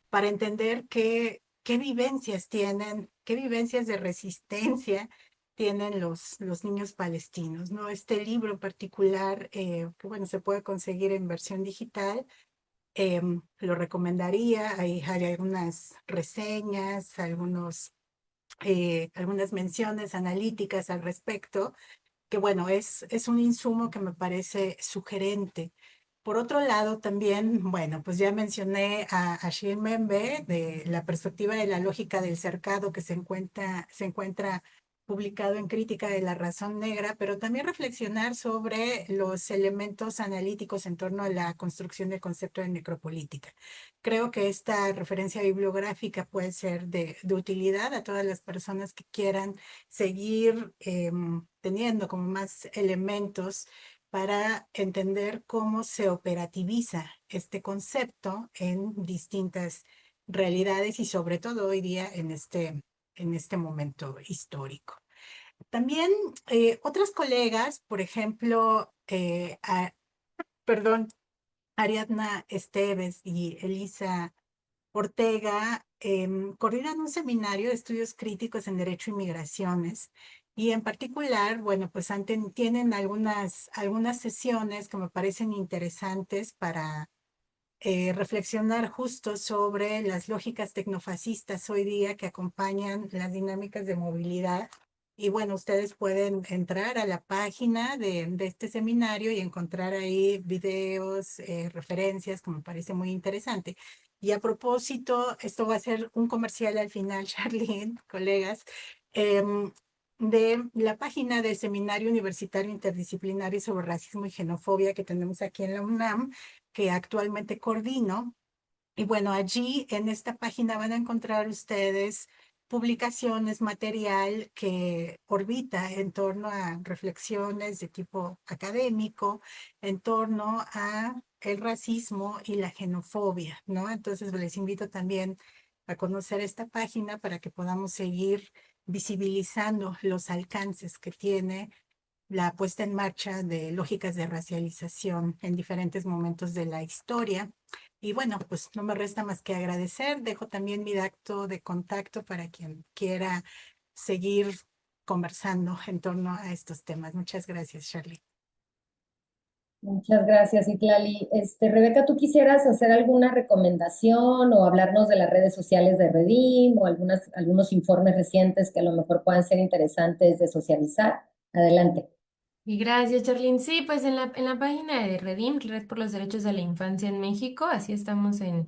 para entender qué vivencias tienen, qué vivencias de resistencia tienen los niños palestinos, ¿no? Este libro en particular, que bueno, se puede conseguir en versión digital, lo recomendaría. Hay algunas reseñas, algunas menciones analíticas al respecto, que bueno, es un insumo que me parece sugerente. Por otro lado, también, bueno, pues ya mencioné a Shir Membe de la perspectiva de la lógica del cercado que se encuentra publicado en Crítica de la Razón Negra, pero también reflexionar sobre los elementos analíticos en torno a la construcción del concepto de necropolítica. Creo que esta referencia bibliográfica puede ser de utilidad a todas las personas que quieran seguir teniendo como más elementos para entender cómo se operativiza este concepto en distintas realidades y sobre todo hoy día en este momento histórico. También otras colegas, por ejemplo, perdón, Ariadna Esteves y Elisa Ortega, coordinan un seminario de estudios críticos en Derecho y Migraciones. Y en particular, bueno, pues tienen algunas sesiones que me parecen interesantes para reflexionar justo sobre las lógicas tecnofascistas hoy día que acompañan las dinámicas de movilidad. Y bueno, ustedes pueden entrar a la página de este seminario y encontrar ahí videos, referencias, que me parece muy interesante. Y a propósito, esto va a ser un comercial al final, Charlene, colegas, de la página del Seminario Universitario Interdisciplinario sobre Racismo y Xenofobia que tenemos aquí en la UNAM, que actualmente coordino. Y bueno, allí en esta página van a encontrar ustedes publicaciones, material que orbita en torno a reflexiones de tipo académico, en torno a el racismo y la xenofobia, ¿no? Entonces les invito también a conocer esta página para que podamos seguir visibilizando los alcances que tiene la puesta en marcha de lógicas de racialización en diferentes momentos de la historia. Y bueno, pues no me resta más que agradecer. Dejo también mi dato de contacto para quien quiera seguir conversando en torno a estos temas. Muchas gracias, Charlie. Muchas gracias, Itlali. Rebeca, ¿tú quisieras hacer alguna recomendación o hablarnos de las redes sociales de Redim o algunos informes recientes que a lo mejor puedan ser interesantes de socializar? Adelante. Y gracias, Charlene. Sí, pues en la página de Redim, Red por los Derechos de la Infancia en México, así estamos en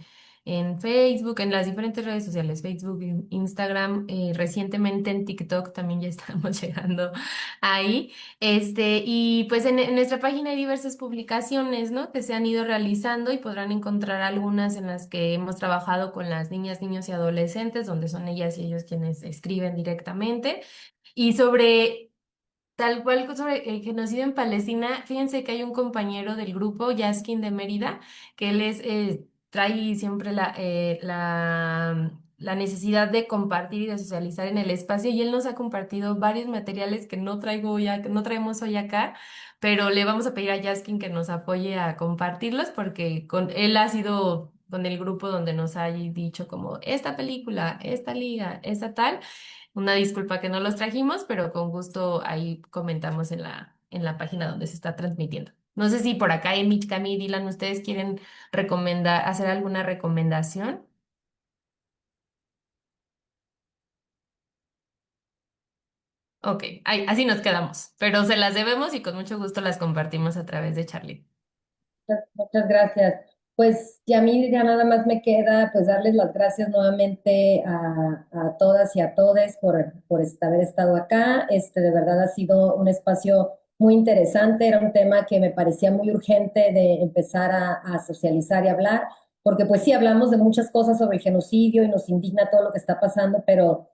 Facebook, en las diferentes redes sociales, Facebook, Instagram, recientemente en TikTok también ya estamos llegando ahí. Y pues en nuestra página hay diversas publicaciones, ¿no? Que se han ido realizando y podrán encontrar algunas en las que hemos trabajado con las niñas, niños y adolescentes, donde son ellas y ellos quienes escriben directamente. Y sobre tal cual sobre el genocidio en Palestina, fíjense que hay un compañero del grupo, Yaskin de Mérida, que él trae siempre la necesidad de compartir y de socializar en el espacio y él nos ha compartido varios materiales que no traigo ya, que no traemos hoy acá, pero le vamos a pedir a Yaskin que nos apoye a compartirlos porque él ha sido con el grupo donde nos ha dicho como esta película, esta liga, esta tal. Una disculpa que no los trajimos, pero con gusto ahí comentamos en la página donde se está transmitiendo. No sé si por acá, Emi, Cami y Dylan, ustedes quieren hacer alguna recomendación. Ok, así nos quedamos, pero se las debemos y con mucho gusto las compartimos a través de Charlie. Muchas gracias. Pues y a mí ya nada más me queda pues darles las gracias nuevamente a todas y a todes por haber estado acá. De verdad ha sido un espacio muy interesante, era un tema que me parecía muy urgente de empezar a socializar y hablar, porque pues sí, hablamos de muchas cosas sobre el genocidio y nos indigna todo lo que está pasando, pero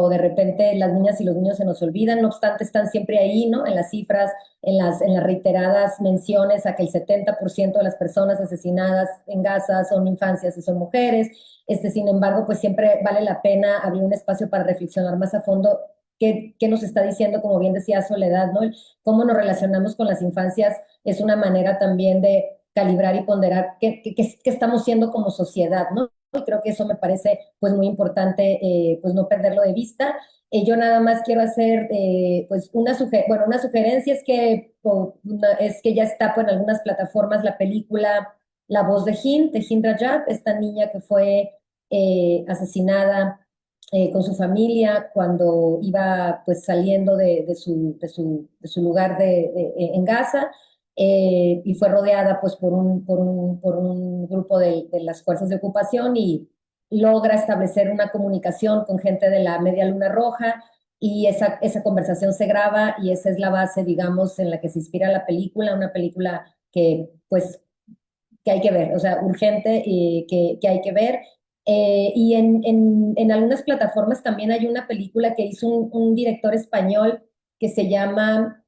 de repente las niñas y los niños se nos olvidan, no obstante están siempre ahí, ¿no? En las cifras, en las reiteradas menciones a que el 70% de las personas asesinadas en Gaza son infancias y son mujeres. Sin embargo, pues siempre vale la pena abrir un espacio para reflexionar más a fondo qué nos está diciendo, como bien decía Soledad, ¿no? Cómo nos relacionamos con las infancias es una manera también de calibrar y ponderar qué estamos siendo como sociedad, ¿no? Y creo que eso me parece pues muy importante pues no perderlo de vista. Yo nada más quiero hacer pues una sugerencia es que ya está pues, en algunas plataformas la película La voz de Hind Rajab, esta niña que fue asesinada con su familia cuando iba pues saliendo de su lugar en Gaza. Y fue rodeada pues por un grupo de las fuerzas de ocupación y logra establecer una comunicación con gente de la Media Luna Roja y esa conversación se graba y esa es la base, digamos, en la que se inspira la película, una película que pues que hay que ver, o sea, urgente que hay que ver. Y en algunas plataformas también hay una película que hizo un director español que se llama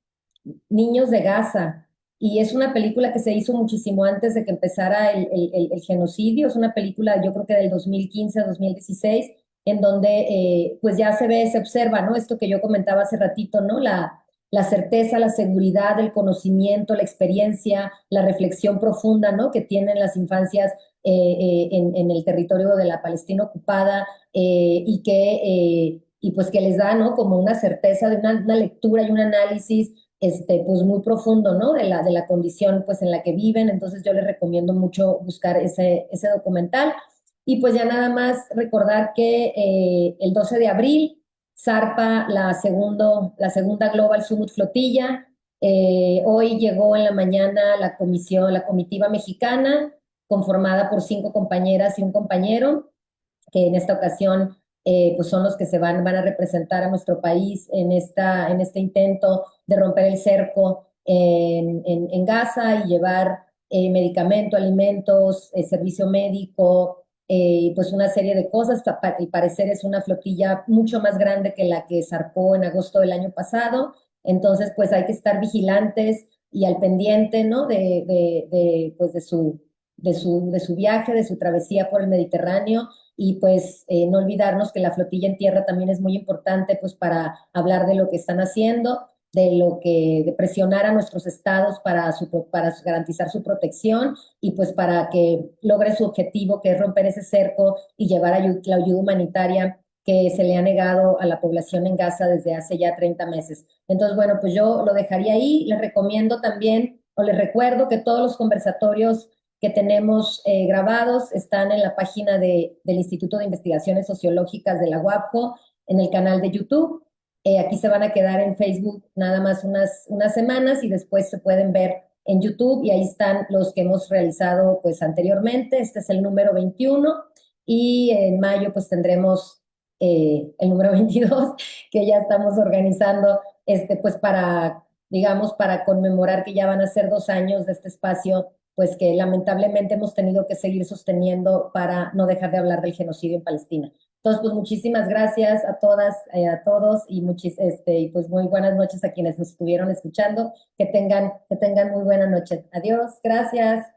Niños de Gaza. Y es una película que se hizo muchísimo antes de que empezara el genocidio. Es una película, yo creo que del 2015 a 2016, en donde pues ya se observa, ¿no? Esto que yo comentaba hace ratito, ¿no? La certeza, la seguridad, el conocimiento, la experiencia, la reflexión profunda, ¿no? Que tienen las infancias en el territorio de la Palestina ocupada y pues que les da, ¿no? Como una certeza de una lectura y un análisis pues muy profundo, ¿no? De la condición pues en la que viven. Entonces yo les recomiendo mucho buscar ese documental. Y pues ya nada más recordar que el 12 de abril zarpa la segunda Global Summit Flotilla. Hoy llegó en la mañana la comitiva mexicana, conformada por 5 compañeras y un compañero, que en esta ocasión pues son los que van a representar a nuestro país en este intento de romper el cerco en Gaza y llevar medicamento, alimentos, servicio médico, pues una serie de cosas. Al parecer es una flotilla mucho más grande que la que zarpó en agosto del año pasado, entonces pues hay que estar vigilantes y al pendiente, ¿no? Pues de su viaje, de su travesía por el Mediterráneo. Y pues no olvidarnos que la flotilla en tierra también es muy importante pues para hablar de lo que están haciendo, de presionar a nuestros estados para garantizar su protección y pues para que logre su objetivo, que es romper ese cerco y llevar la ayuda humanitaria que se le ha negado a la población en Gaza desde hace ya 30 meses. Entonces, bueno, pues yo lo dejaría ahí. Les recomiendo también, o les recuerdo que todos los conversatorios que tenemos grabados están en la página del Instituto de Investigaciones Sociológicas de la UAPJO, en el canal de YouTube. Aquí se van a quedar en Facebook nada más unas semanas y después se pueden ver en YouTube y ahí están los que hemos realizado pues anteriormente. Este es el número 21 y en mayo pues tendremos el número 22 que ya estamos organizando pues para, digamos, para conmemorar que ya van a ser 2 años de este espacio pues que lamentablemente hemos tenido que seguir sosteniendo para no dejar de hablar del genocidio en Palestina. Entonces, pues muchísimas gracias a todas, a todos y pues muy buenas noches a quienes nos estuvieron escuchando. Que tengan muy buena noche. Adiós, gracias.